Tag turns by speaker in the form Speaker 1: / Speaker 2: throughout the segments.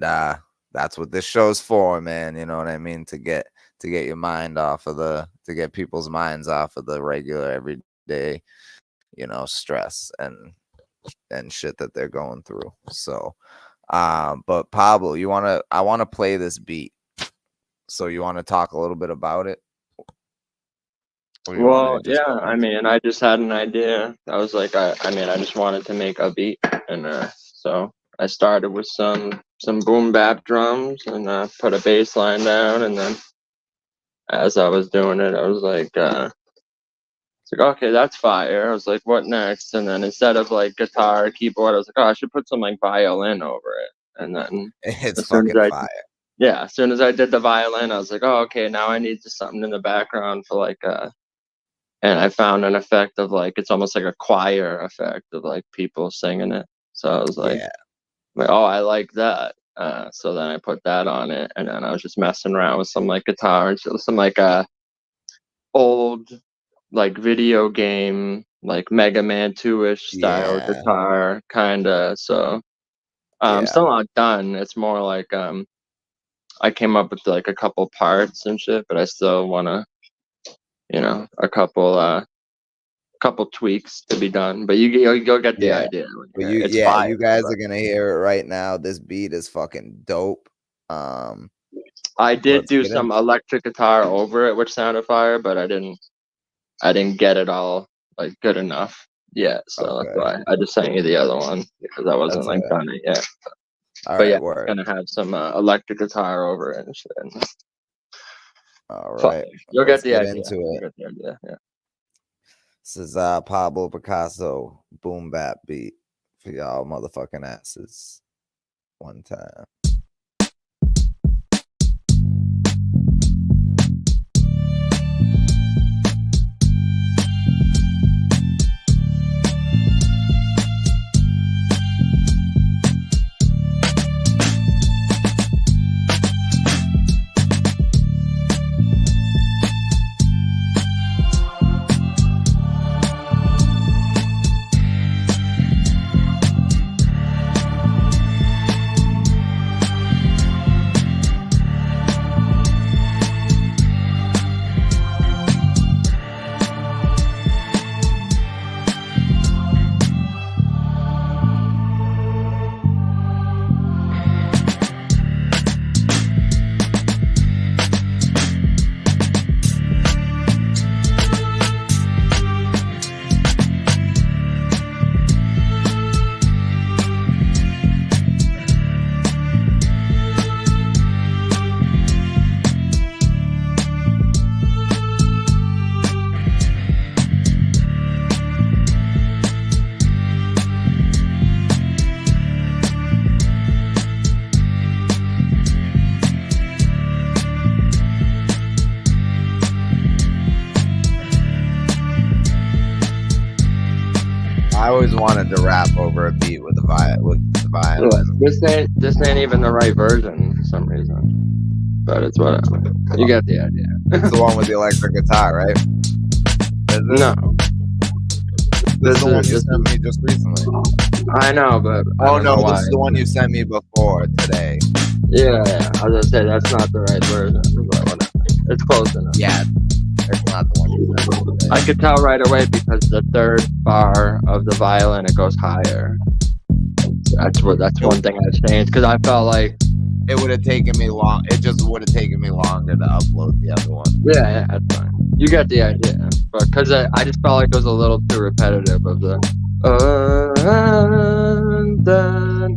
Speaker 1: that's what this show's for, man. You know what I mean? To get your mind off of to get people's minds off of the regular everyday, stress and shit that they're going through. So, but Pablo, I want to play this beat. So you want to talk a little bit about it?
Speaker 2: Well, yeah, I mean, I just had an idea. I was like, I just wanted to make a beat, and so I started with some boom bap drums, and put a bass line down, and then as I was doing it, I was like, it's like, okay, that's fire. I was like, what next? And then instead of like guitar, keyboard, I was like, oh, I should put some like violin over it. And then
Speaker 1: it's fucking fire.
Speaker 2: Yeah, as soon as I did the violin, I was like, oh, okay, now I need just something in the background for like and I found an effect of like, it's almost like a choir effect of like people singing it. So I was like, oh, I like that. So then I put that on it, and then I was just messing around with some like guitar and some like old like video game like Mega Man 2-ish style guitar kinda. So still not done. It's more like I came up with like a couple parts and shit, but I still wanna, a couple tweaks to be done. But you'll get the idea.
Speaker 1: But you guys are gonna hear it right now. This beat is fucking dope.
Speaker 2: I did do some electric guitar over it, which sounded fire, but I didn't get it all like good enough yet. So that's why I just sent you the other one, because I wasn't like done it yet. But yeah, we're gonna have some electric guitar over it and shit.
Speaker 1: All right,
Speaker 2: you'll get the idea.
Speaker 1: Into it.
Speaker 2: Yeah.
Speaker 1: This is Pablo Picasso boom bap beat for y'all motherfucking asses. One time. I always wanted to rap over a beat with the violin.
Speaker 2: This ain't even the right version for some reason, but it's whatever. You get the idea.
Speaker 1: It's the one with the electric guitar, right?
Speaker 2: No.
Speaker 1: This is the one you sent me just recently.
Speaker 2: I know, but
Speaker 1: this is the one you sent me before today.
Speaker 2: Yeah. I was gonna say that's not the right version, but whatever. It's close enough.
Speaker 1: Yeah. It's not the one you sent me today.
Speaker 2: I could tell right away because the third bar of the violin, it goes higher. That's one thing I changed, because I felt like
Speaker 1: it would have taken me long. It just would have taken me longer to upload the other one.
Speaker 2: Yeah, that's fine. You get the idea, but because I just felt like it was a little too repetitive of the dun,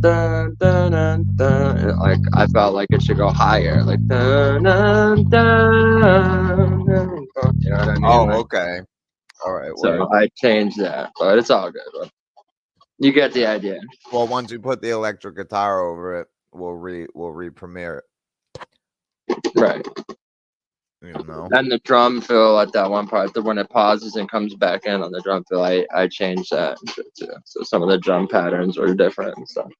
Speaker 2: dun, dun, dun, dun. Like I felt like it should go higher, like dun, dun, dun, dun. You know what I mean?
Speaker 1: Oh, okay. All right.
Speaker 2: So I changed that, but it's all good. But you get the idea.
Speaker 1: Well, once you put the electric guitar over it, we'll re-premiere it.
Speaker 2: Right.
Speaker 1: You know.
Speaker 2: And the drum fill at that one part, when it pauses and comes back in on the drum fill, I changed that too. So some of the drum patterns were different and stuff.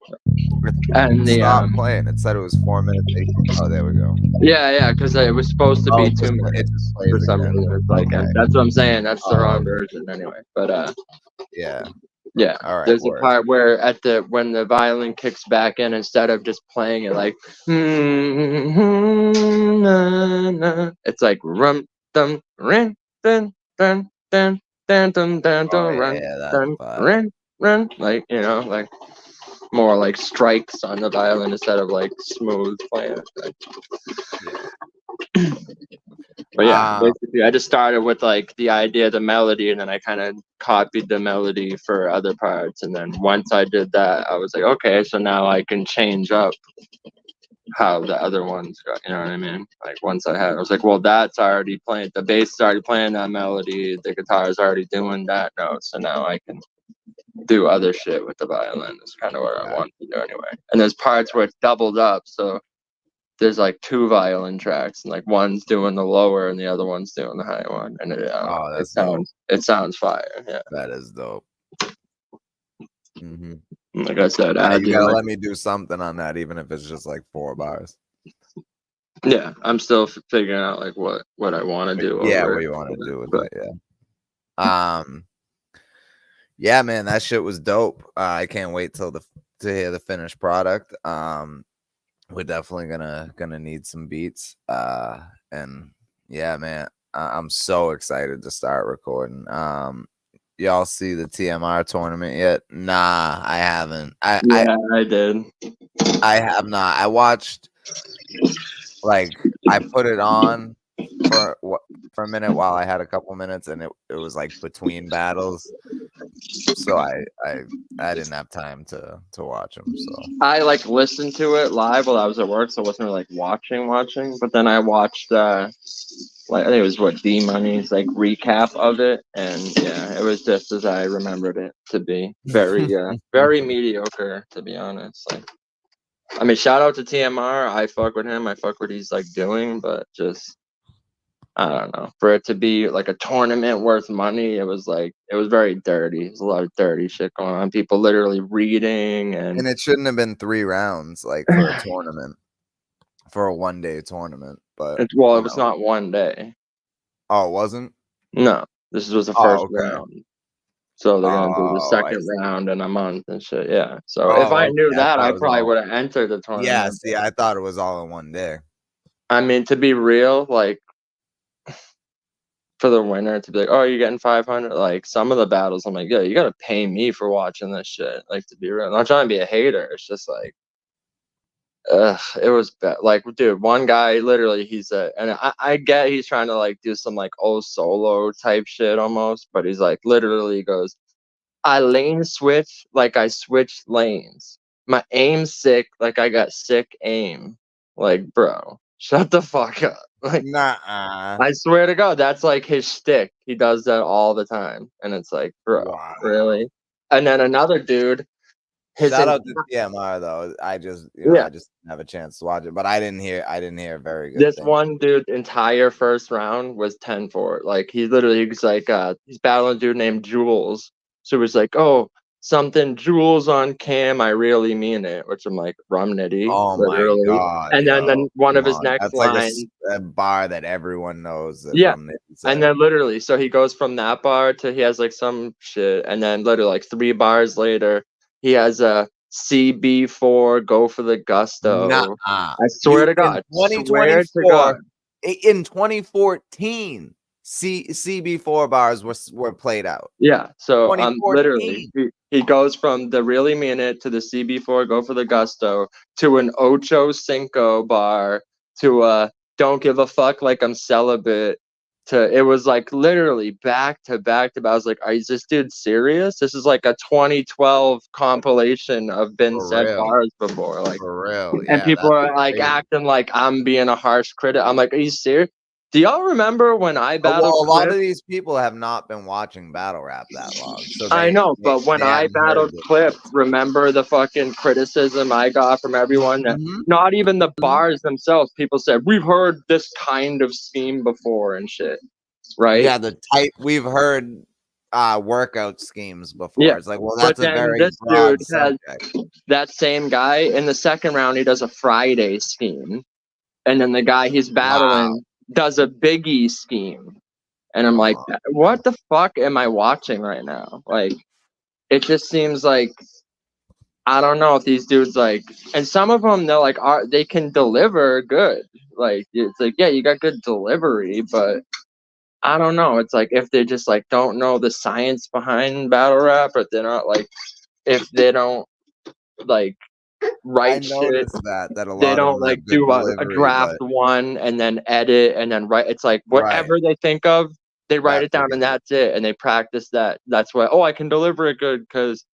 Speaker 2: And
Speaker 1: stop playing. It said it was 4 minutes. Oh, there we go.
Speaker 2: Yeah, because it was supposed to be 2 minutes for some reason. It's like that's what I'm saying. That's the wrong version anyway. But
Speaker 1: yeah.
Speaker 2: Yeah,
Speaker 1: All right,
Speaker 2: there's a
Speaker 1: word.
Speaker 2: part where when the violin kicks back in, instead of just playing it like it's like rum dum rin dun dun dun dun dun dun
Speaker 1: Oh
Speaker 2: dun run
Speaker 1: yeah, that's
Speaker 2: dun
Speaker 1: fire.
Speaker 2: rin run, like, you know, like more like strikes on the violin instead of like smooth playing. Like,
Speaker 1: Yeah.
Speaker 2: but yeah, basically, I just started with like the idea of the melody, and then I kind of copied the melody for other parts. And then once I did that, I was like, okay, so now I can change up how the other ones go. You know what I mean? Like once I was like, well, that's already playing. The bass is already playing that melody. The guitar is already doing that note. So now I can do other shit with the violin. It's kind of what I want to do anyway. And there's parts where it's doubled up, so there's like 2 violin tracks, and like one's doing the lower and the other one's doing the high one, and it sounds fire. Yeah,
Speaker 1: that is dope. Mm-hmm.
Speaker 2: Like I said,
Speaker 1: Yeah, you gotta
Speaker 2: like,
Speaker 1: let me do something on that, even if it's just like 4 bars.
Speaker 2: yeah, I'm still figuring out like what I want to do.
Speaker 1: Yeah,
Speaker 2: over
Speaker 1: what
Speaker 2: it.
Speaker 1: you want to do with it? Yeah. Yeah, man, that shit was dope. I can't wait to hear the finished product. We're definitely gonna need some beats. And yeah, man, I'm so excited to start recording. Y'all see the TMR tournament yet? Nah, I haven't. I
Speaker 2: did.
Speaker 1: I have not. I watched, like, I put it on for a minute while I had a couple minutes, and it was like between battles, so I didn't have time to watch them. So
Speaker 2: I like listened to it live while I was at work, so I wasn't really like watching. But then I watched like I think it was D Money's like recap of it, and yeah, it was just as I remembered it to be. Very very mediocre, to be honest. Like, I mean, shout out to TMR. I fuck with him. I fuck what he's like doing, but just I don't know. For it to be like a tournament worth money, it was very dirty. There's a lot of dirty shit going on. People literally reading
Speaker 1: and it shouldn't have been 3 rounds like for a tournament, for a 1-day tournament. But
Speaker 2: it was not one day.
Speaker 1: Oh, it wasn't?
Speaker 2: No, this was the first
Speaker 1: okay.
Speaker 2: round. So they're gonna do the second round in a month and shit. Yeah. So if I knew that, I probably would have entered the tournament.
Speaker 1: Yeah. See, I thought it was all in one day.
Speaker 2: I mean, to be real, like for the winner to be like, oh, you're getting 500. Like some of the battles, I'm like, yeah, you gotta pay me for watching this shit. Like, to be real, I'm not trying to be a hater. It's just like, it was bad. Like, dude, one guy literally, and I get he's trying to like do some like old solo type shit almost, but he's like literally goes, I lane switch like I switched lanes. My aim sick like I got sick aim. Like, bro, shut the fuck up. Like,
Speaker 1: Nuh-uh.
Speaker 2: I swear to God, that's like his shtick. He does that all the time, and it's like, bro, really? And then another dude.
Speaker 1: Shout out to TMR though. I just I just didn't have a chance to watch it, but I didn't hear very good.
Speaker 2: This one dude, entire first round was 10-4. Like he was like, he's battling a dude named Jules. So he was like, oh, something Jules on cam. I really mean it. Which I'm like, rum nitty.
Speaker 1: Oh
Speaker 2: literally.
Speaker 1: My God!
Speaker 2: And then one of his next lines,
Speaker 1: like a bar that everyone knows.
Speaker 2: Yeah. And then literally, so he goes from that bar to he has like some shit, and then literally like 3 bars later, he has a CB4 go for the gusto.
Speaker 1: Nuh-uh.
Speaker 2: I swear to God.
Speaker 1: Swear to God. In 2014, CB4 bars were played out.
Speaker 2: Yeah. So literally, he goes from the really mean it to the CB4 go for the gusto to an Ocho Cinco bar to a don't give a fuck like I'm celibate. It was like literally back to back. I was like, is this dude serious? This is like a 2012 compilation of been said bars before. Like,
Speaker 1: for real.
Speaker 2: And people are like acting like I'm being a harsh critic. I'm like, are you serious? Do y'all remember when I battled?
Speaker 1: Well, a lot of these people have not been watching battle rap that long. So
Speaker 2: I know, but when I battled Clip, remember the fucking criticism I got from everyone? That not even the bars themselves. People said we've heard this kind of scheme before and shit, right?
Speaker 1: Yeah, we've heard workout schemes before. Yeah. It's like, well, that's a very broad subject.
Speaker 2: That same guy in the second round, he does a Friday scheme, and then the guy he's battling does a Biggie scheme. And I'm like, what the fuck am I watching right now? Like, it just seems like, I don't know if these dudes like, and some of them they're like, they can deliver good. Like it's like, yeah, you got good delivery, but I don't know. It's like if they just like don't know the science behind battle rap, or they're not like, if they don't like
Speaker 1: I
Speaker 2: write shit,
Speaker 1: noticed that a
Speaker 2: they
Speaker 1: lot of
Speaker 2: don't
Speaker 1: them
Speaker 2: like
Speaker 1: have good
Speaker 2: do a
Speaker 1: delivery,
Speaker 2: draft
Speaker 1: but
Speaker 2: one and then edit and then write. It's like
Speaker 1: right,
Speaker 2: whatever they think of, they write
Speaker 1: that's
Speaker 2: it down
Speaker 1: what
Speaker 2: and
Speaker 1: they do.
Speaker 2: that's it. And they practice that. That's why, I can deliver it good because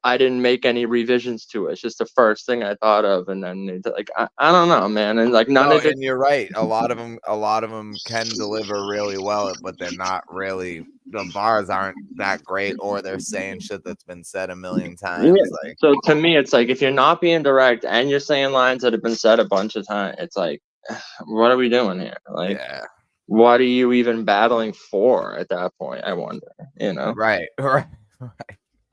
Speaker 2: I didn't make any revisions to it. It's just the first thing I thought of, and then like I don't know, man, and like none
Speaker 1: No,
Speaker 2: of it.
Speaker 1: and you're right. A lot of them can deliver really well, but they're not really. The bars aren't that great, or they're saying shit that's been said a million times.
Speaker 2: Yeah.
Speaker 1: Like,
Speaker 2: So to me, it's like if you're not being direct and you're saying lines that have been said a bunch of times, it's like, what are we doing here? Like,
Speaker 1: yeah,
Speaker 2: what are you even battling for at that point? I wonder,
Speaker 1: right, right.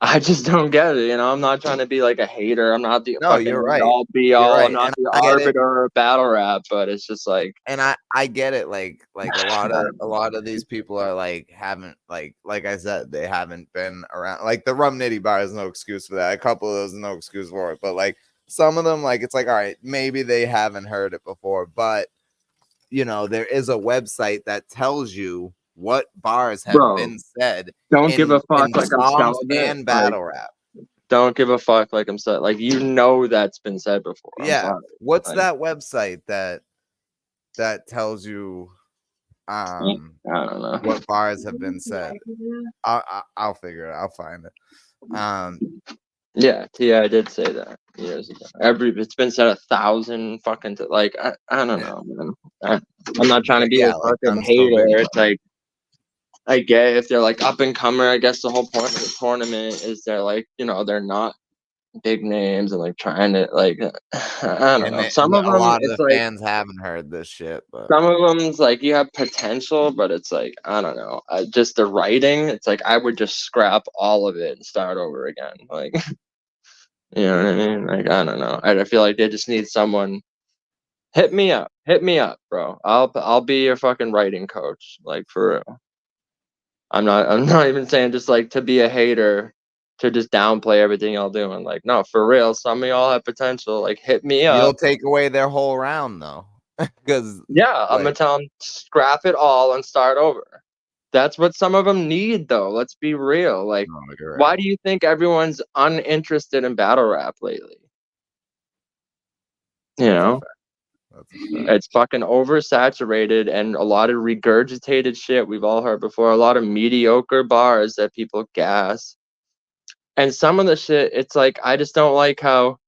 Speaker 2: I just don't get it. I'm not trying to be like a hater. I'm not the
Speaker 1: No,
Speaker 2: fucking
Speaker 1: you're right.
Speaker 2: all be
Speaker 1: You're
Speaker 2: all. I'm
Speaker 1: right,
Speaker 2: not
Speaker 1: and
Speaker 2: the
Speaker 1: I get it.
Speaker 2: arbiter of battle rap, but it's just like,
Speaker 1: And I get it. Like a lot of these people are like haven't like I said, they haven't been around. Like the Rum Nitty bar is no excuse for that. A couple of those is no excuse for it. But like some of them, like it's like, all right, maybe they haven't heard it before, but there is a website that tells you what bars have
Speaker 2: bro,
Speaker 1: been said
Speaker 2: don't give a fuck
Speaker 1: in
Speaker 2: like I'm
Speaker 1: songs
Speaker 2: celibate.
Speaker 1: and battle rap.
Speaker 2: Don't give a fuck like I'm said. Like that's been said before. I'm
Speaker 1: Yeah.
Speaker 2: sorry.
Speaker 1: What's
Speaker 2: Like,
Speaker 1: that website that tells you
Speaker 2: I don't know.
Speaker 1: what bars have been said? I'll figure it. I'll find it.
Speaker 2: Yeah, I did say that years ago. It's been said 1,000 fucking like I don't know, man. I'm not trying to be a
Speaker 1: like
Speaker 2: fucking
Speaker 1: I'm so
Speaker 2: hater.
Speaker 1: big.
Speaker 2: It's like I get if they're like up and comer. I guess the whole point of the tournament is they're like they're not big names and like trying to like I don't know. Some of
Speaker 1: A
Speaker 2: them
Speaker 1: lot of
Speaker 2: it's
Speaker 1: the
Speaker 2: like
Speaker 1: fans haven't heard this shit, but
Speaker 2: some of them's like you have potential, but it's like I don't know. Just the writing, it's like I would just scrap all of it and start over again. Like you know what I mean? Like I don't know. I feel like they just need someone. Hit me up, bro. I'll be your fucking writing coach. Like for real. I'm not even saying just like to be a hater, to just downplay everything y'all doing. Like no, for real. Some of y'all have potential. Like hit me up.
Speaker 1: you'll take away their whole round though, because
Speaker 2: Yeah, I'm gonna tell them scrap it all and start over. That's what some of them need, though. Let's be real. Like, why do you think everyone's uninterested in battle rap lately? It's fucking oversaturated and a lot of regurgitated shit we've all heard before. A lot of mediocre bars that people gas. And some of the shit, it's like, I just don't like how,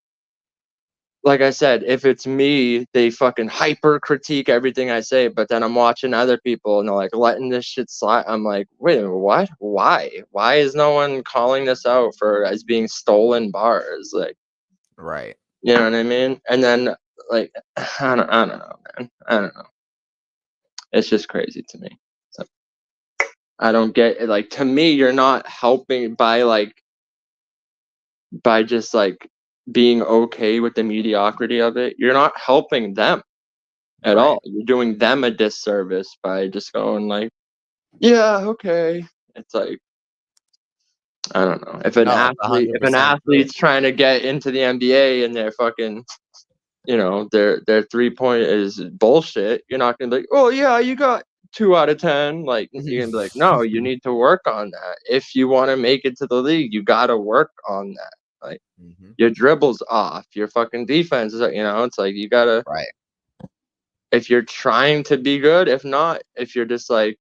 Speaker 2: like I said, if it's me, they fucking hyper critique everything I say, but then I'm watching other people and they're like letting this shit slide. I'm like, wait a minute, what? Why? Why is no one calling this out as being stolen bars? Like,
Speaker 1: right.
Speaker 2: you know what I mean? And then like, I don't know, man. I don't know. It's just crazy to me. So, I don't get it. Like to me, you're not helping by just like being okay with the mediocrity of it. You're not helping them at all. You're doing them a disservice by just going like, yeah, okay. It's like I don't know. If an athlete's trying to get into the NBA and they're fucking their 3-point is bullshit, you're not gonna be like, oh yeah, you got 2 out of 10. Like you're gonna be like, no, you need to work on that. If you want to make it to the league, you gotta work on that. Like your dribble's off, your fucking defense is it's like you gotta if you're trying to be good. If not, if you're just like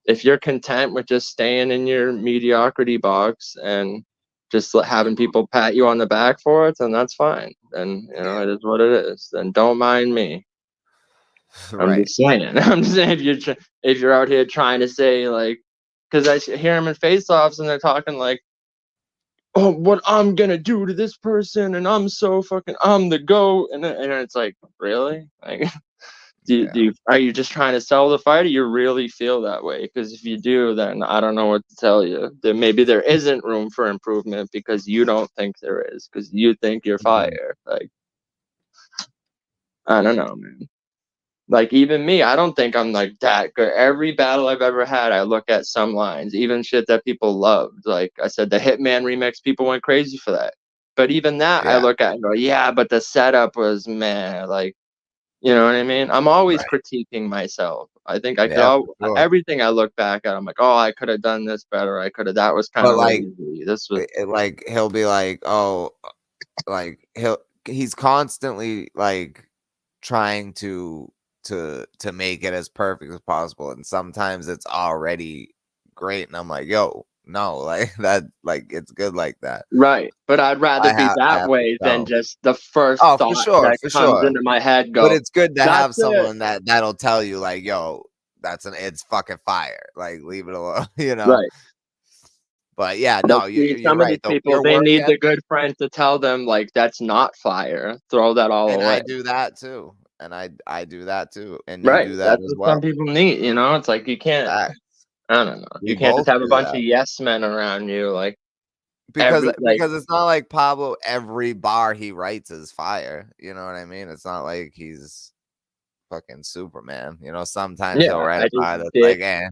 Speaker 2: if you're content with just staying in your mediocrity box and just having people pat you on the back for it, then that's fine. Then it is what it is. Then don't mind me. I'm just saying. I'm just saying if you're out here trying to say like, because I hear them in face-offs and they're talking like, oh, what I'm gonna do to this person, and I'm the GOAT, and it's like, really? Like, are you just trying to sell the fight, or you really feel that way? Because if you do, then I don't know what to tell you. Then maybe there isn't room for improvement because you don't think there is, because you think you're fire. Like, I don't know, man. Like, even me, I don't think I'm like that good. Every battle I've ever had, I look at some lines, even shit that people loved. Like I said, the Hitman remix, people went crazy for that. But even that, I
Speaker 1: Yeah.
Speaker 2: look at and go, yeah, but the setup was meh. Like, you know what I mean? I'm always
Speaker 1: Right.
Speaker 2: critiquing myself. I think I could
Speaker 1: Yeah, for sure.
Speaker 2: everything I look back at, I'm like, oh, I could have done this better. I could have. That was kind
Speaker 1: But
Speaker 2: of
Speaker 1: like,
Speaker 2: lazy. This was
Speaker 1: like he'll be like, oh, like he's constantly like trying to make it as perfect as possible, and sometimes it's already great, and I'm like, yo, no, like that, like it's good like that.
Speaker 2: right. But I'd rather be
Speaker 1: I
Speaker 2: that
Speaker 1: have to
Speaker 2: way than
Speaker 1: tell.
Speaker 2: just the first
Speaker 1: Oh,
Speaker 2: thought that
Speaker 1: for
Speaker 2: comes
Speaker 1: sure.
Speaker 2: into my head.
Speaker 1: But
Speaker 2: Go,
Speaker 1: it's good to
Speaker 2: that's
Speaker 1: have
Speaker 2: it.
Speaker 1: someone that'll tell you like, yo, it's fucking fire. Like, leave it alone, you know.
Speaker 2: Right.
Speaker 1: But yeah,
Speaker 2: But
Speaker 1: no,
Speaker 2: see,
Speaker 1: you're
Speaker 2: some of
Speaker 1: right
Speaker 2: these
Speaker 1: though.
Speaker 2: people,
Speaker 1: Your
Speaker 2: they
Speaker 1: work
Speaker 2: need the
Speaker 1: ethic,
Speaker 2: good friend to tell them, like, that's not fire. Throw that all
Speaker 1: and
Speaker 2: away.
Speaker 1: I do that too. And I do that too. And you
Speaker 2: Right.
Speaker 1: do that
Speaker 2: That's
Speaker 1: as
Speaker 2: what some
Speaker 1: well.
Speaker 2: people need, you know? It's like you can't,
Speaker 1: Facts.
Speaker 2: I don't know.
Speaker 1: We
Speaker 2: You can't just
Speaker 1: both
Speaker 2: have a
Speaker 1: do
Speaker 2: bunch of
Speaker 1: that.
Speaker 2: yes men around you. Like,
Speaker 1: Because
Speaker 2: every, like,
Speaker 1: it's not like Pablo, every bar he writes is fire. You know what I mean? It's not like he's fucking Superman. You know, sometimes he'll
Speaker 2: yeah,
Speaker 1: write
Speaker 2: I
Speaker 1: a
Speaker 2: just
Speaker 1: bar that's
Speaker 2: did.
Speaker 1: like, eh,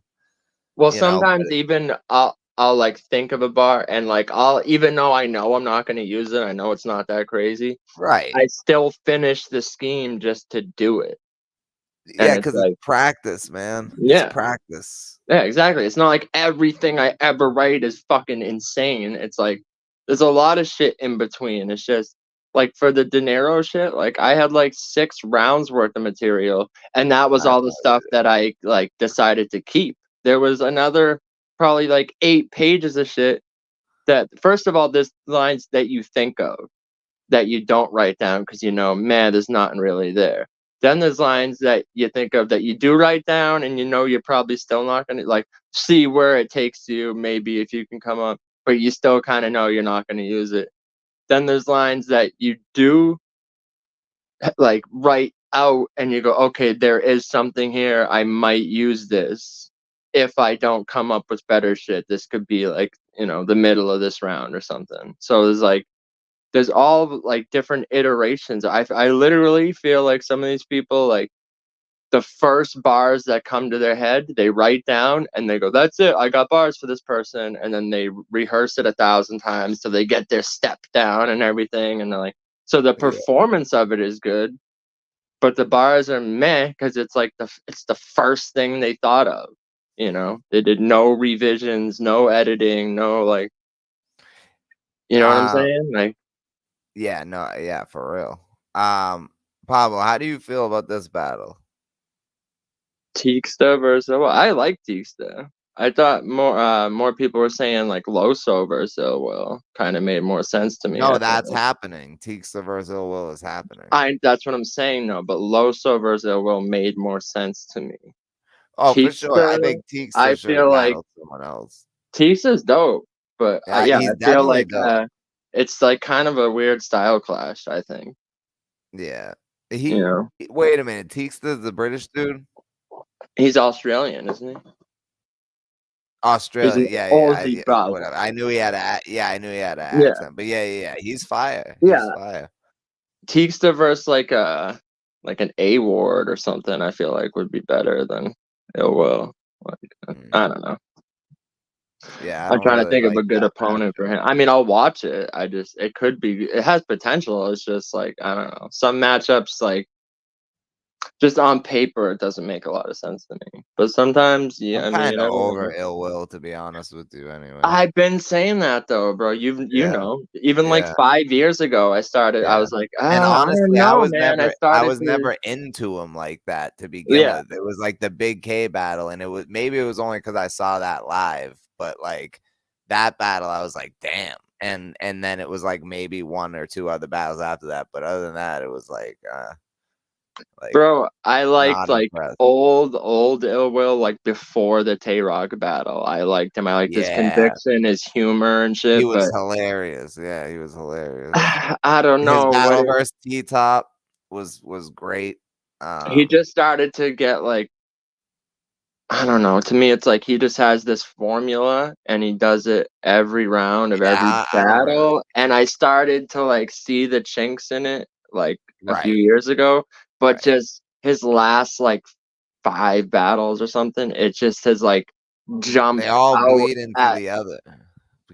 Speaker 2: Well,
Speaker 1: you know, but
Speaker 2: sometimes even I'll like think of a bar and like I'll, even though I know I'm not going to use it, I know it's not that crazy.
Speaker 1: right.
Speaker 2: I still finish the scheme just to do it. And
Speaker 1: Yeah,
Speaker 2: it's
Speaker 1: because it's
Speaker 2: like,
Speaker 1: practice, man. It's
Speaker 2: yeah.
Speaker 1: practice.
Speaker 2: Yeah, exactly. It's not like everything I ever write is fucking insane. It's like there's a lot of shit in between. It's just like for the De Niro shit, like I had like 6 rounds worth of material, and that was
Speaker 1: I
Speaker 2: all the stuff that I like decided to keep. There was another probably like 8 pages of shit that, first of all, there's lines that you think of that you don't write down because you know, man, there's nothing really there. Then there's lines that you think of that you do write down, and you know you're probably still not gonna like see where it takes you. Maybe if you can come up, but you still kind of know you're not gonna use it. Then there's lines that you do like write out, and you go, okay, there is something here. I might use this if I don't come up with better shit. This could be like, you know, the middle of this round or something. So there's all like different iterations. I literally feel like some of these people, like the first bars that come to their head, they write down and they go, that's it, I got bars for this person, and then they rehearse it 1,000 times till they get their step down and everything, and they're like, so the
Speaker 1: yeah.
Speaker 2: performance of it is good, but the bars are meh because it's like it's the first thing they thought of. You know, they did no revisions, no editing, no like, you know what I'm
Speaker 1: Uh
Speaker 2: saying? Like,
Speaker 1: yeah, no, yeah, for real. Pablo, how do you feel about this battle?
Speaker 2: Teeksta versus, well, I like Teeksta. I thought more people were saying like Loso versus Will kind of made more sense to me.
Speaker 1: No,
Speaker 2: I feel
Speaker 1: that's
Speaker 2: like.
Speaker 1: happening. Teeksta versus Ill Will is happening.
Speaker 2: That's what I'm saying though, but Loso versus Will made more sense to me.
Speaker 1: Oh, for sure. I
Speaker 2: Teeksta,
Speaker 1: think Teeksta
Speaker 2: I
Speaker 1: should have
Speaker 2: feel like
Speaker 1: battled someone else.
Speaker 2: Teeksta's dope, but
Speaker 1: Yeah,
Speaker 2: yeah,
Speaker 1: he's
Speaker 2: I feel
Speaker 1: definitely
Speaker 2: like
Speaker 1: dope.
Speaker 2: it's like kind of a weird style clash. I think,
Speaker 1: Yeah.
Speaker 2: you know,
Speaker 1: Wait a minute. Teeksta's the British dude?
Speaker 2: he's Australian, isn't he? He's
Speaker 1: Australia.
Speaker 2: an
Speaker 1: Yeah,
Speaker 2: Aussie bro.
Speaker 1: whatever. I knew he had I knew he had an
Speaker 2: Yeah,
Speaker 1: accent. But yeah. He's fire. He's
Speaker 2: yeah.
Speaker 1: fire.
Speaker 2: Teeksta versus like an A Ward or something, I feel like would be better than Ill Will. Like,
Speaker 1: Mm.
Speaker 2: I don't know.
Speaker 1: Yeah, I
Speaker 2: I'm
Speaker 1: don't
Speaker 2: trying to
Speaker 1: really
Speaker 2: think of
Speaker 1: like
Speaker 2: a good
Speaker 1: that
Speaker 2: opponent for
Speaker 1: matchup.
Speaker 2: him. I mean, I'll watch it. It could be, it has potential. It's just like, I don't know. Some matchups, like, just on paper, it doesn't make a lot of sense to me. But sometimes, yeah,
Speaker 1: I'm
Speaker 2: I mean,
Speaker 1: kind
Speaker 2: I
Speaker 1: of
Speaker 2: don't know.
Speaker 1: over Ill Will, to be honest with you, anyway.
Speaker 2: I've been saying that though, bro. You
Speaker 1: Yeah,
Speaker 2: know, even like
Speaker 1: yeah,
Speaker 2: 5 years ago, I
Speaker 1: yeah.
Speaker 2: was like,
Speaker 1: And
Speaker 2: I don't
Speaker 1: honestly,
Speaker 2: know, man. I
Speaker 1: I
Speaker 2: started
Speaker 1: was
Speaker 2: to,
Speaker 1: never into him like that to begin
Speaker 2: yeah,
Speaker 1: with. It was like the Big K battle, and maybe it was only because I saw that live, but like that battle, I was like, damn. And then it was like maybe one or two other battles after that, but other than that, it was like
Speaker 2: bro. I liked
Speaker 1: not
Speaker 2: like
Speaker 1: impressed.
Speaker 2: old Ill Will, like before the Tay Rock battle. I liked him. I liked his
Speaker 1: Yeah,
Speaker 2: conviction, his humor and
Speaker 1: he
Speaker 2: shit.
Speaker 1: was
Speaker 2: But
Speaker 1: hilarious. Yeah, he was hilarious.
Speaker 2: I don't
Speaker 1: His
Speaker 2: know what
Speaker 1: battle
Speaker 2: it.
Speaker 1: versus T Top was great.
Speaker 2: He just started to get like, I don't know. To me, it's like he just has this formula and he does it every round of every
Speaker 1: Yeah, I don't really.
Speaker 2: battle. And I started to like see the chinks in it like a few
Speaker 1: Right,
Speaker 2: years ago, but
Speaker 1: right.
Speaker 2: just his last like 5 battles or something, it just has like
Speaker 1: They
Speaker 2: jumped
Speaker 1: all
Speaker 2: out
Speaker 1: bleed into
Speaker 2: at.
Speaker 1: the other.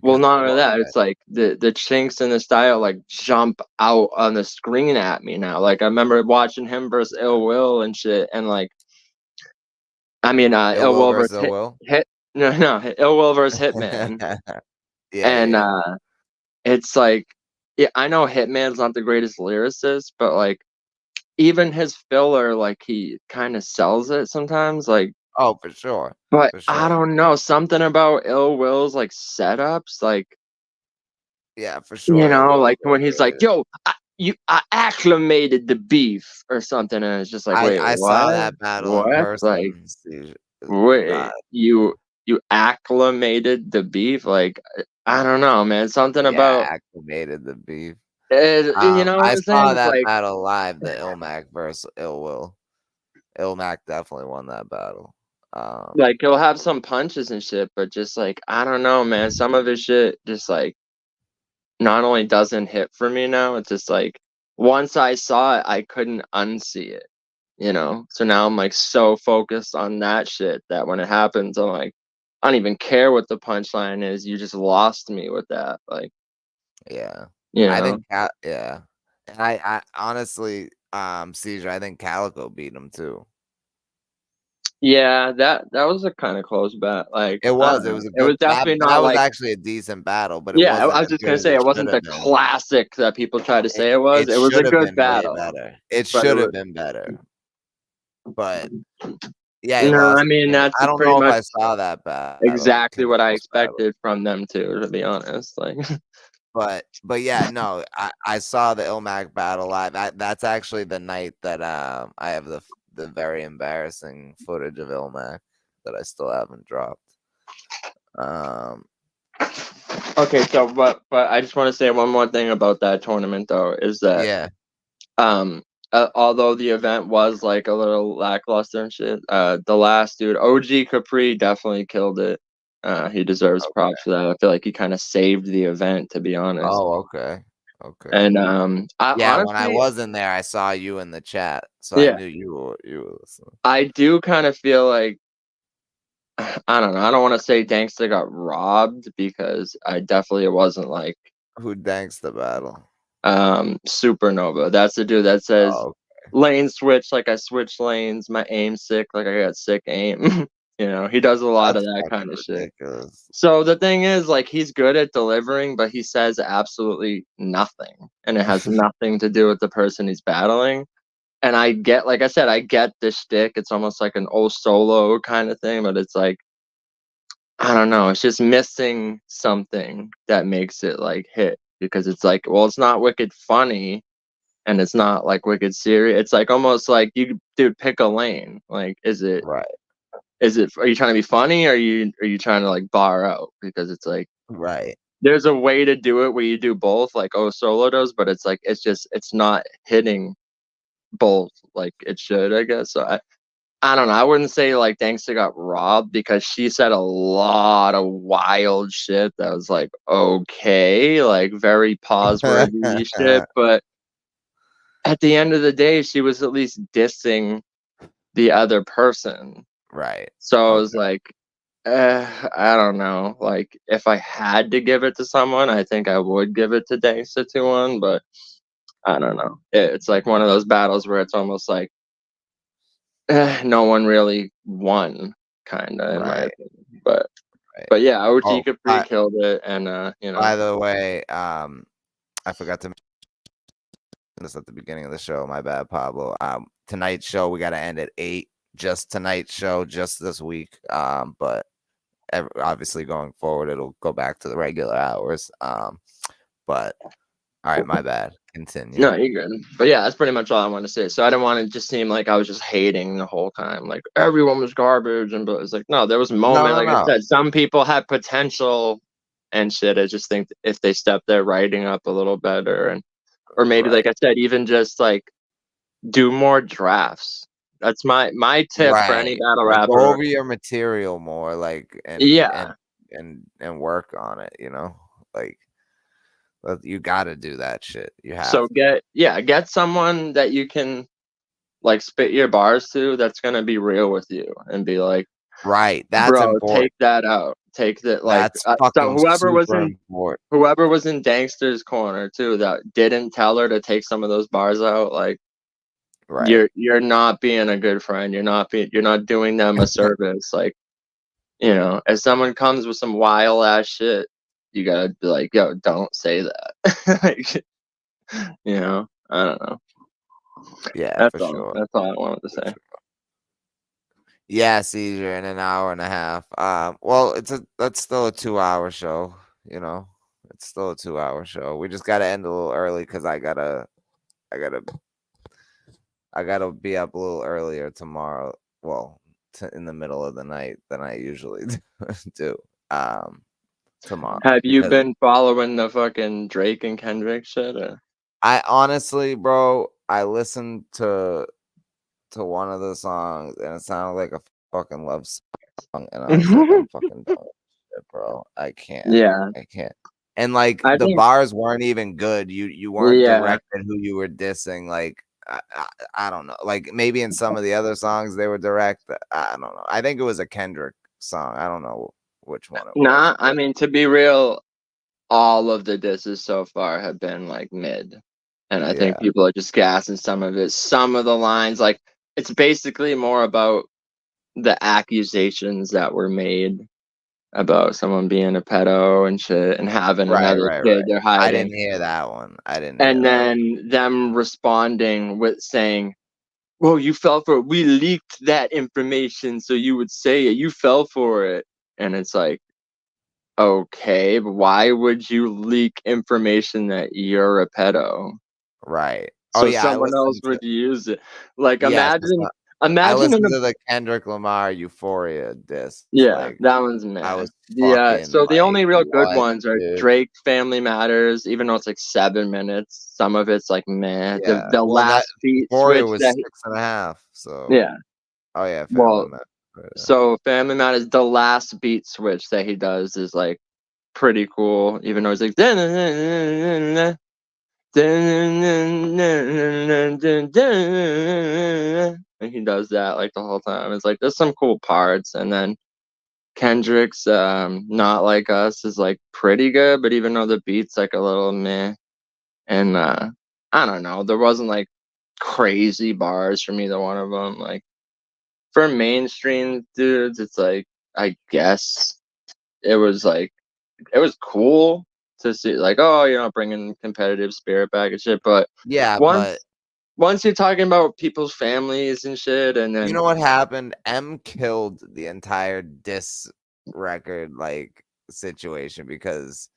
Speaker 2: Well,
Speaker 1: Because
Speaker 2: not only
Speaker 1: well,
Speaker 2: that, it's like the chinks in the style like jump out on the screen at me now. Like I remember watching him versus Ill Will and shit, and like I mean,
Speaker 1: Ill
Speaker 2: Ill
Speaker 1: Will
Speaker 2: Will
Speaker 1: versus
Speaker 2: versus
Speaker 1: Ill Will.
Speaker 2: no, Ill Will versus Hitman,
Speaker 1: Yeah,
Speaker 2: and
Speaker 1: yeah,
Speaker 2: it's like, yeah, I know Hitman's not the greatest lyricist, but like even his filler, like he kind of sells it sometimes, like.
Speaker 1: oh, for sure,
Speaker 2: But
Speaker 1: for
Speaker 2: I
Speaker 1: sure.
Speaker 2: don't know, something about Ill Will's like setups, like.
Speaker 1: Yeah, for
Speaker 2: You
Speaker 1: sure. Ill
Speaker 2: know,
Speaker 1: Will's
Speaker 2: like when he's like,
Speaker 1: underrated.
Speaker 2: "Yo, I acclimated the beef" or something, and it's just like, "Wait,
Speaker 1: I
Speaker 2: what?
Speaker 1: saw that battle in
Speaker 2: What? Like,
Speaker 1: person. See,
Speaker 2: wait,
Speaker 1: God,
Speaker 2: you acclimated the beef? Like, I don't know, man. Something
Speaker 1: yeah,
Speaker 2: about
Speaker 1: activated the beef.
Speaker 2: it. You know what
Speaker 1: I
Speaker 2: I'm saying?
Speaker 1: saw
Speaker 2: It's
Speaker 1: that
Speaker 2: like,
Speaker 1: battle live, the Ilmac versus Ill Will. Ilmac definitely won that battle.
Speaker 2: he'll have some punches and shit, but just like I don't know, man. Some of his shit just like not only doesn't hit for me now, it's just like once I saw it, I couldn't unsee it. So now I'm like so focused on that shit that when it happens, I'm like, I don't even care what the punchline is. You just lost me with that. Like,
Speaker 1: Yeah.
Speaker 2: you
Speaker 1: I
Speaker 2: know.
Speaker 1: think yeah. And I honestly, Seizure, I think Calico beat him too.
Speaker 2: Yeah, that was a kind of close bet. Like,
Speaker 1: It
Speaker 2: I
Speaker 1: was.
Speaker 2: don't
Speaker 1: It
Speaker 2: know.
Speaker 1: was a
Speaker 2: It was
Speaker 1: good
Speaker 2: definitely
Speaker 1: that
Speaker 2: not
Speaker 1: was
Speaker 2: like.
Speaker 1: actually a decent battle, but it
Speaker 2: Yeah,
Speaker 1: wasn't
Speaker 2: I was
Speaker 1: as
Speaker 2: just
Speaker 1: good
Speaker 2: gonna
Speaker 1: as
Speaker 2: say
Speaker 1: it
Speaker 2: it
Speaker 1: should
Speaker 2: wasn't
Speaker 1: have
Speaker 2: the
Speaker 1: been.
Speaker 2: classic that people try to say it was.
Speaker 1: It
Speaker 2: It was a
Speaker 1: should have
Speaker 2: good
Speaker 1: been way
Speaker 2: battle,
Speaker 1: better. It
Speaker 2: but it
Speaker 1: should
Speaker 2: was.
Speaker 1: have been better. But yeah, he
Speaker 2: No, I
Speaker 1: lost
Speaker 2: mean
Speaker 1: again.
Speaker 2: that's
Speaker 1: I don't
Speaker 2: pretty
Speaker 1: know if
Speaker 2: much
Speaker 1: I saw that battle,
Speaker 2: exactly what I
Speaker 1: Chemicals battle.
Speaker 2: expected from them too, to be honest. Like,
Speaker 1: But yeah, no, I saw the Ilmac battle live. That's actually the night that I have the very embarrassing footage of Ilmac that I still haven't dropped. Um,
Speaker 2: okay, so but I just want to say one more thing about that tournament though, is that
Speaker 1: yeah,
Speaker 2: um although the event was like a little lackluster and shit, the last dude, OG Capri, definitely killed it. He deserves
Speaker 1: okay.
Speaker 2: props for that. I feel like he kind of saved the event, to be honest.
Speaker 1: Oh, okay, okay.
Speaker 2: And I
Speaker 1: Yeah, when I
Speaker 2: honestly,
Speaker 1: was in there, I saw you in the chat, so I
Speaker 2: yeah,
Speaker 1: knew you were listening.
Speaker 2: I do kind of feel like I don't know. I don't want to say Dankster got robbed because I definitely it wasn't like
Speaker 1: Who danks the battle?
Speaker 2: Supernova. That's the dude that says
Speaker 1: Oh,
Speaker 2: lane switch like I switch lanes, my aim sick like I got sick aim. He does a lot of
Speaker 1: that's
Speaker 2: that
Speaker 1: fucking
Speaker 2: kind of shit.
Speaker 1: ridiculous.
Speaker 2: So the thing is, like, he's good at delivering, but he says absolutely nothing, and it has nothing to do with the person he's battling. And I get, like I said, I get this shtick. It's almost like an old solo kind of thing, but it's like I don't know. It's just missing something that makes it like hit because it's like, well, it's not wicked funny and it's not like wicked serious. It's like almost like you, dude, pick a lane. Like,
Speaker 1: Right,
Speaker 2: are you trying to be funny or are you trying to like bar out? Because it's like
Speaker 1: right,
Speaker 2: there's a way to do it where you do both, like Solo does, but it's like it's not hitting both like it should, I guess. So I don't know. I wouldn't say like Dankster got robbed because she said a lot of wild shit that was like okay, like very pause worthy shit. But at the end of the day, she was at least dissing the other person.
Speaker 1: right.
Speaker 2: So I was
Speaker 1: Okay,
Speaker 2: like, I don't know. Like if I had to give it to someone, I think I would give it to Dankster 2-1, but I don't know. It's like one of those battles where it's almost like no one really won, kind of, in my
Speaker 1: right,
Speaker 2: opinion. But
Speaker 1: right.
Speaker 2: but yeah, OG
Speaker 1: Oh,
Speaker 2: Capri killed it, and
Speaker 1: by the way, I forgot to mention this at the beginning of the show. My bad, Pablo. Tonight's show we got to end at 8. Just tonight's show, just this week. But obviously going forward, it'll go back to the regular hours. But all right, my bad. Continue.
Speaker 2: no, you're good. But yeah, that's pretty much all I want to say. So I didn't want to just seem like I was just hating the whole time, like everyone was garbage, and but it's like no, there was a
Speaker 1: No,
Speaker 2: moment.
Speaker 1: no,
Speaker 2: Like I
Speaker 1: no.
Speaker 2: said, some people had potential and shit. I just think if they step their writing up a little better, and or maybe like
Speaker 1: Right,
Speaker 2: I said, even just like do more drafts. That's my tip for any
Speaker 1: right.
Speaker 2: battle
Speaker 1: Like go
Speaker 2: rapper.
Speaker 1: over your material more, like
Speaker 2: Yeah.
Speaker 1: and work on it. Like you got to do that shit. You have
Speaker 2: So
Speaker 1: to.
Speaker 2: get someone that you can like spit your bars to, that's gonna be real with you and be like,
Speaker 1: Right. That's
Speaker 2: bro,
Speaker 1: important.
Speaker 2: take that out. Take that, like,
Speaker 1: That's
Speaker 2: so
Speaker 1: fucking super important.
Speaker 2: whoever was in Dangster's corner too, that didn't tell her to take some of those bars out, like,
Speaker 1: Right.
Speaker 2: you're not being a good friend. You're not doing them a service. Like, you know, if someone comes with some wild ass shit, you gotta be like, yo, don't say that. Like, you know, I don't know.
Speaker 1: Yeah,
Speaker 2: That's
Speaker 1: for
Speaker 2: all.
Speaker 1: sure.
Speaker 2: That's all I wanted to say.
Speaker 1: Yeah, seizure in an hour and a half. Well, that's still a 2 hour show, you know. It's still a 2 hour show. We just gotta end a little early because I gotta be up a little earlier tomorrow. Well, in the middle of the night than I usually do. Tomorrow
Speaker 2: Have you
Speaker 1: because
Speaker 2: been following the fucking Drake and Kendrick shit?
Speaker 1: I honestly, bro, I listened to one of the songs and it sounded like a fucking love song, and I was like, I'm fucking done with it, bro. I can't.
Speaker 2: Yeah,
Speaker 1: I can't. And like
Speaker 2: I
Speaker 1: the
Speaker 2: think.
Speaker 1: bars weren't even good. You weren't
Speaker 2: Yeah,
Speaker 1: directed who you were dissing. Like I don't know. Like maybe in some of the other songs they were direct. I don't know. I think it was a Kendrick song. I don't know which one it was.
Speaker 2: nah. I mean, to be real, all of the disses so far have been like mid, and I think
Speaker 1: Yeah.
Speaker 2: people are just gassing some of it. Some of the lines, like, it's basically more about the accusations that were made about someone being a pedo and shit and having
Speaker 1: Right,
Speaker 2: another
Speaker 1: right,
Speaker 2: kid
Speaker 1: right.
Speaker 2: they're
Speaker 1: I
Speaker 2: hiding,
Speaker 1: didn't hear that one. I didn't hear
Speaker 2: and
Speaker 1: that.
Speaker 2: then them responding with saying, well, you fell for it. We leaked that information so you would say it. You fell for it. And it's like, okay, but why would you leak information that you're a pedo?
Speaker 1: Right. Oh
Speaker 2: So
Speaker 1: yeah, I
Speaker 2: someone else
Speaker 1: listened to
Speaker 2: would use it. Like,
Speaker 1: yes, I
Speaker 2: imagine
Speaker 1: listened to the Kendrick Lamar Euphoria disc.
Speaker 2: yeah,
Speaker 1: Like
Speaker 2: that one's
Speaker 1: I
Speaker 2: meh.
Speaker 1: was
Speaker 2: Yeah,
Speaker 1: fucking
Speaker 2: so the
Speaker 1: like,
Speaker 2: only real good
Speaker 1: what,
Speaker 2: ones are
Speaker 1: dude?
Speaker 2: Drake Family Matters, even though it's like 7 minutes. Some of it's like meh. The
Speaker 1: Yeah.
Speaker 2: the
Speaker 1: Well, that
Speaker 2: last beat
Speaker 1: Euphoria
Speaker 2: switch
Speaker 1: was
Speaker 2: that
Speaker 1: 6.5. So
Speaker 2: yeah.
Speaker 1: oh yeah, Family
Speaker 2: Well,
Speaker 1: Man. Yeah.
Speaker 2: so Family Matters, the last beat switch that he does is like pretty cool, even though he's like and he does that like the whole time. It's like there's some cool parts, and then Kendrick's Not Like Us is like pretty good, but even though the beat's like a little meh, and I don't know, there wasn't like crazy bars from either one of them. Like, for mainstream dudes, it's like, I guess it was like, it was cool to see, like, oh, you know, bringing competitive spirit back and shit. But
Speaker 1: Yeah, but
Speaker 2: once once you're talking about people's families and shit, and
Speaker 1: you
Speaker 2: then
Speaker 1: know what happened? M killed the entire diss record like situation because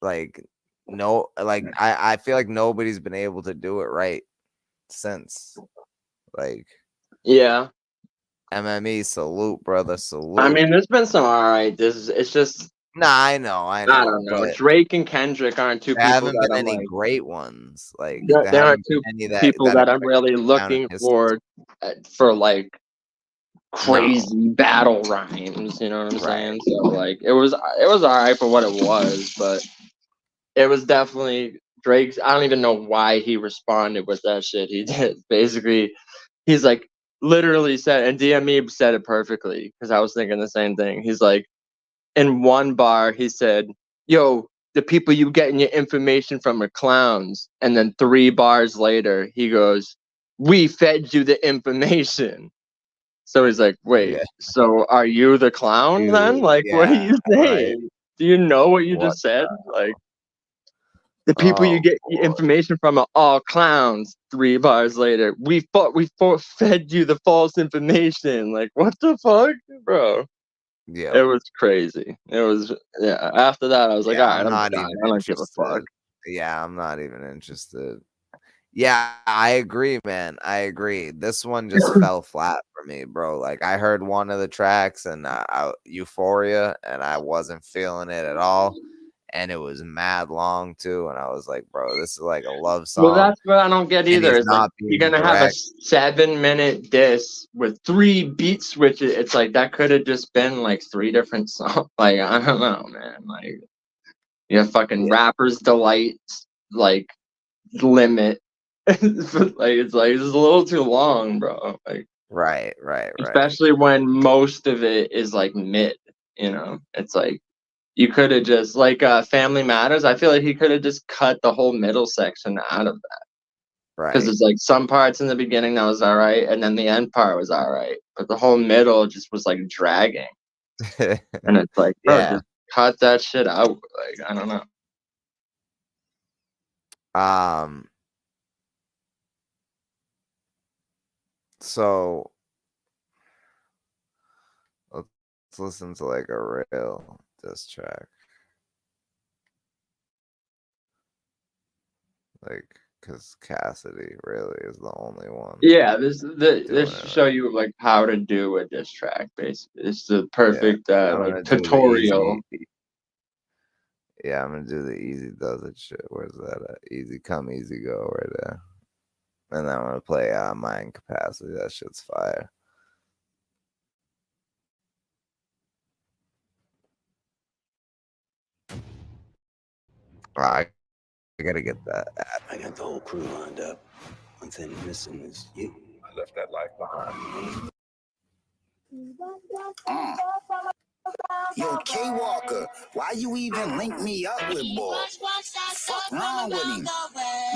Speaker 1: like no, like I feel like nobody's been able to do it right since. Like
Speaker 2: yeah,
Speaker 1: MME, salute, brother,
Speaker 2: I
Speaker 1: salute.
Speaker 2: mean, there's been some alright. It's just,
Speaker 1: Nah, I
Speaker 2: I
Speaker 1: know,
Speaker 2: don't know.
Speaker 1: but
Speaker 2: Drake and Kendrick aren't two
Speaker 1: there
Speaker 2: people
Speaker 1: haven't
Speaker 2: that
Speaker 1: been
Speaker 2: I'm
Speaker 1: any
Speaker 2: like.
Speaker 1: great ones. Like there
Speaker 2: There are
Speaker 1: haven't
Speaker 2: two
Speaker 1: been any
Speaker 2: people
Speaker 1: that have
Speaker 2: that I'm really
Speaker 1: down in
Speaker 2: looking
Speaker 1: history.
Speaker 2: for like
Speaker 1: No,
Speaker 2: crazy battle rhymes. You know what I'm
Speaker 1: right.
Speaker 2: saying? So like it was alright for what it was, but it was definitely Drake's. I don't even know why he responded with that shit he did. Basically, he's like literally said, and DME said it perfectly because I was thinking the same thing. He's like, in one bar, he said, yo, the people you getting your information from are clowns. And then 3 bars later, he goes, we fed you the information. So he's like, wait,
Speaker 1: Yeah.
Speaker 2: so are you the clown then? Like, what are
Speaker 1: Yeah,
Speaker 2: you
Speaker 1: right.
Speaker 2: saying? Do you know what you
Speaker 1: What
Speaker 2: just said?
Speaker 1: the
Speaker 2: Like,
Speaker 1: hell?
Speaker 2: the people you
Speaker 1: Oh
Speaker 2: get your
Speaker 1: boy.
Speaker 2: information from are all clowns. 3 bars later, we fed you the false information. Like, what the fuck, bro? It
Speaker 1: Yep.
Speaker 2: was crazy. It was, yeah. After that, I was like, all
Speaker 1: Yeah,
Speaker 2: right,
Speaker 1: I'm
Speaker 2: I'm
Speaker 1: not
Speaker 2: done.
Speaker 1: even
Speaker 2: I don't give a fuck.
Speaker 1: interested. Yeah, I'm not even interested. Yeah, I agree, man. I agree. This one just fell flat for me, bro. Like I heard one of the tracks and Euphoria, and I wasn't feeling it at all. And it was mad long too. And I was like, bro, this is like a love
Speaker 2: Well,
Speaker 1: song,
Speaker 2: that's what I don't get
Speaker 1: and
Speaker 2: either.
Speaker 1: he's
Speaker 2: It's like
Speaker 1: not
Speaker 2: you're
Speaker 1: being
Speaker 2: gonna have a
Speaker 1: direct.
Speaker 2: 7 minute diss with 3 beat switches. It's like that could have just been like 3 different songs. Like, I don't know, man. Like, you have fucking
Speaker 1: Yeah,
Speaker 2: Rapper's Delight, like, limit, it's like it's a little too long, bro. Like
Speaker 1: Right.
Speaker 2: especially when most of it is like mid, you know. It's like you could have just like Family Matters. I feel like he could have just cut the whole middle section out of that. Because
Speaker 1: Right.
Speaker 2: it's like some parts in the beginning that was all right, and then the end part was all right, but the whole middle just was like dragging, and it's like, bro,
Speaker 1: Yeah.
Speaker 2: just cut that shit out. Like I don't know.
Speaker 1: So let's listen to like a real diss track. Like, because Cassidy really is the only one.
Speaker 2: Yeah, this should show you like how to do a diss track. Basically, it's the perfect like tutorial.
Speaker 1: Yeah, I'm gonna do the easy does it shit. Where's that at? Easy come, easy go, right there. And then I'm gonna play Mind Capacity. That shit's fire. I gotta get that.
Speaker 3: I got the whole crew lined up. One thing missing is you. I left that life behind.
Speaker 4: Yo, K Walker, why you even link me up with boy? Fuck wrong with him?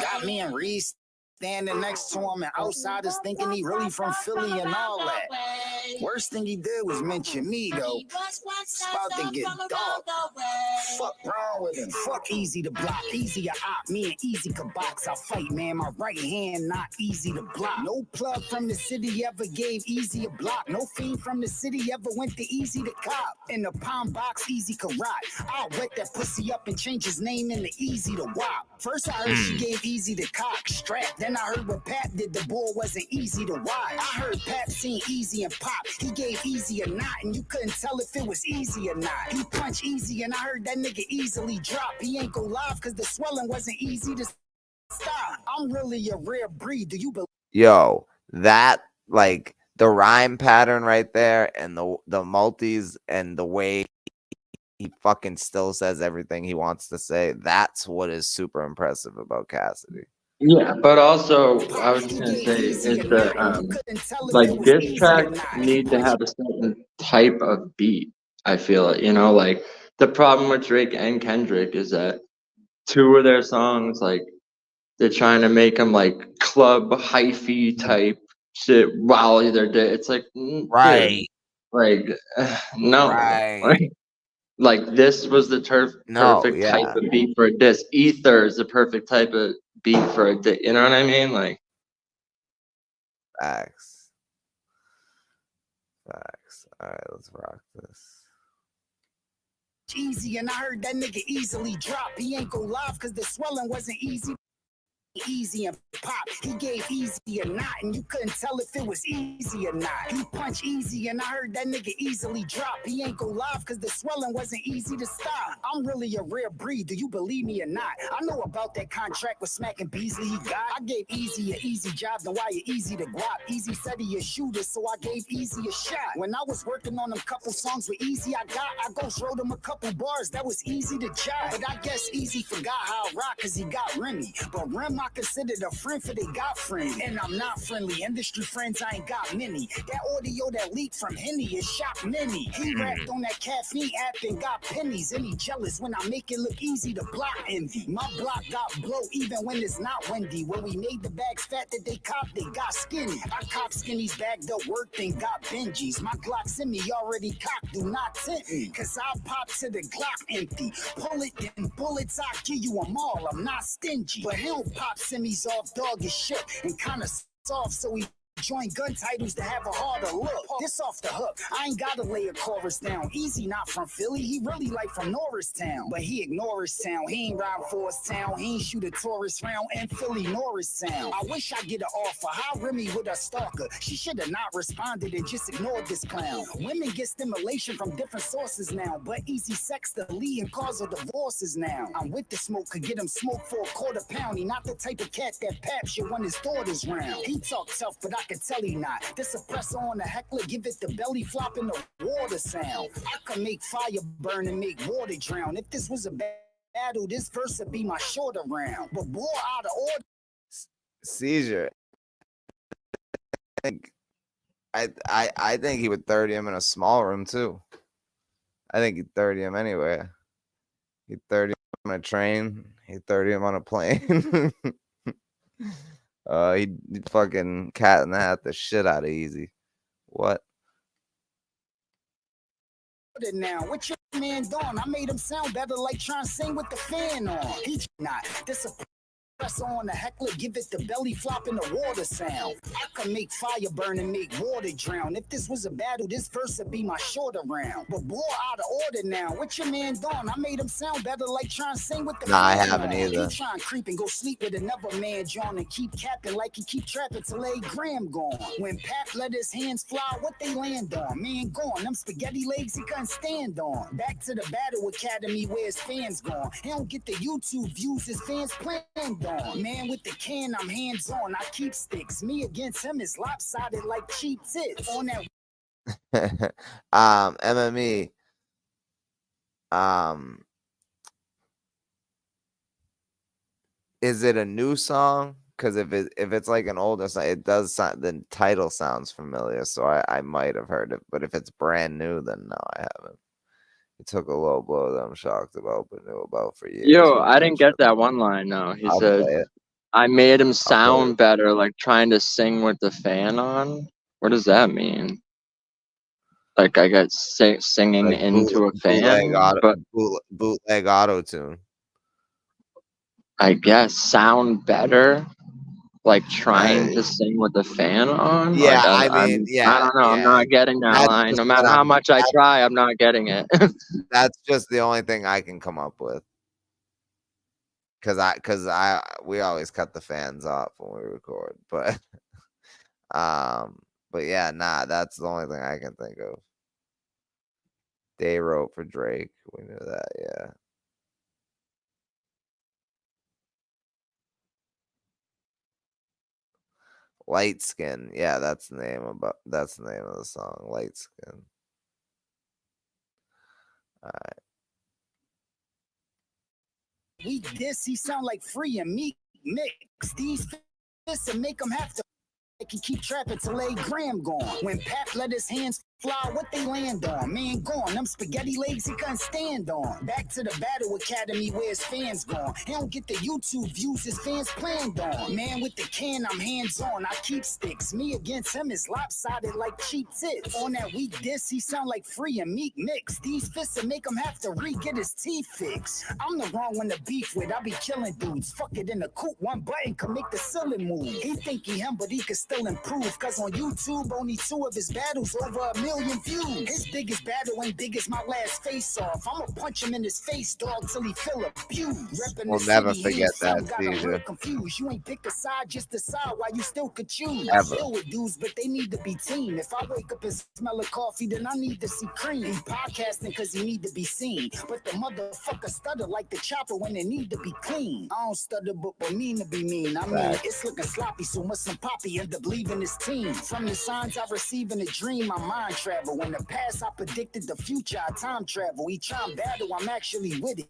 Speaker 4: Got me and Reese standing next to him and outsiders thinking he really from Philly and all that. Worst thing he did was mention me though. It's about to get dark. Fuck wrong with him? Fuck easy to block, easy to op. Me and Easy could box. I fight, man. My right hand not easy to block. No plug from the city ever gave Easy a block. No fiend from the city ever went to Easy to cop. In the palm box, Easy could ride. I'll wet that pussy up and change his name into Easy to Wop. First I heard she gave Easy the cock strap. Then I heard what Pat did. The ball wasn't easy to watch. I heard Pat seen Easy and pop. He gave Easy a knot and you couldn't tell if it was easy or not. He punched Easy and I heard that nigga easily drop. He ain't go live cause the swelling wasn't easy to stop. I'm really a rare breed. Do you believe?
Speaker 1: Yo, that like the rhyme pattern right there and the multis and the way he fucking still says everything he wants to say. That's what is super impressive about Cassidy.
Speaker 2: Yeah, but also I was gonna say is the like diss tracks need to have a certain type of beat. I feel it, you know, like the problem with Drake and Kendrick is that two of their songs, like they're trying to make them like club hyphy type shit while it's like
Speaker 1: Right.
Speaker 2: dude, like no,
Speaker 1: Right.
Speaker 2: like this was the perfect type of beat for a diss. Ether is the perfect type of beat for a diss. You know what I mean? Like
Speaker 1: facts. All right, let's rock this.
Speaker 4: Easy, and I heard that nigga easily drop. He ain't go live cause the swelling wasn't easy. Easy and pop. He gave Easy a knot and you couldn't tell if it was easy or not. He punched Easy and I heard that nigga easily drop. He ain't go live cause the swelling wasn't easy to stop. I'm really a rare breed, do you believe me or not? I know about that contract with Smack and Beasley he got. I gave Easy an easy job, then why you easy to guap? Easy said he a shooter, so I gave Easy a shot. When I was working on them couple songs with Easy I ghost wrote him a couple bars that was easy to jot. But I guess Easy forgot how I rock cause he got Remy. But Rem I considered a friend for they got friend. And I'm not friendly. Industry friends, I ain't got many. That audio that leaked from Henny is shocked many. He rapped on that caffeine app and got pennies. And he jealous when I make it look easy to block envy. My block got blow even when it's not windy. When we made the bags fat that they copped, they got skinny. I cop skinnies bagged up work and got Benjis. My Glock send me already cocked, do not tempt me. Cause I'll pop to the Glock empty. Pull it, then bullets, I'll give you them all. I'm not stingy. But he don't pop semis off dog as shit and kinda soft, so he join gun titles to have a harder look. This off the hook, I ain't gotta lay a chorus down. Easy not from Philly, he really like from Norristown. But he ignore his town, he ain't ride for his town. He ain't shoot a tourist round in Philly, Norristown. I wish I get an offer, how Remy with a stalker. She shoulda not responded and just ignored this clown. Women get stimulation from different sources now, but Easy sex the lead and cause of divorces now. I'm with the smoke, could get him smoke for a £quarter. He not the type of cat that Pap should when his daughter's round. He talk tough, but I can tell he not. This suppressor on the heckler, give it the belly flop and the water sound. I could make fire burn and make water drown. If this was a battle, this verse would be my shorter round. But war out of order.
Speaker 1: Seizure. I think he would 30 him in a small room too. I think he'd 30 him anywhere. He'd 30 him on a train. He'd 30 him on a plane. He'd fucking cat in the hat the shit out of Easy. What?
Speaker 4: Now, what your man doing? I made him sound better, like trying to sing with the fan on. He's not. This a on the heckler, give it the belly flop in the water sound. I can make fire burn and make water drown. If this was a battle, this verse would be my shorter round. But boy, out of order now. What your man doing? I made him sound better, like trying to sing with the
Speaker 1: Nah, I
Speaker 4: fan
Speaker 1: haven't
Speaker 4: on.
Speaker 1: either.
Speaker 4: He trying to creep and go sleep with another man, John, and keep capping like he keep trapping till a gram gone. When Pat let his hands fly, what they land on? Man gone, them spaghetti legs he couldn't stand on. Back to the Battle Academy where his fans gone. He don't get the YouTube views his fans planned on. Man with the can, I'm hands on. I keep sticks. Me against him is lopsided like cheap tits. On that
Speaker 1: MME. Is it a new song? Because if it's like an older song, it does sound, the title sounds familiar, so I might have heard it. But if it's brand new, then no, I haven't. It took a low blow that I'm shocked about, but knew about for years.
Speaker 2: Yo, I didn't get that one line. No, he said,
Speaker 1: play it.
Speaker 2: "I made him sound better, like trying to sing with the fan on." What does that mean? Like I got singing
Speaker 1: Like
Speaker 2: into a fan, but
Speaker 1: bootleg auto tune.
Speaker 2: I guess sound better, like trying to sing with the fan on.
Speaker 1: Yeah,
Speaker 2: like,
Speaker 1: I mean,
Speaker 2: I don't know. I'm not getting that line. No matter how much I try, I'm not getting it.
Speaker 1: That's just the only thing I can come up with. Cause we always cut the fans off when we record, but yeah, nah, that's the only thing I can think of. Day wrote for Drake. We knew that, yeah. Light Skin. Yeah, that's the name of the song. Light Skin. All right.
Speaker 4: we diss, he sound like free and meek mix. These fists and make him have to like he keep trapping till a gram gone. When Pat let his hands fly, what they land on? Man gone, them spaghetti legs he couldn't stand on. Back to the Battle Academy where his fans gone. He don't get the YouTube views his fans planned on. Man with the can, I'm hands on. I keep sticks. Me against him is lopsided like cheap tits. On that weak diss, he sound like free and meek mix. These fists will make him have to re-get his teeth fixed. I'm the wrong one to beef with. I be killing dudes. Fuck it in the coop, one button can make the ceiling move. He think he him, but he can still improve. Cause on YouTube, only 2 of his battles over 1 million views. His biggest battle ain't big as my last face off. I'ma punch him in his face, dog, till he feel abused.
Speaker 1: We'll never forget that, Caesar.
Speaker 4: Confused. You ain't pick a side, just decide why you still could choose.
Speaker 1: Ever.
Speaker 4: Still with dudes, but they need to be team. If I wake up and smell of coffee, then I need to see cream. He podcasting cause he need to be seen. But the motherfucker stutter like the chopper when it need to be clean. I don't stutter, but mean to be mean. I mean, it's looking sloppy, so much some poppy end up leaving his team. From the signs I receive in a dream, my mind travel. In the past, I predicted the future, I time travel. Each time battle, I'm actually with it.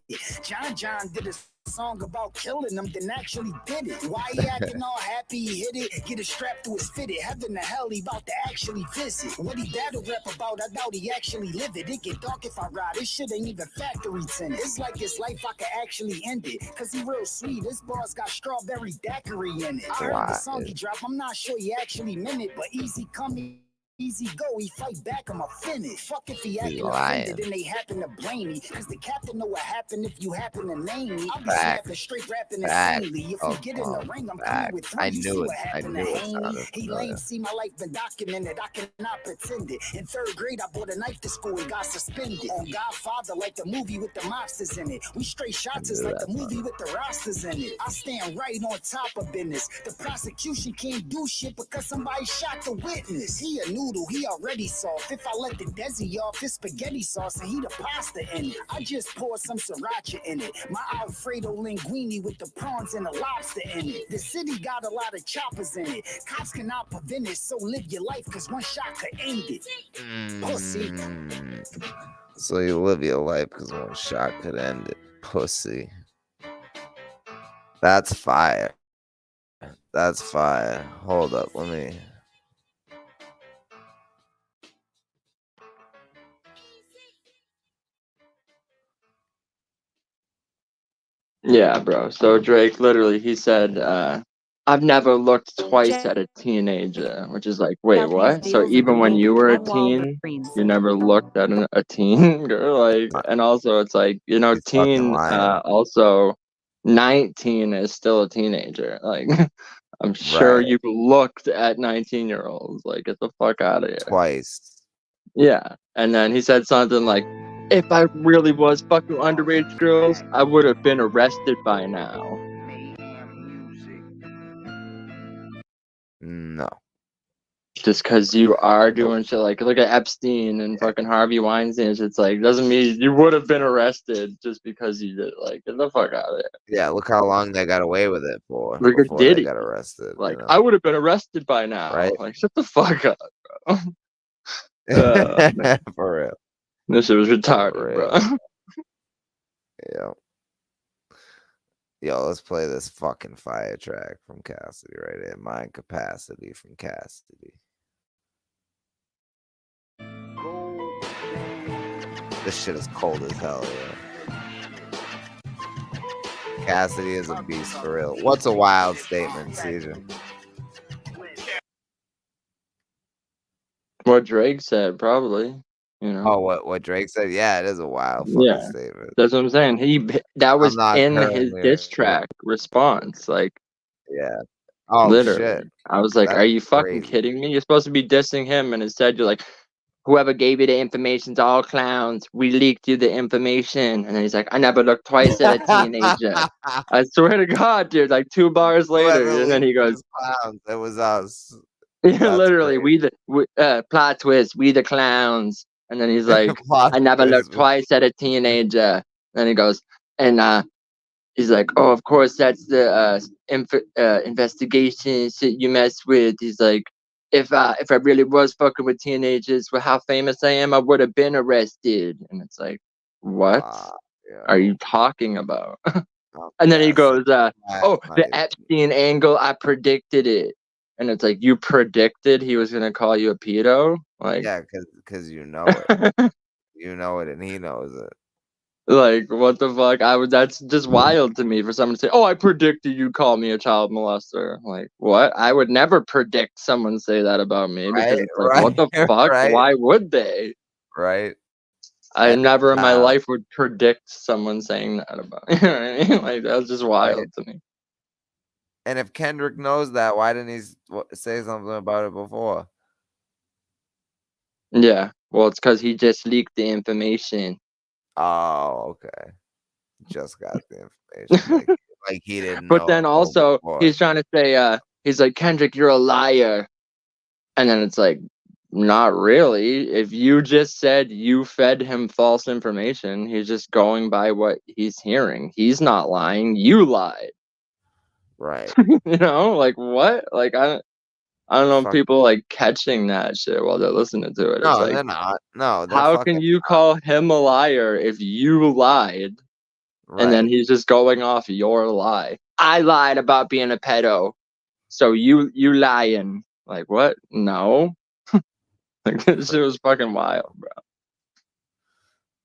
Speaker 4: John did a song about killing them, then actually did it. Why he acting all happy, he hit it, get a strap to his fitted. Heaven to hell, he about to actually visit. What he battle rap about, I doubt he actually live it. It get dark if I ride, this shit ain't even factory tinted. It's like his life, I could actually end it. Cause he real sweet, his bars got strawberry daiquiri in it. I heard the song he dropped, I'm not sure he actually meant it, but easy coming. Easy go, he fight back, I'm a finish. Fuck if he acting offended and they happen to blame me. Cause the captain know what happened if you happen to name me. I'll be snapping straight rapping insanely. If you get in the ring, I'm coming with 3. You see what happened to Haney. He lame, see my life been documented. I cannot pretend it. In 3rd grade, I brought a knife to school and got suspended. On Godfather, like the movie with the mobsters in it. We straight shots is like the movie with the rosters in it. I stand right on top of business. The prosecution can't do shit because somebody shot the witness. He a noodle, he already soft. If I let the desi off, his spaghetti sauce and he the pasta in it. I just poured some sriracha in it. My Alfredo linguine with the prawns and the lobster in it. The city got a lot of choppers in it. Cops cannot prevent it, so live your life, cause one shot could end it. Pussy.
Speaker 1: So you live your life because one shot could end it. Pussy. That's fire. That's fire. Hold up, let me.
Speaker 2: Yeah, bro. So Drake literally, he said, I've never looked twice at a teenager, which is like, wait, what? So even when you were a teen, you never looked at a teen girl, like, and also it's like, you know,
Speaker 1: He's fucking
Speaker 2: teen,
Speaker 1: lying.
Speaker 2: also 19 is still a teenager. Like, I'm sure
Speaker 1: Right.
Speaker 2: you've looked at 19-year-olds. Like, get the fuck out of here.
Speaker 1: Twice.
Speaker 2: Yeah. And then he said something like, if I really was fucking underage girls, I would have been arrested by now.
Speaker 1: No.
Speaker 2: Just because you are doing shit like, look at Epstein and fucking Harvey Weinstein. It's like, doesn't mean you would have been arrested just because you did it. Like, get the fuck out of there.
Speaker 1: Yeah, look how long they got away with it for
Speaker 2: Look at
Speaker 1: before they
Speaker 2: Diddy.
Speaker 1: got arrested.
Speaker 2: Like,
Speaker 1: you know?
Speaker 2: I would have been arrested by now.
Speaker 1: Right?
Speaker 2: Like, shut the fuck up, bro.
Speaker 1: For real.
Speaker 2: This shit was retarded,
Speaker 1: For
Speaker 2: bro.
Speaker 1: real. Yeah. Yo, let's play this fucking fire track from Cassidy right here. Mind Capacity from Cassidy. This shit is cold as hell, yeah. Cassidy is a beast for real. What's a wild statement, Caesar?
Speaker 2: What Drake said, probably. You know.
Speaker 1: Oh, what Drake said? Yeah, it is a wild fucking statement.
Speaker 2: That's what I'm saying. That was in his diss
Speaker 1: here.
Speaker 2: track response. Like,
Speaker 1: yeah. Oh,
Speaker 2: literally.
Speaker 1: shit.
Speaker 2: I was like,
Speaker 1: That's
Speaker 2: are you fucking
Speaker 1: crazy.
Speaker 2: kidding me? You're supposed to be dissing him, and instead you're like, whoever gave you the information's all clowns. We leaked you the information. And then he's like, I never looked twice at a teenager. I swear to God, dude, like 2 bars later.
Speaker 1: Whoever
Speaker 2: And then he
Speaker 1: leaked
Speaker 2: goes,
Speaker 1: his clowns, it was us.
Speaker 2: yeah, literally,
Speaker 1: crazy.
Speaker 2: plot twist, we the clowns. And then he's like,
Speaker 1: Plot
Speaker 2: I never
Speaker 1: twist.
Speaker 2: looked twice at a teenager. And he goes, and he's like, oh, of course, that's the investigation shit you mess with. He's like, if I really was fucking with teenagers, with how famous I am, I would have been arrested. And it's like, what are you talking about? And then he goes, oh, the Epstein angle, I predicted it. And it's like, you predicted he was gonna call you a pedo? Like,
Speaker 1: yeah, because you know it. You know it, and he knows it.
Speaker 2: Like, what the fuck? That's just wild to me for someone to say, oh, I predicted you call me a child molester. Like, what? I would never predict someone say that about me, because it's like, what the fuck?
Speaker 1: Right.
Speaker 2: Why would they?
Speaker 1: Right.
Speaker 2: I never in my life would predict someone saying that about me. You know what I mean? Like, that's just wild to me.
Speaker 1: And if Kendrick knows that, why didn't he say something about it before?
Speaker 2: Yeah, well, it's because he just leaked the information.
Speaker 1: Oh, okay. Just got the information. like he didn't know.
Speaker 2: But then also, he's trying to say, he's like, Kendrick, you're a liar. And then it's like, not really. If you just said you fed him false information, he's just going by what he's hearing. He's not lying. You lied.
Speaker 1: Right.
Speaker 2: You know, like, what? Like, I don't know if people like catching that shit while they're listening to it.
Speaker 1: No,
Speaker 2: it's like,
Speaker 1: they're not. No,
Speaker 2: how can you call him a liar if you lied? Right. And then he's just going off your lie. I lied about being a pedo, so you lying. Like, what? No. Like, this shit was fucking wild, bro.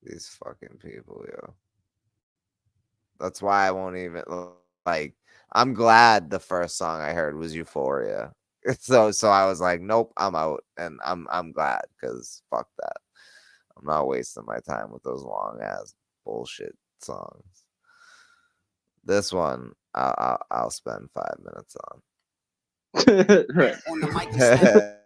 Speaker 1: These fucking people, yo. That's why I won't even, like, I'm glad the first song I heard was Euphoria. So I was like, nope, I'm out. And I'm glad, because fuck that. I'm not wasting my time with those long ass bullshit songs. This one I'll spend 5 minutes on.
Speaker 4: Right. On the mic,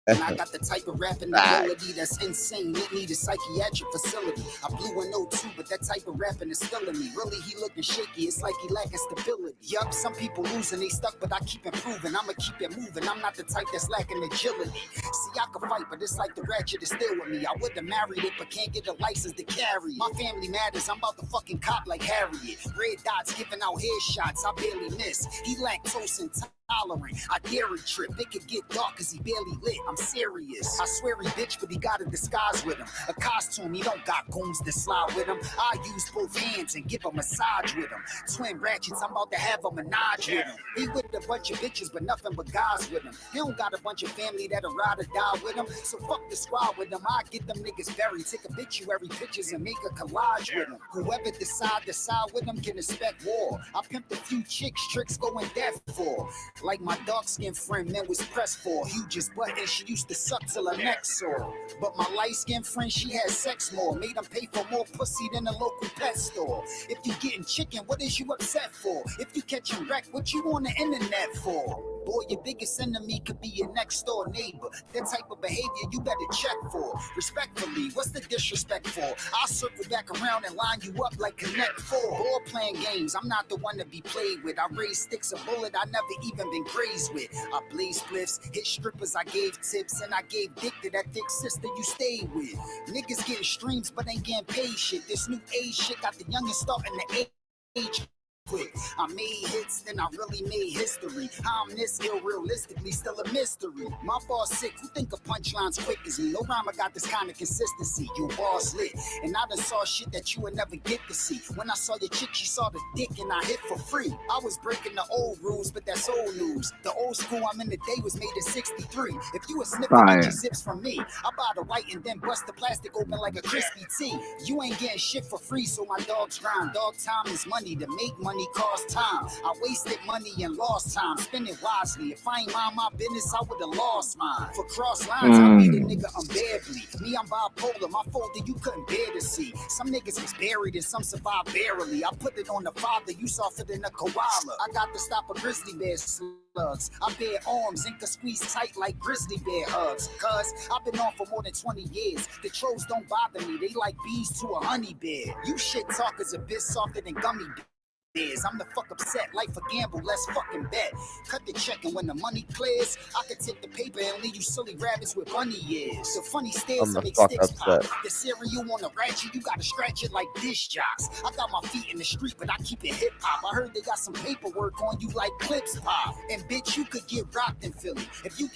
Speaker 4: and I got the type of rapping ability that's insane. It need a psychiatric facility. I blew an 02, but that type of rapping is still in me. Really, he looking shaky. It's like he lacking stability. Yup, some people losing, they stuck, but I keep improving. I'ma keep it moving. I'm not the type that's lacking agility. See, I can fight, but it's like the ratchet is still with me. I would have married it, but can't get a license to carry. My family matters. I'm about to fucking cop like Harriet. Red dots giving out headshots. I barely miss. He lactose intolerant. tolerant. I dare he trip. It could get dark cause he barely lit. I'm serious. I swear he bitch, but he got a disguise with him. A costume, he don't got goons to slide with him. I use both hands and give a massage with him. Twin ratchets, I'm about to have a menage with him. He with a bunch of bitches, but nothing but guys with him. He don't got a bunch of family that'll ride or die with him. So fuck the squad with him. I get them niggas buried. Take obituary pictures and make a collage with him. Whoever decide to side with him can expect war. I pimped a few chicks, tricks going death for. Like my dark-skinned friend, man was pressed for. Hugest butt and she used to suck till her neck sore. But my light-skinned friend, she had sex more. Made him pay for more pussy than a local pet store. If you getting chicken, what is you upset for? If you catching wreck, what you on the internet for? Boy, your biggest enemy could be your next door neighbor. That type of behavior you better check for. Respectfully, what's the disrespect for? I'll circle back around and line you up like Connect 4. Ball playing games, I'm not the one to be played with. I raise sticks, a bullet I never even been grazed with. I blaze spliffs, hit strippers, I gave tips, and I gave dick to that thick sister you stayed with. Niggas getting streams, but ain't getting paid shit. This new age shit got the youngest starting to age quick. I made hits, then I really made history. How I'm this ill, realistically still a mystery. My boss sick, who think a punchline's quick as me? No rhymer got this kind of consistency. Your boss lit, and I done saw shit that you would never get to see. When I saw your chick, she saw the dick and I hit for free. I was breaking the old rules, but that's old news. The old school I'm in today was made in 63. If you a sniffing at your zips from me, I buy the white and then bust the plastic open like a crispy tea. You ain't getting shit for free, so my dogs grind. Dog time is money. To make money cost time. I wasted money and lost time. Spend it wisely. If I ain't mind my business, I would've lost mine. For cross lines, I beat a nigga unbearably. Me, I'm bipolar. My folder you couldn't bear to see. Some niggas is buried and some survive barely. I put it on the father. You softer than a koala. I got to stop a grizzly bear slugs. I bear arms and can squeeze tight like grizzly bear hugs. Cause I've been on for more than 20 years. The trolls don't bother me. They like bees to a honey bear. You shit talkers a bit softer than gummy bears. I'm the fuck upset, life a gamble, let's fucking bet. Cut the check and when the money clears, I can take the paper and leave you silly rabbits with bunny ears. The funny stares to make sticks pop. The cereal on the ratchet, you gotta scratch it like dish jocks. I got my feet in the street, but I keep it hip hop. I heard they got some paperwork on you like clips pop. And bitch, you could get rocked in Philly if you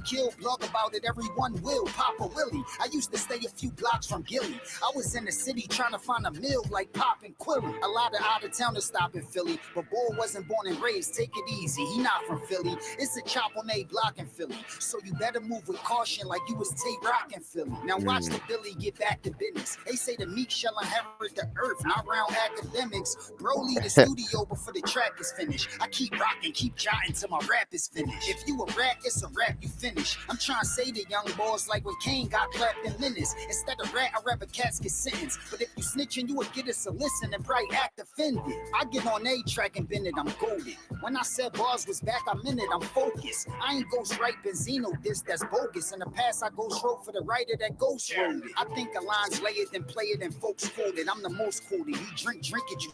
Speaker 4: kill, blog about it, everyone will. Papa Willie, I used to stay a few blocks from Gilly. I was in the city trying to find a meal like Pop and Quilly. A lot of out-of-towners stop in Philly, but boy wasn't born and raised, take it easy, he not from Philly. It's a chop on a block in Philly, so you better move with caution like you was Tay-Rock in Philly. Now watch the Billy get back to business. They say the meek shall inherit the earth, not round academics. Bro, leave the studio before the track is finished. I keep rocking, keep jotting till my rap is finished. If you a rat, it's a rap, you finish. I'm trying to say to young boys like when Kane got clapped in minutes. Instead of rat, I'd rather cats get sentenced. But if you snitching, you would get us a listen and probably act offended. I get on A track and bend it, I'm golden. When I said bars was back, I'm in it, I'm focused. I ain't ghost right Benzino, this that's bogus. In the past, I ghost wrote for the writer that ghost wrote it. I think a line's lay it, then play it, and folks quote it. I'm the most quoted. You drink it, you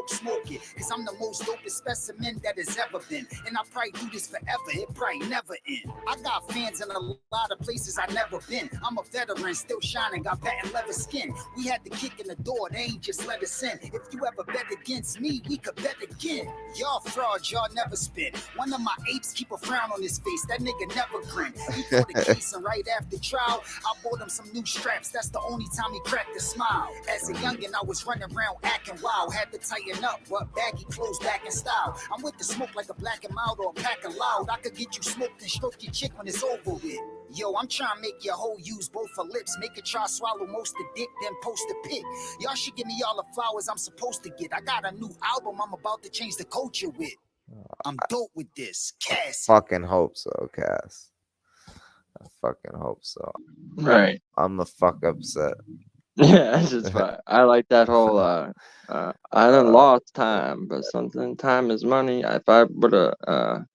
Speaker 4: smoke it, cause I'm the most dopest specimen that has ever been. And I'll probably do this forever, it probably never end. I got fans in a lot of places I never been. I'm a veteran, still shining, got patent leather skin. We had the kick in the door, they ain't just let us in. If you ever bet against me, we could bet again. Y'all frauds, y'all never spit. One of my apes keep a frown on his face, that nigga never grin. He fought the case and right after trial, I bought him some new straps, that's the only time he cracked a smile. As a youngin', I was running around acting wild, had to tighten up, but baggy clothes back in style. I'm with the smoke like a black and mild or a pack of loud. I could get you smoked and stroke your chick when it's over with. Yo, I'm trying to make your hoe use both her lips. Make her try swallow most the dick, then post a pic. Y'all should give me all the flowers I'm supposed to get. I got a new album I'm about to change the culture with. I'm dope with this. Cass.
Speaker 1: Fucking hope so, Cass. I fucking hope so.
Speaker 2: Right.
Speaker 1: I'm the fuck upset.
Speaker 2: Yeah, it's just fine. I like that whole I done lost time, but something time is money. If I would have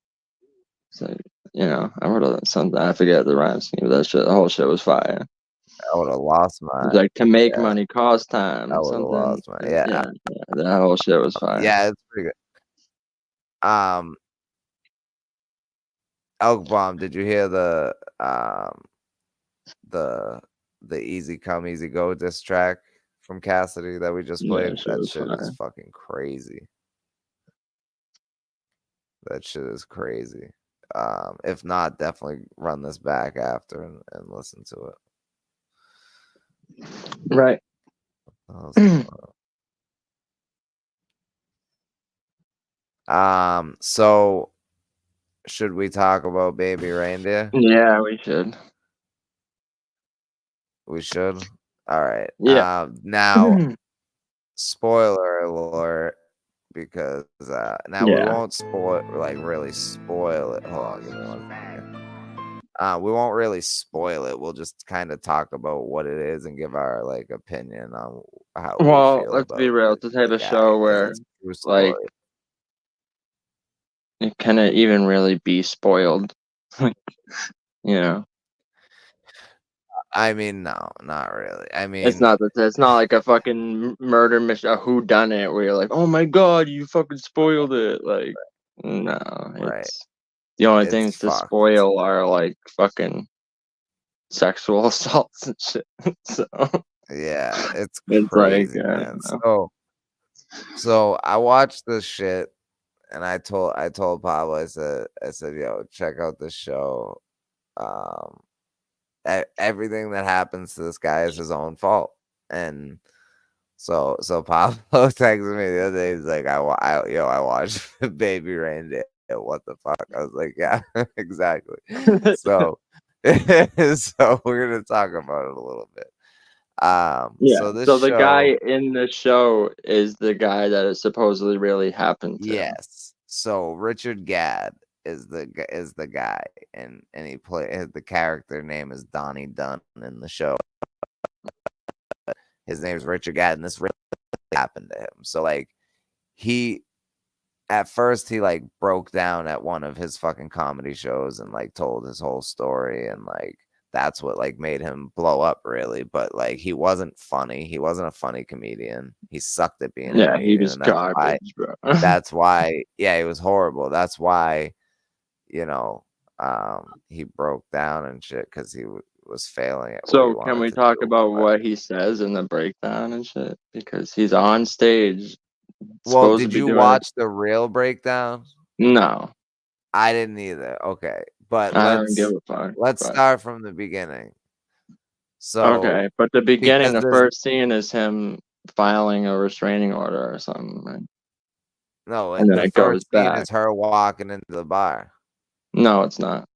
Speaker 2: say, you know, I would have something, I forget the rhyme scheme, but that shit, the whole shit was fire.
Speaker 1: I would have lost mine.
Speaker 2: It's like to make money cost time.
Speaker 1: I would have lost mine. Yeah.
Speaker 2: That whole shit was fire.
Speaker 1: Yeah, it's pretty good. Elk Bomb, did you hear the Easy Come Easy Go diss track from Cassidy that we just played?
Speaker 2: Yeah,
Speaker 1: that shit is fucking crazy. That shit is crazy. If not, definitely run this back after and listen to it.
Speaker 2: Right.
Speaker 1: So should we talk about Baby Reindeer?
Speaker 2: Yeah, we should.
Speaker 1: We should. All right.
Speaker 2: Yeah.
Speaker 1: Now, spoiler alert, because now we
Speaker 2: Yeah.
Speaker 1: won't really spoil it. Hold on, give me 1 second. We won't really spoil it. We'll just kind of talk about what it is and give our like opinion on how we
Speaker 2: Well,
Speaker 1: feel
Speaker 2: let's
Speaker 1: about
Speaker 2: be real. It's the type
Speaker 1: the
Speaker 2: of
Speaker 1: guy,
Speaker 2: show
Speaker 1: 'cause
Speaker 2: where,
Speaker 1: it's a true
Speaker 2: like,
Speaker 1: story.
Speaker 2: it cannot even really be spoiled. You know,
Speaker 1: I mean, no, not really. I
Speaker 2: it's
Speaker 1: mean,
Speaker 2: not that it's not like a fucking murder mission, a whodunit where you're like, oh my god, you fucking spoiled it. Like, no,
Speaker 1: right.
Speaker 2: it's the only
Speaker 1: It's
Speaker 2: things to
Speaker 1: fucked.
Speaker 2: spoil are like fucking sexual assaults and shit. So
Speaker 1: Yeah, it's
Speaker 2: it's like,
Speaker 1: crazy, man. So I watched this shit and I told Pablo, I said, yo, check out this show. Everything that happens to this guy is his own fault. And so Pablo texted me the other day. He's like, I watched Baby Reindeer. What the fuck? I was like, yeah, exactly. So so we're gonna talk about it a little bit.
Speaker 2: yeah.
Speaker 1: So this
Speaker 2: So the
Speaker 1: show,
Speaker 2: guy in the show is the guy that it supposedly really happened to.
Speaker 1: yes. So Richard Gadd is the guy, and the character name is Donnie Dunn in the show. His name is Richard Gadd, and this really happened to him. So like at first he like broke down at one of his fucking comedy shows and like told his whole story, and like that's what like made him blow up really. But like he wasn't funny. He wasn't a funny comedian. He sucked at being a comedian.
Speaker 2: He was
Speaker 1: And that's why,
Speaker 2: garbage, bro.
Speaker 1: that's why, yeah, he was horrible. That's why, you know, he broke down and shit because he was failing at what he
Speaker 2: So can
Speaker 1: wanted
Speaker 2: we
Speaker 1: to
Speaker 2: talk
Speaker 1: do.
Speaker 2: about
Speaker 1: But,
Speaker 2: what he says in the breakdown and shit? Because he's on stage.
Speaker 1: well,
Speaker 2: Supposed to
Speaker 1: did
Speaker 2: be
Speaker 1: you
Speaker 2: doing
Speaker 1: watch the real breakdown?
Speaker 2: No,
Speaker 1: I didn't either. Okay, but
Speaker 2: I don't give a fuck.
Speaker 1: let's
Speaker 2: But
Speaker 1: start from the beginning. So
Speaker 2: okay, but the beginning,
Speaker 1: because
Speaker 2: the first scene is him filing a restraining order or something, right?
Speaker 1: no,
Speaker 2: And then
Speaker 1: the
Speaker 2: it goes
Speaker 1: first scene
Speaker 2: back.
Speaker 1: is her walking into the bar.
Speaker 2: No, it's not.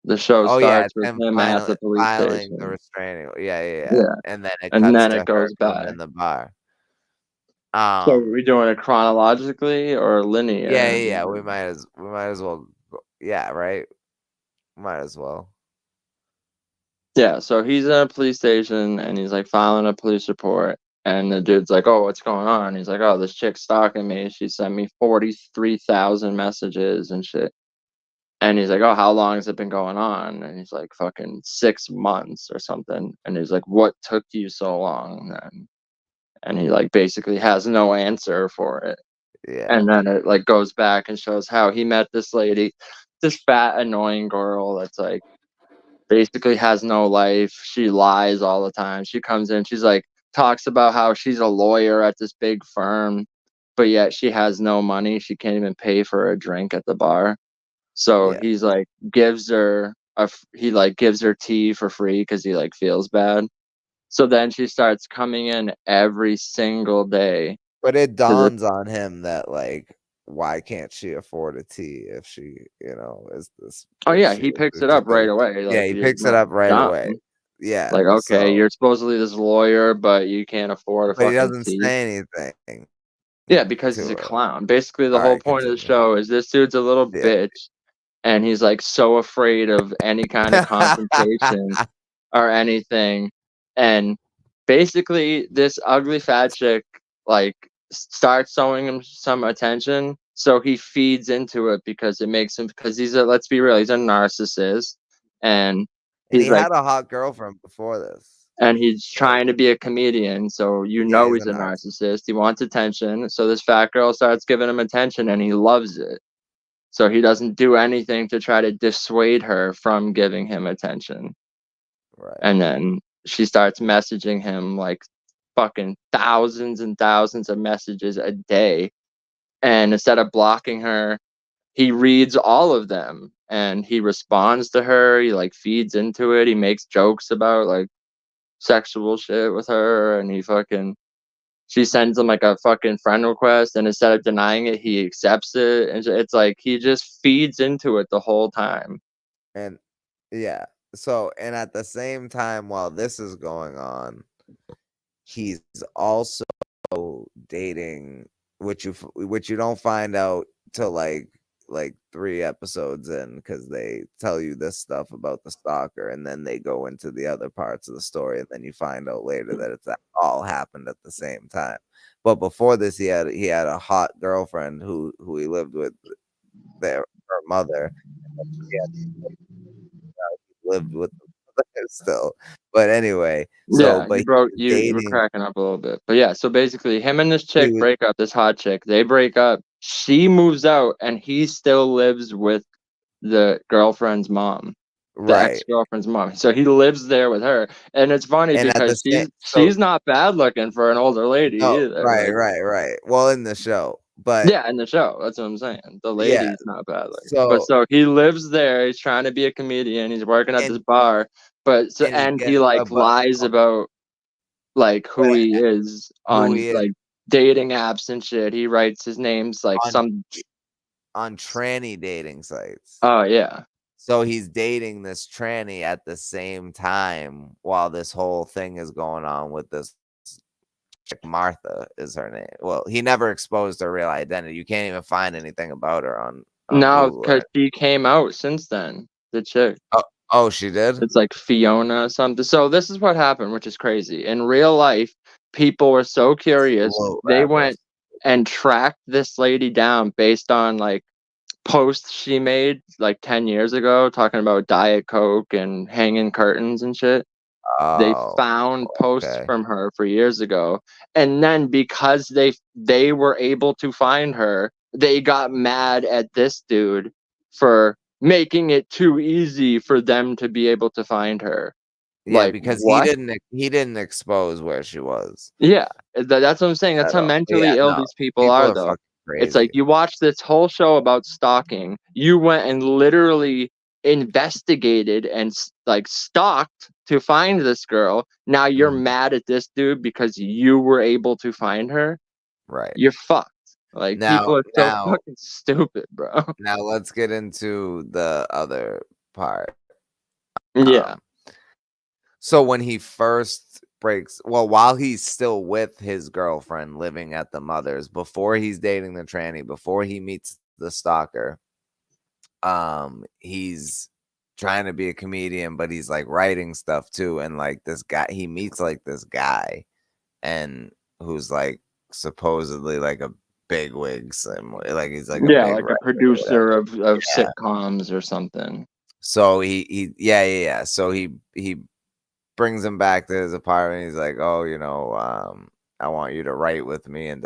Speaker 2: The show
Speaker 1: Oh yeah,
Speaker 2: starts
Speaker 1: it's
Speaker 2: with
Speaker 1: him
Speaker 2: him at the police
Speaker 1: filing
Speaker 2: station.
Speaker 1: the restraining. Yeah.
Speaker 2: Yeah,
Speaker 1: And then it
Speaker 2: and
Speaker 1: cuts
Speaker 2: then
Speaker 1: to
Speaker 2: it
Speaker 1: her
Speaker 2: goes
Speaker 1: coming
Speaker 2: back.
Speaker 1: in the bar.
Speaker 2: So are we doing it chronologically or linear?
Speaker 1: Yeah. We might as well. Yeah, right. Might as well.
Speaker 2: Yeah, so he's at a police station and he's like filing a police report. And the dude's like, oh, what's going on? He's like, oh, this chick's stalking me. She sent me 43,000 messages and shit. And he's like, oh, how long has it been going on? And he's like, fucking 6 months or something. And he's like, what took you so long then? And he like basically has no answer for it.
Speaker 1: Yeah.
Speaker 2: And then it like goes back and shows how he met this lady, this fat, annoying girl that's like, basically has no life. She lies all the time. She comes in, she's like, talks about how she's a lawyer at this big firm, but yet she has no money. She can't even pay for a drink at the bar. So
Speaker 1: Yeah.
Speaker 2: he's like, gives her tea for free because he like feels bad. So then she starts coming in every single day.
Speaker 1: But it dawns on him that like, why can't she afford a tea if she, is this?
Speaker 2: Oh
Speaker 1: if
Speaker 2: yeah,
Speaker 1: she
Speaker 2: he
Speaker 1: is
Speaker 2: picks
Speaker 1: this
Speaker 2: it up right
Speaker 1: good?
Speaker 2: away.
Speaker 1: Yeah,
Speaker 2: Like,
Speaker 1: he
Speaker 2: you're
Speaker 1: picks it
Speaker 2: not
Speaker 1: up right
Speaker 2: dumb.
Speaker 1: away. Yeah.
Speaker 2: Like, okay,
Speaker 1: so,
Speaker 2: you're supposedly this lawyer, but you can't afford a
Speaker 1: but he
Speaker 2: fucking
Speaker 1: doesn't
Speaker 2: tea.
Speaker 1: say anything.
Speaker 2: Yeah, because he's
Speaker 1: to
Speaker 2: a
Speaker 1: her.
Speaker 2: clown. Basically, the
Speaker 1: All
Speaker 2: whole
Speaker 1: right,
Speaker 2: point of the
Speaker 1: continue.
Speaker 2: show is this dude's a little
Speaker 1: Yeah.
Speaker 2: bitch, and he's like so afraid of any kind of confrontation or anything. And basically, this ugly fat chick like starts showing him some attention, so he feeds into it because it makes him. Because let's be real, he's a narcissist, and
Speaker 1: And
Speaker 2: he's
Speaker 1: he
Speaker 2: like,
Speaker 1: had a hot girlfriend before this.
Speaker 2: and he's trying to be a comedian, so
Speaker 1: he's
Speaker 2: he's a narcissist. He wants attention, so this fat girl starts giving him attention, and he loves it. So he doesn't do anything to try to dissuade her from giving him attention.
Speaker 1: Right.
Speaker 2: And then she starts messaging him like fucking thousands and thousands of messages a day. And instead of blocking her, he reads all of them and he responds to her. He like feeds into it. He makes jokes about like sexual shit with her, and she sends him like a fucking friend request, and instead of denying it, he accepts it. And it's like he just feeds into it the whole time.
Speaker 1: And yeah, so and at the same time, while this is going on, he's also dating, which you don't find out till like 3 episodes in, because they tell you this stuff about the stalker, and then they go into the other parts of the story, and then you find out later that it's all happened at the same time. But before this, he had a hot girlfriend who he lived with, her mother. He lived with still, but anyway, so
Speaker 2: Yeah,
Speaker 1: but
Speaker 2: you were cracking up a little bit. But yeah, so basically him and this chick break up, this hot chick. They break up. She moves out and he still lives with the girlfriend's mom. The ex-girlfriend's mom. So he lives there with her. And it's funny
Speaker 1: And
Speaker 2: because she's not bad looking for an older lady either.
Speaker 1: Right. Well, in the show. But
Speaker 2: yeah, in the show. That's what I'm saying. The lady's not bad looking. So he lives there. He's trying to be a comedian. He's working at this bar. But he like lies about like who he is on like dating apps and shit. He writes his name's like
Speaker 1: on tranny dating sites.
Speaker 2: Oh yeah.
Speaker 1: So he's dating this tranny at the same time while this whole thing is going on with this chick. Martha is her name. Well, he never exposed her real identity. You can't even find anything about her on
Speaker 2: no,
Speaker 1: Google,
Speaker 2: because she came out since then. The chick.
Speaker 1: Oh, she did?
Speaker 2: It's like Fiona or something. So this is what happened, which is crazy. In real life, people were so curious. They went and tracked this lady down based on like posts she made like 10 years ago talking about Diet Coke and hanging curtains and shit. They found posts from her for years ago. And then because they were able to find her, they got mad at this dude for making it too easy for them to be able to find her.
Speaker 1: Yeah,
Speaker 2: like,
Speaker 1: because
Speaker 2: what?
Speaker 1: he didn't expose where she was.
Speaker 2: Yeah, that's what I'm saying. That's how mentally ill these people are though. It's like you watch this whole show about stalking. You went and literally investigated and like stalked to find this girl. Now you're mad at this dude because you were able to find her.
Speaker 1: Right.
Speaker 2: You're fucked. Like people are so fucking stupid, bro.
Speaker 1: Now let's get into the other part.
Speaker 2: Yeah.
Speaker 1: So when he first while he's still with his girlfriend living at the mother's, before he's dating the tranny, before he meets the stalker, he's trying to be a comedian, but he's like writing stuff too. And like this guy, he meets like this guy, and who's like supposedly like a bigwig, like he's like
Speaker 2: a producer of sitcoms or something.
Speaker 1: So he So he brings him back to his apartment. He's like, oh, I want you to write with me, and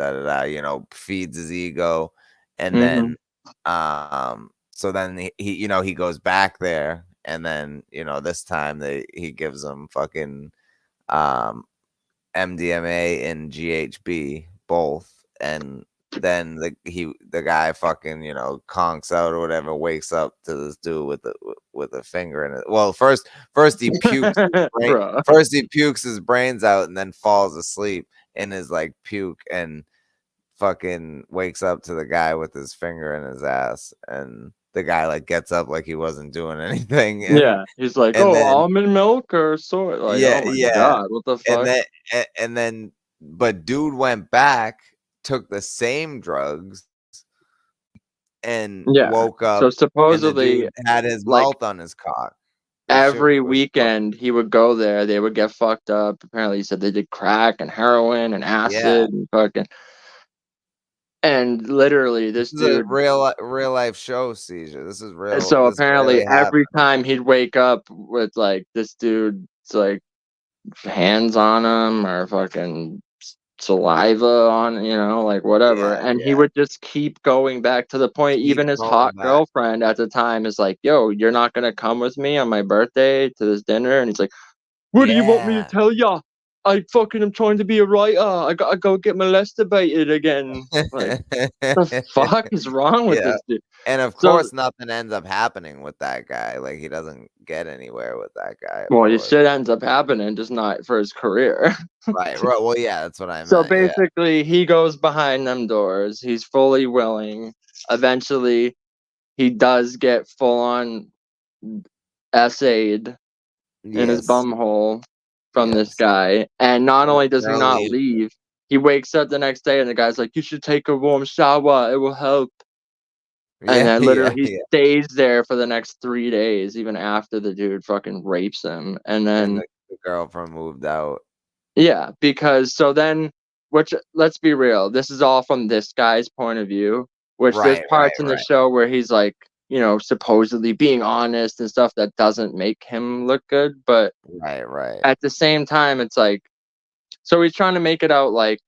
Speaker 1: feeds his ego. And then so then he goes back there, and then this time he gives him fucking MDMA and GHB both, and then the guy fucking conks out or whatever, wakes up to this dude with a finger in it. Well, first he pukes first he pukes his brains out and then falls asleep in his like puke, and fucking wakes up to the guy with his finger in his ass, and the guy like gets up like he wasn't doing anything.
Speaker 2: And, he's like, almond milk or soy. Like, oh my God, what the fuck?
Speaker 1: And then but dude went back, took the same drugs, and woke up.
Speaker 2: So supposedly
Speaker 1: had his mouth on his cock.
Speaker 2: Every weekend he would go there. They would get fucked up. Apparently, he said they did crack and heroin and acid and fucking. And literally, this dude,
Speaker 1: is a real life show, Seizure. This is real.
Speaker 2: So apparently, every time he'd wake up with like this dude's like hands on him or fucking saliva on, like whatever, and he would just keep going back to the point. Even his hot girlfriend at the time is like, yo, you're not gonna come with me on my birthday to this dinner? And he's like, what do you want me to tell ya? I fucking am trying to be a writer. I gotta go get molested again. Like, the fuck is wrong with
Speaker 1: Yeah.
Speaker 2: this dude?
Speaker 1: And of
Speaker 2: So,
Speaker 1: course, nothing ends up happening with that guy. Like, he doesn't get anywhere with that guy. Of
Speaker 2: well,
Speaker 1: course.
Speaker 2: his shit ends up happening, just not for his career.
Speaker 1: Right. Right. Well, yeah, that's what I
Speaker 2: So
Speaker 1: meant. Yeah.
Speaker 2: basically, he goes behind them doors. He's fully willing. Eventually, he does get full on essayed in his
Speaker 1: Yes.
Speaker 2: bum hole from this
Speaker 1: Yes.
Speaker 2: guy. And not only does he
Speaker 1: Girl
Speaker 2: not
Speaker 1: leave.
Speaker 2: leave, he wakes up the next day and the guy's like, "You should take a warm shower. It will help." And
Speaker 1: Yeah.
Speaker 2: then
Speaker 1: Yeah.
Speaker 2: literally he
Speaker 1: Yeah.
Speaker 2: stays there for the next 3 days, even after the dude fucking rapes him. And then
Speaker 1: And the girlfriend moved out.
Speaker 2: yeah, because so then, which let's be real, this is all from this guy's point of view, which there's
Speaker 1: Right. Right.
Speaker 2: parts in the
Speaker 1: Right.
Speaker 2: show where he's like, you know, supposedly being honest and stuff that doesn't make him look good. But
Speaker 1: Right. Right.
Speaker 2: at the same time, it's like, so he's trying to make it out like,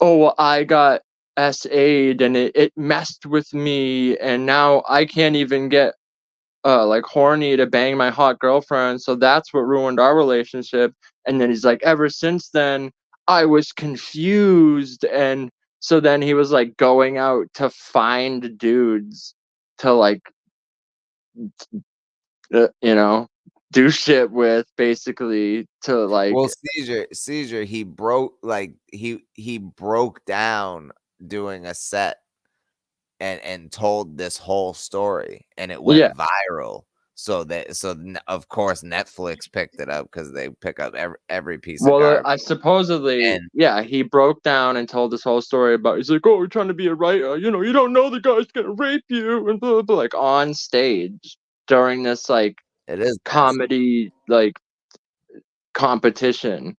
Speaker 2: oh, well, I got SA'd and it messed with me, and now I can't even get like horny to bang my hot girlfriend, so that's what ruined our relationship. And then he's like, ever since then I was confused, and so then he was like going out to find dudes to like you know, do shit with, basically, to like
Speaker 1: Well, seizure. He broke he broke down doing a set and told this whole story, and it went
Speaker 2: yeah.
Speaker 1: viral. Of course Netflix picked it up because they pick up every piece of
Speaker 2: Well,
Speaker 1: garbage.
Speaker 2: I supposedly,
Speaker 1: And
Speaker 2: yeah, he broke down and told this whole story about. He's like, "Oh, we're trying to be a writer. You know, you don't know the guy's gonna rape you," and blah blah, blah, like on stage during this like
Speaker 1: it is nasty.
Speaker 2: comedy like competition.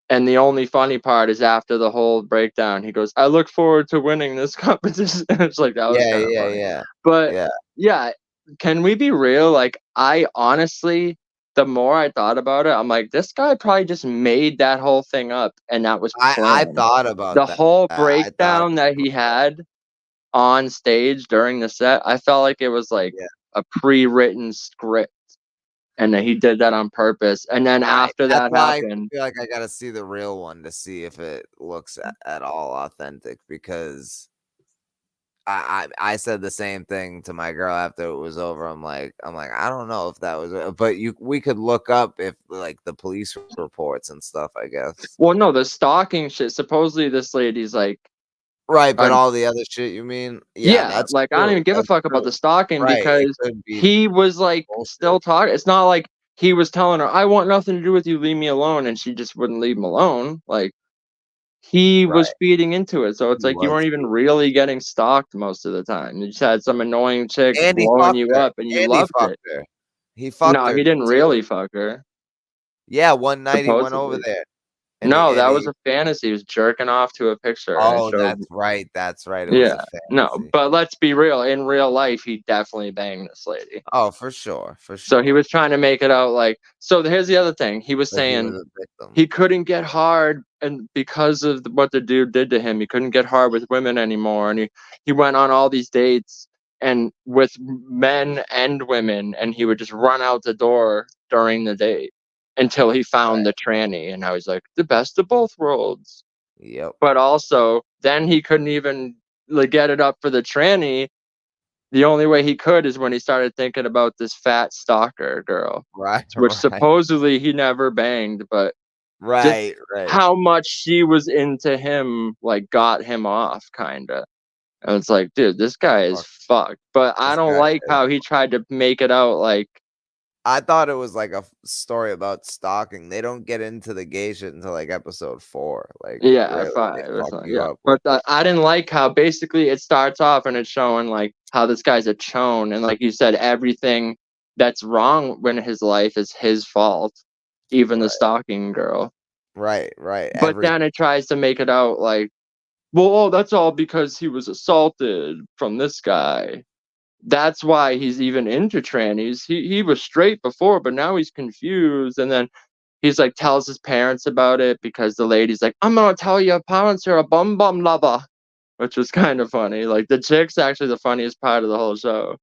Speaker 2: And the only funny part is after the whole breakdown, he goes, "I look forward to winning this competition." It's like, that was
Speaker 1: Yeah,
Speaker 2: kind of
Speaker 1: yeah,
Speaker 2: funny.
Speaker 1: yeah,
Speaker 2: But
Speaker 1: yeah.
Speaker 2: yeah, can we be real? Like, I honestly, the more I thought about it, I'm like, this guy probably just made that whole thing up, and that was
Speaker 1: I
Speaker 2: planned.
Speaker 1: thought about
Speaker 2: The
Speaker 1: that.
Speaker 2: whole
Speaker 1: I thought
Speaker 2: breakdown that he had on stage during the set, I felt like it was like
Speaker 1: Yeah.
Speaker 2: a pre-written script, and that he did that on purpose. And then
Speaker 1: Right.
Speaker 2: after
Speaker 1: That's
Speaker 2: that
Speaker 1: why I
Speaker 2: happened,
Speaker 1: feel like I gotta see the real one to see if it looks at all authentic, because I said the same thing to my girl after it was over. I'm like, I don't know if that was real, but we could look up if like the police reports and stuff, I guess.
Speaker 2: well, no, the stalking shit. Supposedly, this lady's like,
Speaker 1: Right, but
Speaker 2: I'm,
Speaker 1: all the other shit you mean? Yeah,
Speaker 2: yeah,
Speaker 1: that's
Speaker 2: like I don't
Speaker 1: true.
Speaker 2: even give a
Speaker 1: That's
Speaker 2: fuck about
Speaker 1: true.
Speaker 2: the stalking,
Speaker 1: Right, it
Speaker 2: because
Speaker 1: could be
Speaker 2: he was like still
Speaker 1: bullshit.
Speaker 2: talking. It's not like he was telling her, "I want nothing to do with you, leave me alone," and she just wouldn't leave him alone. Like, he was
Speaker 1: Right.
Speaker 2: feeding into it, so it's
Speaker 1: He
Speaker 2: like you
Speaker 1: was
Speaker 2: weren't even really getting stalked most of the time. You just had some annoying chick
Speaker 1: And he
Speaker 2: blowing
Speaker 1: fucked
Speaker 2: you
Speaker 1: her.
Speaker 2: up, and you
Speaker 1: And he
Speaker 2: loved
Speaker 1: fucked
Speaker 2: it.
Speaker 1: her. He fucked
Speaker 2: No,
Speaker 1: her
Speaker 2: he didn't
Speaker 1: too.
Speaker 2: really fuck her.
Speaker 1: Yeah, one night he went over
Speaker 2: Supposedly.
Speaker 1: there. And
Speaker 2: No, that was
Speaker 1: he
Speaker 2: a fantasy. He was jerking off to a picture, and it
Speaker 1: Oh,
Speaker 2: showed.
Speaker 1: that's right. That's right. It was a
Speaker 2: Yeah, no,
Speaker 1: fantasy.
Speaker 2: but let's be real. In real life, he definitely banged this lady.
Speaker 1: Oh, for sure. For
Speaker 2: So he
Speaker 1: sure.
Speaker 2: was trying to make it out like. So here's the other thing. He was
Speaker 1: Like he
Speaker 2: saying
Speaker 1: was a victim.
Speaker 2: he couldn't get hard, and because of what the dude did to him, he couldn't get hard with women anymore. And he went on all these dates and with men and women, and he would just run out the door during the date until he found the tranny. And now he's like, the best of both worlds.
Speaker 1: Yep.
Speaker 2: But also, then he couldn't even like get it up for the tranny. The only way he could is when he started thinking about this fat stalker girl,
Speaker 1: Right.
Speaker 2: which
Speaker 1: Right.
Speaker 2: supposedly he never banged, but
Speaker 1: Right. Right.
Speaker 2: how much she was into him, like, got him off, kind of. And it's like, dude, this guy is fucked. But I
Speaker 1: This
Speaker 2: don't
Speaker 1: guy
Speaker 2: like
Speaker 1: is
Speaker 2: how he tried to make it out like.
Speaker 1: I thought it was like a story about stalking. They don't get into the gay shit until like episode 4. Like,
Speaker 2: Yeah,
Speaker 1: really,
Speaker 2: 5
Speaker 1: they
Speaker 2: or
Speaker 1: fuck
Speaker 2: something.
Speaker 1: you
Speaker 2: Yeah,
Speaker 1: up
Speaker 2: but
Speaker 1: with it.
Speaker 2: I didn't like how basically it starts off and it's showing like how this guy's a chone, and like you said, everything that's wrong in his life is his fault, even the stalking girl.
Speaker 1: Right. Right.
Speaker 2: But then it tries to make it out like, well, oh, that's all because he was assaulted from this guy. That's why he's even into trannies. He was straight before, but now he's confused. And then he's like tells his parents about it because the lady's like, I'm gonna tell your parents you're a bum lover, which was kind of funny. Like, the chick's actually the funniest part of the whole show,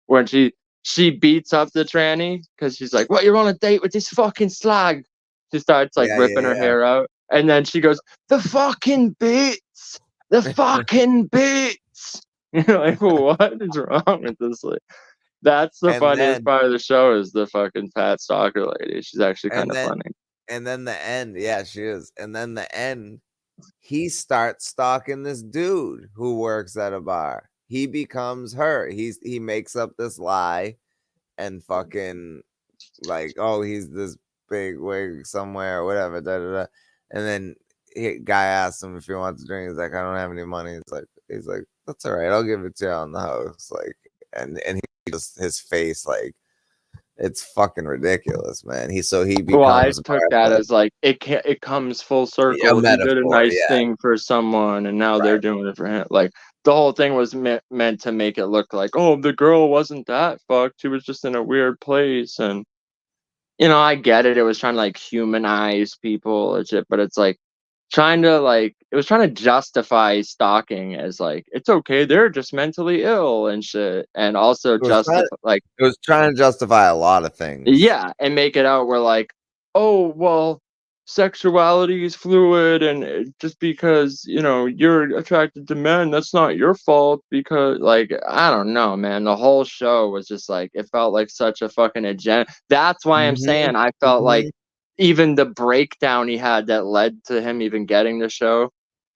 Speaker 2: when she beats up the tranny because she's like, what, you're on a date with this fucking slag? She starts like
Speaker 1: Yeah,
Speaker 2: ripping
Speaker 1: yeah,
Speaker 2: her
Speaker 1: yeah.
Speaker 2: hair out, and then she goes, "The fucking beats, the fucking beats." You're like, what is wrong with this? Like, that's the
Speaker 1: And
Speaker 2: funniest
Speaker 1: then
Speaker 2: part of the show is the fucking fat stalker lady. She's actually kind
Speaker 1: and
Speaker 2: of
Speaker 1: then
Speaker 2: funny.
Speaker 1: and then the end, yeah, she is. And then the end, he starts stalking this dude who works at a bar. He becomes her. He makes up this lie and fucking like, oh, he's this big wig somewhere or whatever. Da, da, da. And then guy asks him if he wants a drink. He's like, I don't have any money. He's like, that's all right. I'll give it to you on the house. Like, and he just his face like it's fucking ridiculous, man. He
Speaker 2: Well, I
Speaker 1: becomes
Speaker 2: took that
Speaker 1: Martha.
Speaker 2: as like it comes full
Speaker 1: A
Speaker 2: circle. He did a
Speaker 1: metaphor,
Speaker 2: nice
Speaker 1: yeah.
Speaker 2: thing for someone, and now they're
Speaker 1: Right.
Speaker 2: doing it for him. Like the whole thing was meant to make it look like, oh, the girl wasn't that fucked. She was just in a weird place, and I get it. It was trying to like humanize people and shit, but it's like it was trying to justify stalking as like it's okay, they're just mentally ill and shit, and also
Speaker 1: It was trying,
Speaker 2: justify like.
Speaker 1: it was trying to justify a lot of things.
Speaker 2: Yeah, and make it out where like, oh well, sexuality is fluid, and just because you're attracted to men, that's not your fault. Because like I don't know, man, the whole show was just like it felt like such a fucking agenda. That's why I'm saying I felt like even the breakdown he had that led to him even getting the show,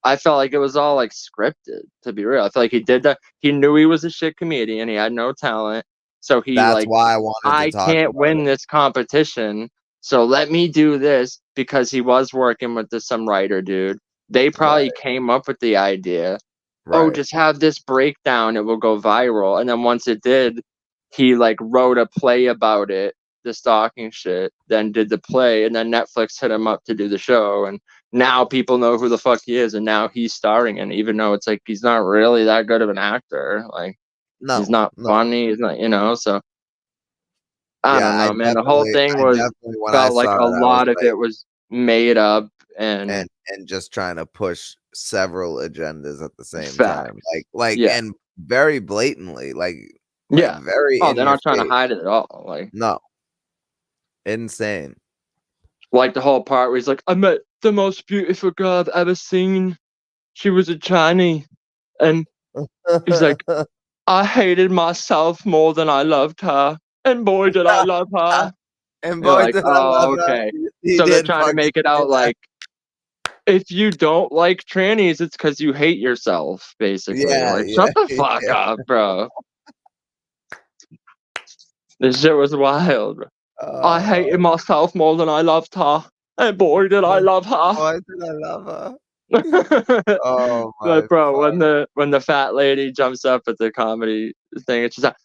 Speaker 2: I felt like it was all like scripted. To be real, I feel like he did that. He knew he was a shit comedian. He had no talent. So
Speaker 1: That's why I wanted to talk
Speaker 2: can't
Speaker 1: about
Speaker 2: win
Speaker 1: it.
Speaker 2: this competition, so let me do this, because he was working with some writer dude. They probably came up with the idea. Oh, just have this breakdown, it will go viral. And then once it did, he like wrote a play about it, the stalking shit, then did the play, and then Netflix hit him up to do the show, and now people know who the fuck he is, and now he's starring in it, even though it's like he's not really that good of an actor. Like he's not funny. He's not, so I don't know, man. The whole thing
Speaker 1: when I
Speaker 2: felt like
Speaker 1: saw
Speaker 2: a
Speaker 1: it, I was
Speaker 2: lot of
Speaker 1: like,
Speaker 2: it was made up and
Speaker 1: just trying to push several agendas at the same
Speaker 2: fact.
Speaker 1: time. Like
Speaker 2: Yeah.
Speaker 1: and very blatantly,
Speaker 2: Yeah.
Speaker 1: very
Speaker 2: Oh,
Speaker 1: in
Speaker 2: they're
Speaker 1: your
Speaker 2: not trying to
Speaker 1: face.
Speaker 2: hide it at all. Like
Speaker 1: No. Insane.
Speaker 2: Like the whole part where he's like, I met the most beautiful girl I've ever seen. She was a Chinese. And he's like, I hated myself more than I loved her. And boy, did I love her.
Speaker 1: And
Speaker 2: You're
Speaker 1: boy,
Speaker 2: like,
Speaker 1: did I
Speaker 2: oh,
Speaker 1: love her.
Speaker 2: okay.
Speaker 1: He
Speaker 2: So they're
Speaker 1: did
Speaker 2: trying to
Speaker 1: fucking
Speaker 2: make it
Speaker 1: say
Speaker 2: out
Speaker 1: that.
Speaker 2: like, if you don't like trannies, it's because you hate yourself, basically.
Speaker 1: Yeah,
Speaker 2: Like, shut the fuck up, bro. This shit was wild, bro. I hated myself more than I loved her. And boy, did I love her.
Speaker 1: Boy, did I love her. Oh my
Speaker 2: But bro,
Speaker 1: fuck.
Speaker 2: when the fat lady jumps up at the comedy thing, and she's like,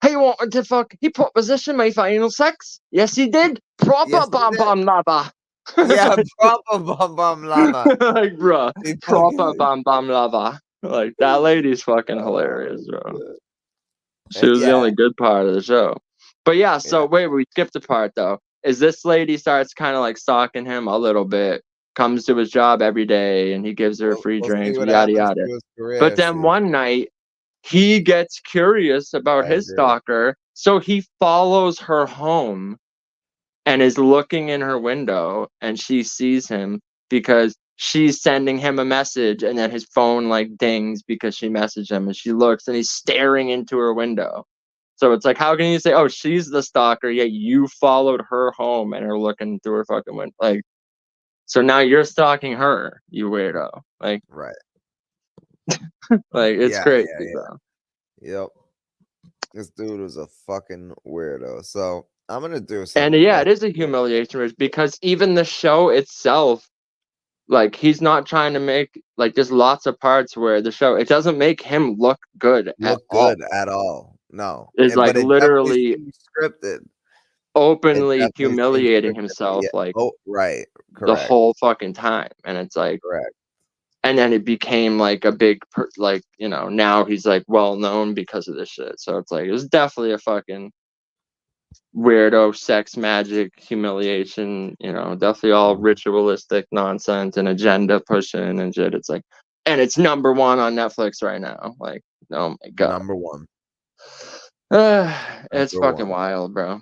Speaker 2: "He wanted to fuck. He propositioned me for anal sex. Yes, he did. Proper
Speaker 1: Yes, he
Speaker 2: bum
Speaker 1: did.
Speaker 2: bum lover."
Speaker 1: Yeah, proper bum bum lover.
Speaker 2: Like, bro,
Speaker 1: He
Speaker 2: proper
Speaker 1: fucking-
Speaker 2: bum bum lover. Like that lady's fucking hilarious, bro. She was the
Speaker 1: Yeah.
Speaker 2: only good part of the show. But yeah, so wait, we skipped a part though. Is this lady starts kind of like stalking him a little bit, comes to his job every day, and he gives her free
Speaker 1: We'll see
Speaker 2: drinks,
Speaker 1: what
Speaker 2: yada
Speaker 1: happens
Speaker 2: yada.
Speaker 1: to his career.
Speaker 2: But then one night, he gets curious about his stalker, so he follows her home and is looking in her window, and she sees him because she's sending him a message, and then his phone like dings because she messaged him, and she looks and he's staring into her window. So it's like, how can you say, oh, she's the stalker, yet you followed her home and are looking through her fucking window? Like, so now you're stalking her, you weirdo. Like,
Speaker 1: right.
Speaker 2: Like, it's crazy, bro.
Speaker 1: Yep. This dude was a fucking weirdo. So I'm gonna do something.
Speaker 2: And yeah, it is a humiliation because even the show itself, like, he's not trying to make, like, there's lots of parts where the show, it doesn't make him look good at
Speaker 1: all. No.
Speaker 2: It's like
Speaker 1: but it
Speaker 2: literally
Speaker 1: scripted.
Speaker 2: Openly humiliating himself, like,
Speaker 1: right. Correct.
Speaker 2: The whole fucking time. And it's like,
Speaker 1: correct.
Speaker 2: And then it became like a big, like, now he's like well known because of this shit. So it's like, it was definitely a fucking weirdo sex magic humiliation, definitely all ritualistic nonsense and agenda pushing and shit. It's like, and it's #1 on Netflix right now. Like, oh my god,
Speaker 1: #1.
Speaker 2: it's fucking wild, bro.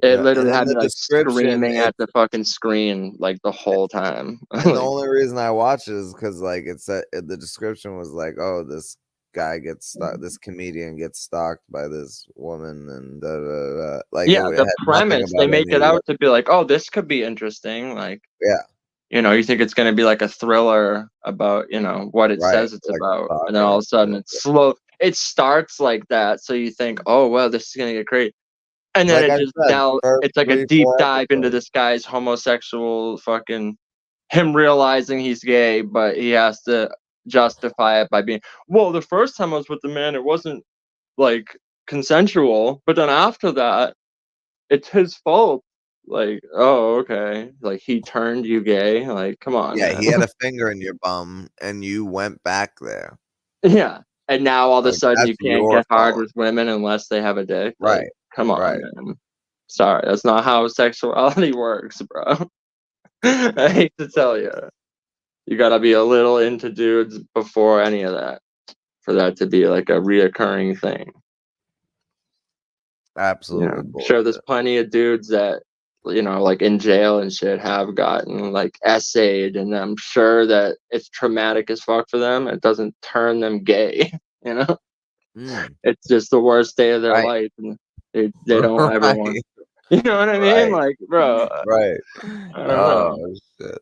Speaker 2: It
Speaker 1: Yeah,
Speaker 2: literally
Speaker 1: and in
Speaker 2: had me
Speaker 1: the
Speaker 2: like
Speaker 1: description,
Speaker 2: screaming at the fucking screen like the whole time.
Speaker 1: and the only reason I watched it is because like it said the description was like, oh, this guy gets stalked, this comedian gets stalked by this woman, and da, da, da. Like
Speaker 2: yeah,
Speaker 1: it
Speaker 2: the
Speaker 1: had nothing
Speaker 2: premise they
Speaker 1: about
Speaker 2: make
Speaker 1: any
Speaker 2: it out to be like, oh, this could be interesting. Like,
Speaker 1: yeah,
Speaker 2: you know, you think it's going to be like a thriller about, you know, what it
Speaker 1: right,
Speaker 2: says it's
Speaker 1: like
Speaker 2: about.
Speaker 1: stalker
Speaker 2: And then all of
Speaker 1: and
Speaker 2: a sudden
Speaker 1: shit.
Speaker 2: it's slow. It starts like that. So you think, oh, well, this is going to get great. And then
Speaker 1: Like
Speaker 2: it
Speaker 1: I
Speaker 2: just
Speaker 1: said, first
Speaker 2: it's like a
Speaker 1: 3,
Speaker 2: deep
Speaker 1: 4
Speaker 2: dive into
Speaker 1: episodes.
Speaker 2: this guy's homosexual fucking, him realizing he's gay, but he has to justify it by being, well, the first time I was with the man, it wasn't like consensual. But then after that, it's his fault. Like, oh, okay. Like he turned you gay. Like, come on,
Speaker 1: Yeah,
Speaker 2: man.
Speaker 1: he had a finger in your bum, and you went back there.
Speaker 2: Yeah. And now all of a
Speaker 1: Like
Speaker 2: sudden you
Speaker 1: that's
Speaker 2: can't
Speaker 1: your
Speaker 2: get hard
Speaker 1: fault,
Speaker 2: with women unless they have a dick.
Speaker 1: right?
Speaker 2: Like, come on,
Speaker 1: Right.
Speaker 2: man. Sorry, that's not how sexuality works, bro. I hate to tell you. You gotta be a little into dudes before any of that for that to be like a reoccurring thing.
Speaker 1: Absolutely.
Speaker 2: I'm sure there's plenty of dudes that, you know, like in jail and shit have gotten like essayed, and I'm sure that it's traumatic as fuck for them. It doesn't turn them gay, you know? It's just the worst day of their
Speaker 1: Right.
Speaker 2: life, and they don't ever want,
Speaker 1: Right.
Speaker 2: you know what I mean?
Speaker 1: Right.
Speaker 2: Like, bro,
Speaker 1: Right.
Speaker 2: I don't know.
Speaker 1: Oh shit.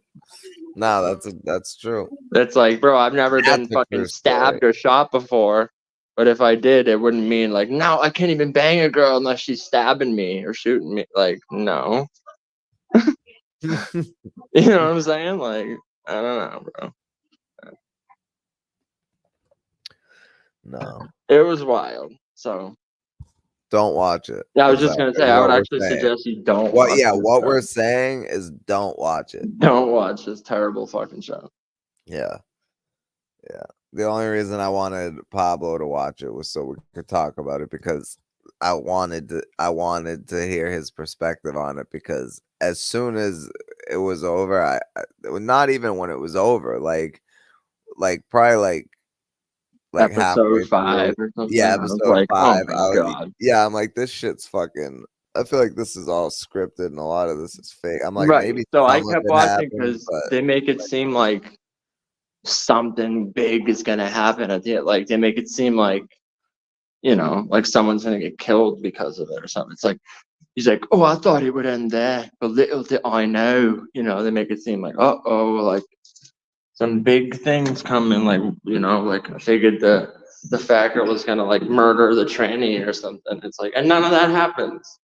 Speaker 1: No, that's true.
Speaker 2: It's like, bro, I've never
Speaker 1: That's
Speaker 2: been
Speaker 1: a
Speaker 2: fucking
Speaker 1: true
Speaker 2: stabbed
Speaker 1: story.
Speaker 2: or shot before, but if I did, it wouldn't mean like, now I can't even bang a girl unless she's stabbing me or shooting me. Like, no. You know what I'm saying? Like, I don't know, bro.
Speaker 1: No.
Speaker 2: It was wild. So
Speaker 1: Don't watch it.
Speaker 2: yeah, I was
Speaker 1: Is
Speaker 2: just gonna
Speaker 1: is
Speaker 2: say I
Speaker 1: what
Speaker 2: would
Speaker 1: we're
Speaker 2: actually
Speaker 1: saying.
Speaker 2: suggest you don't
Speaker 1: What
Speaker 2: watch
Speaker 1: yeah,
Speaker 2: this
Speaker 1: what
Speaker 2: show.
Speaker 1: we're saying is don't watch it.
Speaker 2: Don't watch this terrible fucking show.
Speaker 1: Yeah. Yeah. The only reason I wanted Pablo to watch it was so we could talk about it, because I wanted to hear his perspective on it, because as soon as it was over, I not even when it was over, like probably like halfway
Speaker 2: Episode 5
Speaker 1: through.
Speaker 2: or something.
Speaker 1: Yeah,
Speaker 2: I was
Speaker 1: episode
Speaker 2: like,
Speaker 1: 5.
Speaker 2: oh my god.
Speaker 1: Yeah, I'm like, this shit's fucking. I feel like this is all scripted and a lot of this is fake. I'm like,
Speaker 2: Right.
Speaker 1: maybe
Speaker 2: So I
Speaker 1: some of
Speaker 2: kept
Speaker 1: it
Speaker 2: watching
Speaker 1: happened,
Speaker 2: because
Speaker 1: but
Speaker 2: they make it seem like something big is gonna happen at the end. Like they make it seem like, you know, like someone's gonna get killed because of it or something. It's like he's like, oh, I thought it would end there, but little did I know. You know, they make it seem like, like some big things coming. Like, you know, like I figured the fat girl was gonna like murder the tranny or something. It's like, and none of that happens.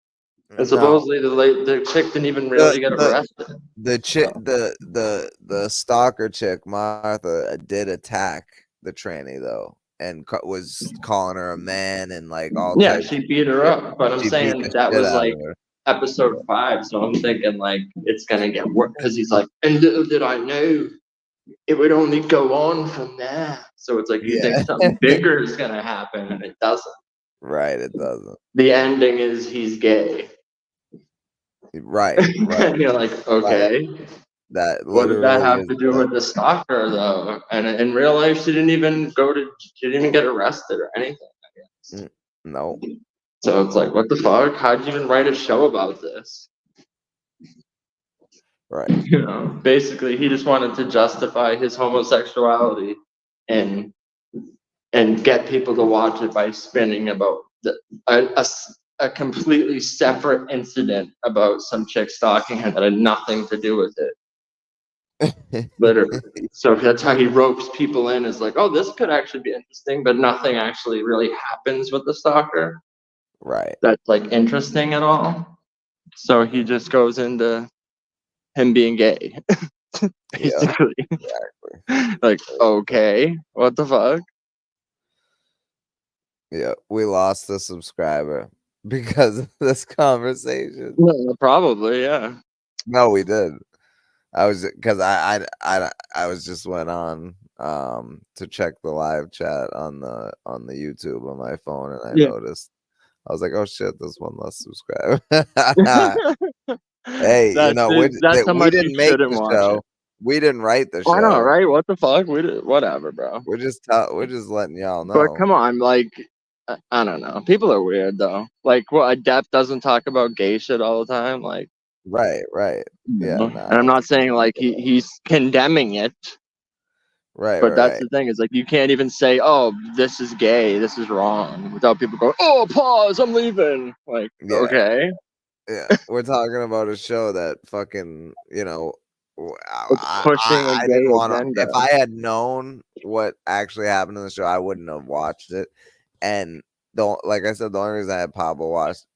Speaker 2: And
Speaker 1: no.
Speaker 2: supposedly the chick didn't even really get arrested.
Speaker 1: The chick, the stalker chick, Martha, did attack the tranny though, and was calling her a man and like all
Speaker 2: Yeah,
Speaker 1: types.
Speaker 2: she beat her up, but I'm
Speaker 1: She beat
Speaker 2: saying
Speaker 1: the
Speaker 2: that
Speaker 1: shit
Speaker 2: was
Speaker 1: out
Speaker 2: like
Speaker 1: of her.
Speaker 2: episode 5, so I'm thinking like it's gonna get worse because he's like, and little did I know it would only go on from there. So it's like you think something bigger is gonna happen, and it doesn't.
Speaker 1: Right, it doesn't.
Speaker 2: The ending is he's gay.
Speaker 1: Right.
Speaker 2: And you're like, okay.
Speaker 1: Right. That
Speaker 2: What did that
Speaker 1: literally
Speaker 2: have
Speaker 1: is
Speaker 2: to do with the stalker though? And in real life, she didn't even get arrested or anything, I guess.
Speaker 1: No.
Speaker 2: So it's like, what the fuck? How'd you even write a show about this?
Speaker 1: Right.
Speaker 2: You know, basically, he just wanted to justify his homosexuality and get people to watch it by spinning about a completely separate incident about some chick stalking him that had nothing to do with it. Literally. So that's how he ropes people in, is like, oh, this could actually be interesting, but nothing actually really happens with the stalker.
Speaker 1: Right.
Speaker 2: That's like interesting at all. So he just goes into him being gay. Basically.
Speaker 1: Yeah, exactly.
Speaker 2: Like, okay, what the fuck?
Speaker 1: Yeah, we lost a subscriber because of this conversation.
Speaker 2: No, probably, yeah.
Speaker 1: No, we did. I was because I was just went on to check the live chat on the YouTube on my phone, and I noticed. I was like, oh shit, there's one less subscriber. Hey, you know, we didn't make the show. We didn't write the show.
Speaker 2: I know, right? What the fuck? Whatever, bro.
Speaker 1: We're just letting y'all know.
Speaker 2: But come on, like, I don't know. People are weird though. Like, what, Adept doesn't talk about gay shit all the time. Like,
Speaker 1: Right. Yeah.
Speaker 2: and I'm not saying like he's condemning it, but that's the thing is like you can't even say, oh, this is gay, this is wrong, without people going, oh, pause, I'm leaving. Like, okay.
Speaker 1: Yeah, we're talking about a show that fucking, you know,
Speaker 2: pushing a
Speaker 1: I
Speaker 2: gay
Speaker 1: didn't want to.
Speaker 2: agenda.
Speaker 1: If I had known what actually happened in the show, I wouldn't have watched it. And like I said, the only reason I had Pablo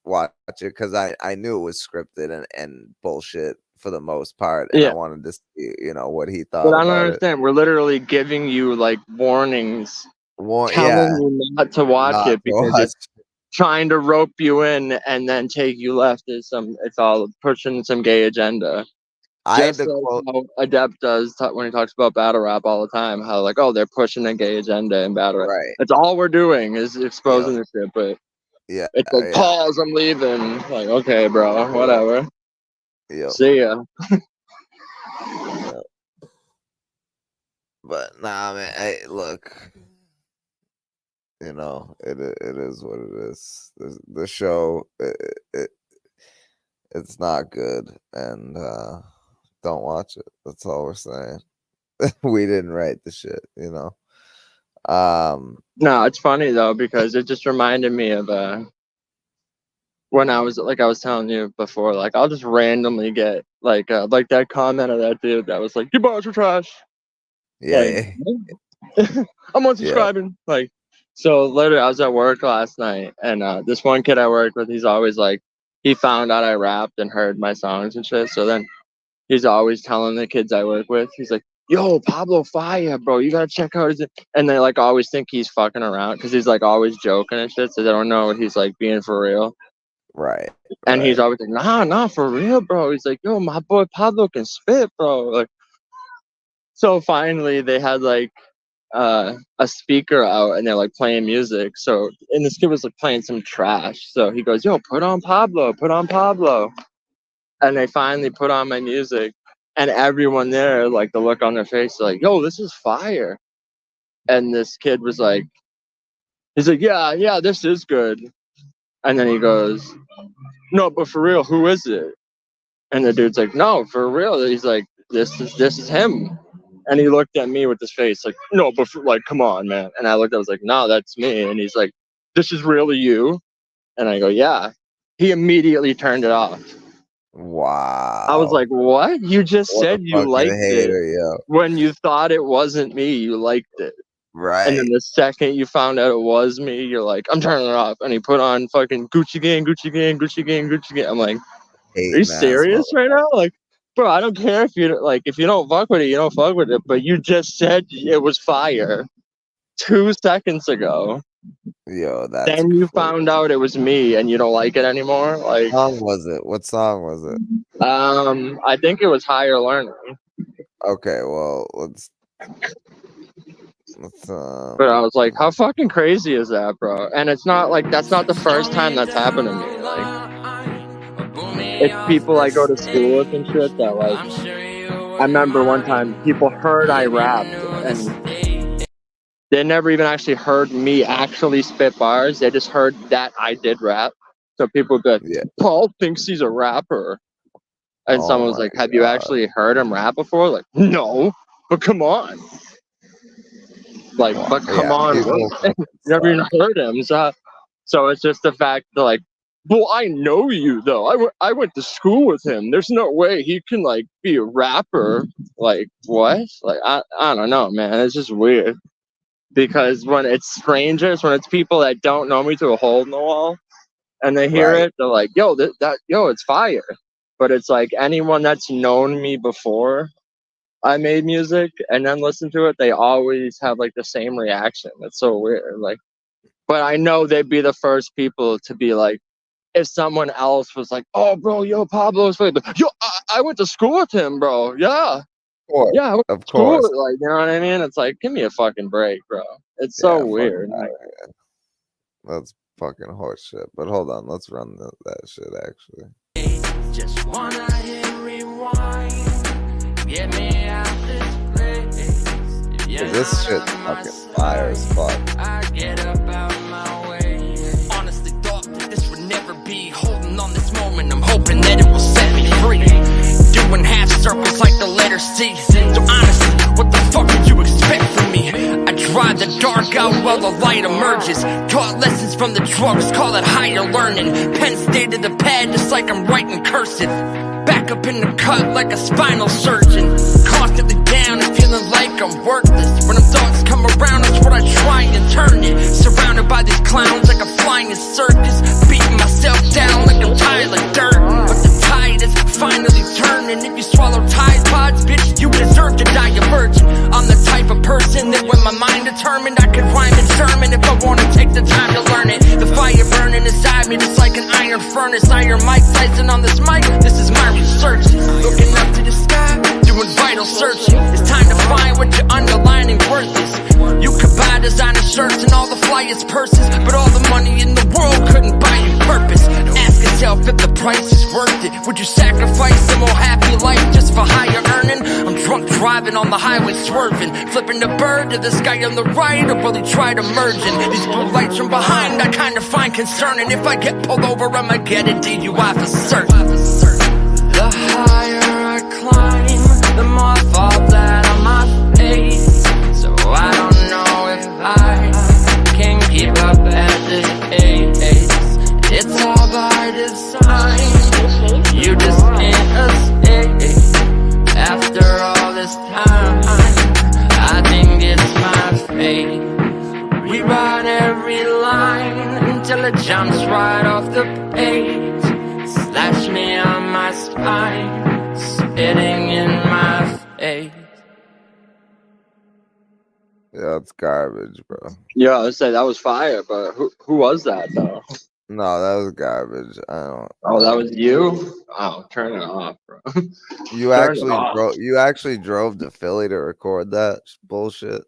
Speaker 1: watch it because I knew it was scripted and bullshit for the most part, and I wanted to see, you know, what he thought.
Speaker 2: But I don't understand. We're literally giving you like warnings, telling you not to watch it because it's trying to rope you in and then take you left. It's all pushing some gay agenda. Just like how Adept does when he talks about battle rap all the time, how like, oh, they're pushing a gay agenda in battle rap.
Speaker 1: Right.
Speaker 2: That's all we're doing is exposing this shit. But it's like, pause, I'm leaving. Like, okay, bro, whatever. See ya.
Speaker 1: But nah, man. Look, you know, it is what it is. The show, it's not good, and don't watch it. That's all we're saying. We didn't write the shit, you know.
Speaker 2: No, it's funny though because it just reminded me of when I was telling you before, like I'll just randomly get like that comment of that dude that was like, "You bars are trash."
Speaker 1: Yeah,
Speaker 2: I'm unsubscribing. Like, so literally, I was at work last night, and this one kid I work with, he's always like, he found out I rapped and heard my songs and shit. So then he's always telling the kids I work with, he's like, yo, Pablo fire, bro, you gotta check out his. And they like always think he's fucking around because he's like always joking and shit. So they don't know he's like being for real.
Speaker 1: Right.
Speaker 2: And he's always like, nah, for real, bro. He's like, yo, my boy Pablo can spit, bro. Like, so finally they had like a speaker out and they're like playing music. So, and this kid was like playing some trash. So he goes, yo, put on Pablo. And they finally put on my music, and everyone there, like the look on their face, like, yo, this is fire. And this kid was like, he's like, yeah, this is good. And then he goes, no, but for real, who is it? And the dude's like, no, for real. He's like, this is him. And he looked at me with his face like, no, but like, come on, man. And I looked, I was like, no, that's me. And he's like, this is really you? And I go, yeah. He immediately turned it off.
Speaker 1: Wow.
Speaker 2: I was like, what? You just said you liked it. When you thought it wasn't me, you liked it.
Speaker 1: Right.
Speaker 2: And then the second you found out it was me, you're like, I'm turning it off. And he put on fucking Gucci Gang. I'm like, are you serious right now? Like, bro, I don't care if you don't fuck with it, you don't fuck with it. But you just said it was fire 2 seconds ago.
Speaker 1: Yo, that's
Speaker 2: then you found out it was me and you don't like it anymore. Like,
Speaker 1: what song was it?
Speaker 2: I think it was Higher Learning.
Speaker 1: Okay, well, let's
Speaker 2: but I was like, how fucking crazy is that, bro? And it's not like that's not the first time that's happened to me. Like, it's people I go to school with and shit that like, I remember one time people heard I rapped and they never even actually heard me actually spit bars. They just heard that I did rap. So people would be like, Paul thinks he's a rapper. And someone was like, have you actually heard him rap before? Like, no, but come on. Like, but come on. Never even heard him. So it's just the fact that like, well, I know you though. I went to school with him. There's no way he can like be a rapper. Like, what? Like, I don't know, man. It's just weird. Because when it's strangers, when it's people that don't know me through a hole in the wall, and they hear it, they're like, yo, it's fire. But it's like anyone that's known me before I made music and then listen to it, they always have like the same reaction. It's so weird. Like, but I know they'd be the first people to be like, if someone else was like, oh, bro, yo, Pablo's yo, I went to school with him, bro. Yeah. Yeah, of course. Like, you know what I mean? It's like, give me a fucking break, bro. It's so weird.
Speaker 1: That's fucking horse shit. But hold on, let's run that shit actually. Just wanna hit rewind. Get me out this place. This shit fucking fire as fuck. I get up out my way.
Speaker 5: moment, I'm hoping that it will set me free. Doing half circles like the letter C. So honestly, what the fuck did you expect from me? I drive the dark out while the light emerges. Taught lessons from the drugs, call it higher learning. Pen stay to the pad just like I'm writing cursive. Back up in the cut like a spinal surgeon. Constantly down and feeling like I'm worthless. When them thoughts come around, that's what I try and turn it. Surrounded by these clowns like a flying circus. Beating myself down like I'm tired like dirt. But the tide is finally turning. If you swallow Tide Pods, bitch, you deserve to die a virgin. I'm the type of person that when my mind determined, I could rhyme in German if I wanna take the time to learn it. The fire burning inside me just like an iron furnace. Iron Mike Tyson on this mic, this is my research. Looking up to the sky, doing vital searching. It's time to find what your underlining worth is. You could buy designer shirts and all the flyest purses, but all the money in the world couldn't buy you purpose. Ask yourself if the price is worth it. Would you sacrifice a more happy life just for higher earning? I'm drunk driving on the highway swerving, flipping the bird to the sky on the right, or will he try to merge in? These blue lights from behind I kinda find concerning. If I get pulled over, I might get a DUI for certain. The higher I climb, the more I fall flat on my face. So I don't know if I can keep up at this pace. It's all by design, you just can't escape. After all this time, I think it's my fate. We ride every line until it jumps right off the page. Slash me on my spine, spitting in my face.
Speaker 1: Yeah, it's garbage, bro.
Speaker 2: Yeah, I would say that was fire, but who was that though?
Speaker 1: No, that was garbage. I don't.
Speaker 2: Oh, that was you? Oh, turn it off, bro.
Speaker 1: You actually drove to Philly to record that bullshit.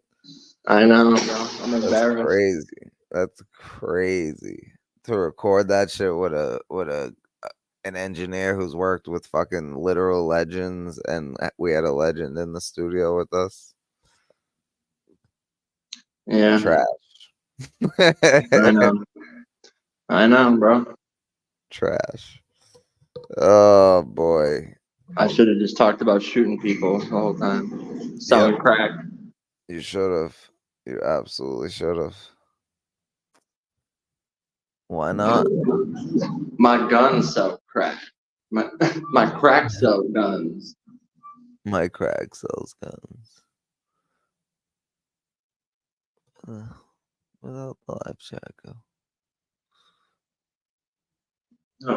Speaker 2: I know, bro. I'm
Speaker 1: That's
Speaker 2: embarrassed.
Speaker 1: crazy. That's crazy to record that shit with an engineer who's worked with fucking literal legends, and we had a legend in the studio with us.
Speaker 2: Yeah.
Speaker 1: Trash.
Speaker 2: I know, bro.
Speaker 1: Trash. Oh boy.
Speaker 2: I should have just talked about shooting people the whole time. Selling crack.
Speaker 1: You should have. You absolutely should have. Why not?
Speaker 2: My guns sell crack. My crack sell guns.
Speaker 1: My crack sells guns. Without the live chat go.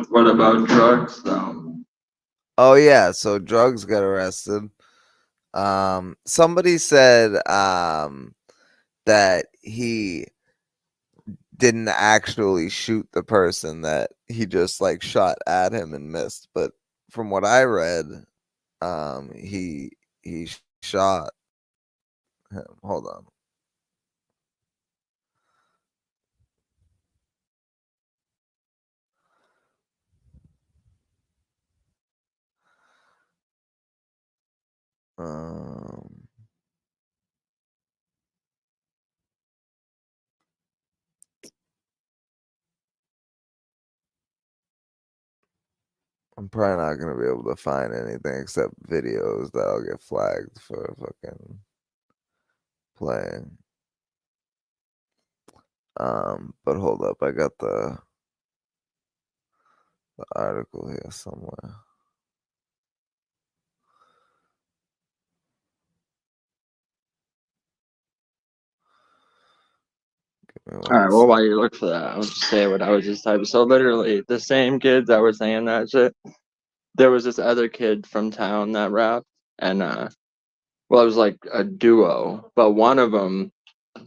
Speaker 2: What about drugs though?
Speaker 1: Oh yeah, so Drugz got arrested. Somebody said that he didn't actually shoot the person, that he just like shot at him and missed. But from what I read, he shot him. Hold on. I'm probably not gonna be able to find anything except videos that I'll get flagged for fucking playing. But hold up, I got the article here somewhere.
Speaker 2: All right, well, while you look for that, I'll just say what I was just typing. So literally, the same kids that were saying that shit, there was this other kid from town that rapped, and well, it was like a duo, but one of them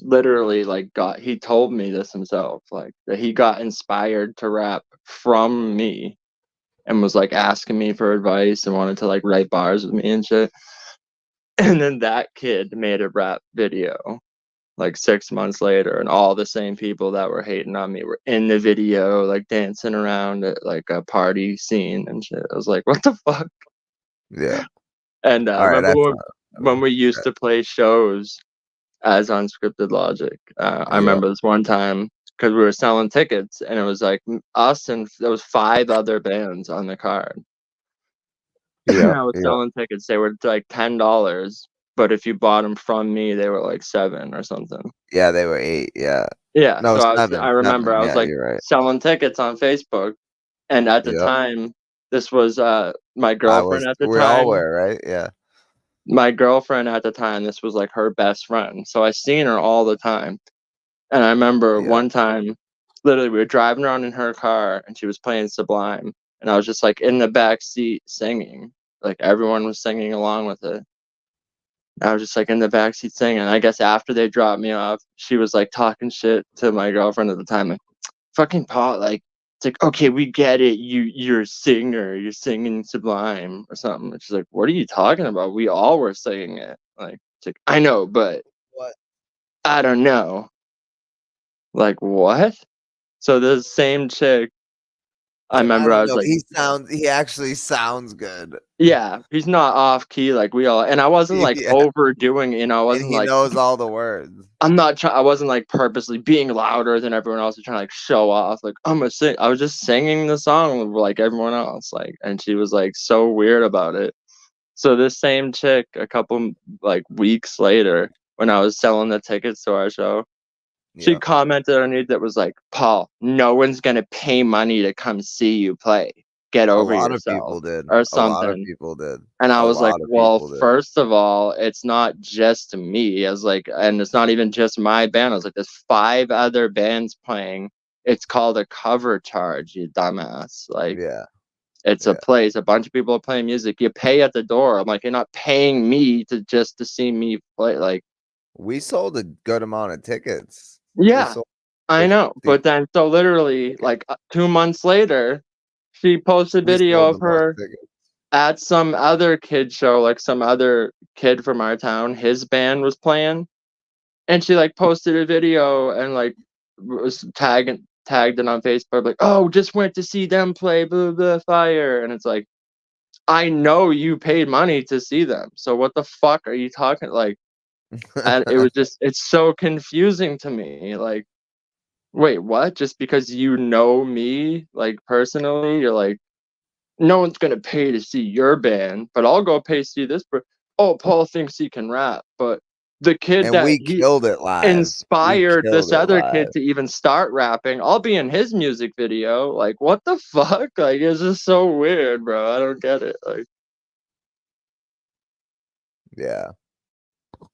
Speaker 2: literally like he told me this himself, like that he got inspired to rap from me, and was like asking me for advice and wanted to like write bars with me and shit. And then that kid made a rap video like 6 months later, and all the same people that were hating on me were in the video, like dancing around at like a party scene and shit. I was like, what the fuck?
Speaker 1: Yeah.
Speaker 2: And remember when we used to play shows as Unscripted Logic? I remember this one time because we were selling tickets, and it was like us and there was 5 other bands on the card.
Speaker 1: Yeah,
Speaker 2: I was selling tickets. They were like $10, but if you bought them from me, they were like 7 or something.
Speaker 1: yeah, they were 8. Yeah,
Speaker 2: Yeah,
Speaker 1: no,
Speaker 2: so I remember
Speaker 1: 7.
Speaker 2: I was
Speaker 1: Yeah,
Speaker 2: like
Speaker 1: you're right.
Speaker 2: selling tickets on Facebook, and at the
Speaker 1: Yep.
Speaker 2: time, this was my girlfriend at the
Speaker 1: We all
Speaker 2: time.
Speaker 1: were, right? Yeah.
Speaker 2: My girlfriend at the time, this was like her best friend, so I seen her all the time. And I remember
Speaker 1: Yep.
Speaker 2: one time, literally, we were driving around in her car, and she was playing Sublime, and I was just like in the back seat singing, like everyone was singing along with it. I was just like in the backseat singing. I guess after they dropped me off, she was like talking shit to my girlfriend at the time. Like, fucking Paul, like, it's like, okay, we get it. You're a singer. You're singing Sublime or something. And she's like, what are you talking about? We all were singing it. Like, it's like, I know, but
Speaker 1: What?
Speaker 2: I don't know. Like, what? So the same chick, I remember I was like,
Speaker 1: he actually sounds good.
Speaker 2: yeah, he's not off key like we all, and I wasn't like
Speaker 1: Yeah.
Speaker 2: overdoing, I
Speaker 1: And
Speaker 2: wasn't
Speaker 1: he
Speaker 2: like,
Speaker 1: knows all the words.
Speaker 2: I wasn't like purposely being louder than everyone else or trying to like show off. Like, I'm gonna sing. I was just singing the song like everyone else. Like, and she was like so weird about it. So this same chick, a couple like weeks later, when I was selling the tickets to our show, she
Speaker 1: Yeah.
Speaker 2: commented underneath that was like, Paul, no one's gonna pay money to come see you play. Get
Speaker 1: A
Speaker 2: over
Speaker 1: lot of
Speaker 2: yourself.
Speaker 1: people did.
Speaker 2: Or
Speaker 1: A lot of
Speaker 2: something.
Speaker 1: people did.
Speaker 2: And I
Speaker 1: A
Speaker 2: was like,
Speaker 1: lot of
Speaker 2: well,
Speaker 1: people did.
Speaker 2: first of all, it's not just me. I was like, and it's not even just my band. I was like, there's 5 other bands playing. It's called a cover charge, you dumbass. Like,
Speaker 1: Yeah.
Speaker 2: it's a
Speaker 1: Yeah.
Speaker 2: place. A bunch of people are playing music. You pay at the door. I'm like, you're not paying me to see me play. Like,
Speaker 1: We sold a good amount of tickets.
Speaker 2: yeah, I know.
Speaker 1: 50
Speaker 2: But then, so literally, like 2 months later, she posted
Speaker 1: We
Speaker 2: video
Speaker 1: sold
Speaker 2: of
Speaker 1: the most
Speaker 2: her
Speaker 1: tickets.
Speaker 2: at some other kid show, like some other kid from our town, his band was playing, and she like posted a video and like was tagged it on Facebook, like, oh, just went to see them play, blah blah fire. And it's like, I know you paid money to see them, so what the fuck are you talking like? And it was just, it's so confusing to me. Like, wait, what? Just because you know me like personally, you're like, no one's gonna pay to see your band, but I'll go pay to see this. Oh, Paul thinks he can rap, but the kid
Speaker 1: And
Speaker 2: that
Speaker 1: we
Speaker 2: he
Speaker 1: killed it live. We
Speaker 2: inspired
Speaker 1: killed
Speaker 2: this
Speaker 1: it
Speaker 2: other
Speaker 1: live.
Speaker 2: kid to even start rapping, I'll be in his music video. Like, what the fuck? Like, it's just so weird, bro. I don't get it. Like,
Speaker 1: Yeah.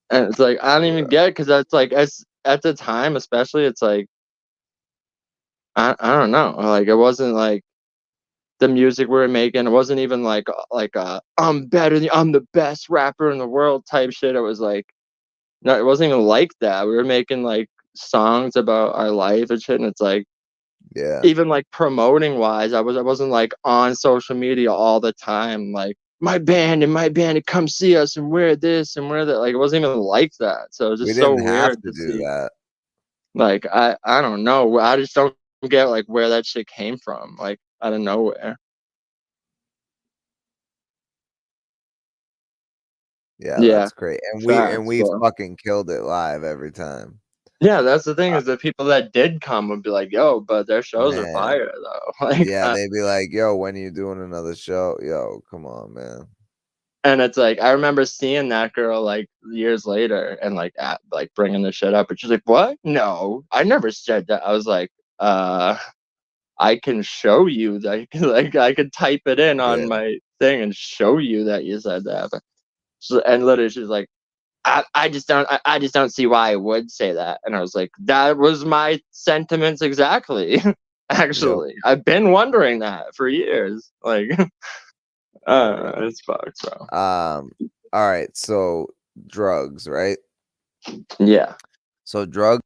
Speaker 2: and it's like, I don't even get it, because that's like, as at the time, especially, it's like, I don't know. Like, it wasn't like the music we were making. It wasn't even like I'm the best rapper in the world type shit. It was like, no, it wasn't even like that. We were making like songs about our life and shit, and it's like,
Speaker 1: Yeah.
Speaker 2: even like promoting wise, I wasn't like on social media all the time, like my band to come see us and wear this and wear that. Like, it wasn't even like that. So it was
Speaker 1: We
Speaker 2: just so
Speaker 1: didn't have
Speaker 2: weird
Speaker 1: to
Speaker 2: to
Speaker 1: do
Speaker 2: see.
Speaker 1: that.
Speaker 2: Like, I don't know. I just don't get like where that shit came from, like out of nowhere.
Speaker 1: Yeah,
Speaker 2: Yeah.
Speaker 1: that's great. And
Speaker 2: Facts,
Speaker 1: we
Speaker 2: bro.
Speaker 1: fucking killed it live every time.
Speaker 2: Yeah, that's the thing, is the people that did come would be like, yo, but their shows are
Speaker 1: Man.
Speaker 2: fire though. Like,
Speaker 1: Yeah, they'd be like, yo, when are you doing another show? Yo, come on, man.
Speaker 2: and it's like, I remember seeing that girl like years later and like bringing the shit up, and she's like, what? No, I never said that. I was like, I can show you that. Like, I could type it in on
Speaker 1: Yeah.
Speaker 2: my thing and show you that you said that. But and literally she's like, I just don't see why I would say that. And I was like, that was my sentiments exactly. Actually,
Speaker 1: Yep.
Speaker 2: I've been wondering that for years. Like, it's fucked, bro.
Speaker 1: All right, so Drugz, right?
Speaker 2: Yeah.
Speaker 1: So Drugz,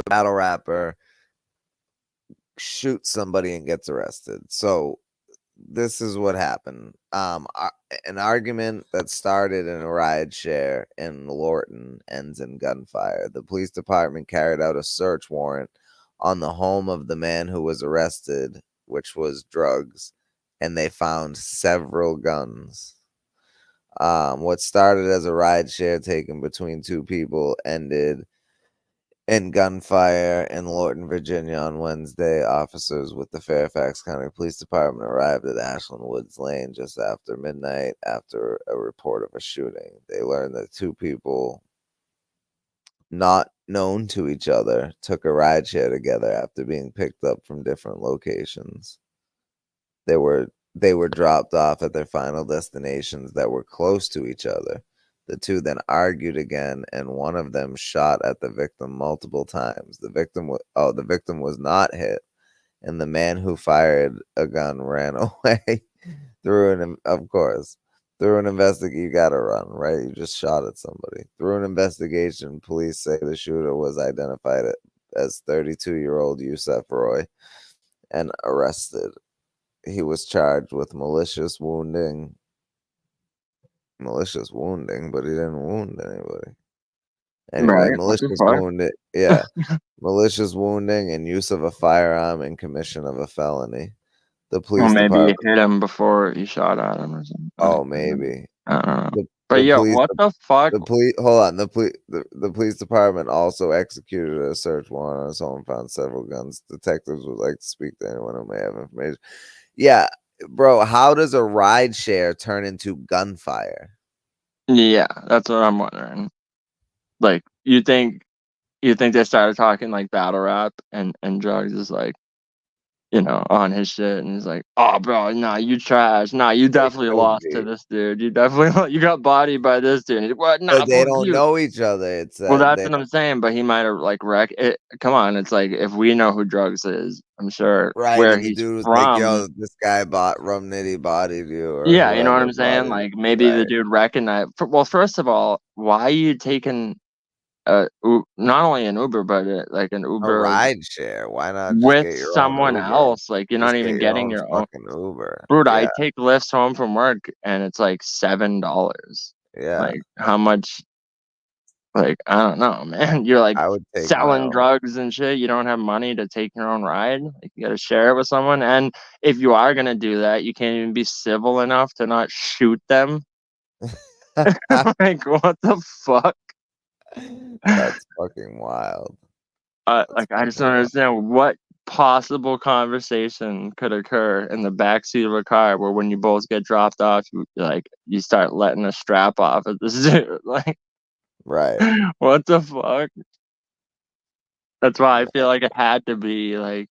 Speaker 1: battle rapper, shoots somebody and gets arrested. So this is what happened. An argument that started in a ride share in Lorton ends in gunfire. The police department carried out a search warrant on the home of the man who was arrested, which was Drugz, and they found several guns. What started as a ride share taken between 2 people ended and gunfire in Lorton, Virginia on Wednesday. Officers with the Fairfax County Police Department arrived at Ashland Woods Lane just after midnight after a report of a shooting. They learned that two people not known to each other took a rideshare together after being picked up from different locations. They were dropped off at their final destinations that were close to each other. The two then argued again, and one of them shot at the victim multiple times. The victim was not hit, and the man who fired a gun ran away. Through an investigation, you gotta run, right? You just shot at somebody. Through an investigation, police say the shooter was identified as 32-year-old Yusef Roy and arrested. He was charged with malicious wounding, but he didn't wound anybody. Anyway,
Speaker 2: Right,
Speaker 1: malicious wounding, malicious wounding and use of a firearm in commission of a felony. The police
Speaker 2: Well, maybe
Speaker 1: department.
Speaker 2: you hit him before you shot at him or something.
Speaker 1: Oh, maybe.
Speaker 2: I don't know.
Speaker 1: The
Speaker 2: But
Speaker 1: police,
Speaker 2: what the fuck?
Speaker 1: The police department also executed a search warrant on his home, found several guns. Detectives would like to speak to anyone who may have information. Yeah, bro, how does a ride share turn into gunfire?
Speaker 2: Yeah, that's what I'm wondering. Like, you think they started talking like battle rap and Drugz is like, on his shit, and he's like, oh bro, nah, you trash, nah, you definitely lost to this dude, you got bodied by this dude. And what? Nah,
Speaker 1: But they don't know each other.
Speaker 2: Well, that's what I'm saying. But he might have like wrecked it. Come on, it's like if we know who Drugz is, I'm sure where
Speaker 1: and the
Speaker 2: he's
Speaker 1: dude was
Speaker 2: from.
Speaker 1: like, yo, this guy Rum Nitty bodied you. Or
Speaker 2: yeah, you know what I'm saying. Like maybe the dude recognized. Well, first of all, why are you taking not only an Uber, but like an Uber
Speaker 1: a ride share? Why not just
Speaker 2: with
Speaker 1: get your
Speaker 2: someone
Speaker 1: own Uber?
Speaker 2: else? Like you're
Speaker 1: Just
Speaker 2: not even getting your own
Speaker 1: fucking Uber.
Speaker 2: Dude, I take lifts home from work and it's like $7.
Speaker 1: Yeah.
Speaker 2: Like how much? Like I don't know, man. You're like
Speaker 1: I would take
Speaker 2: selling drugs and shit. You don't have money to take your own ride. Like you got to share it with someone. And if you are gonna do that, you can't even be civil enough to not shoot them. Like what the fuck?
Speaker 1: That's fucking wild.
Speaker 2: Like I just don't understand what possible conversation could occur in the backseat of a car where when you both get dropped off, you start letting a strap off at this dude. Like,
Speaker 1: right?
Speaker 2: What the fuck? That's why I feel like it had to be like,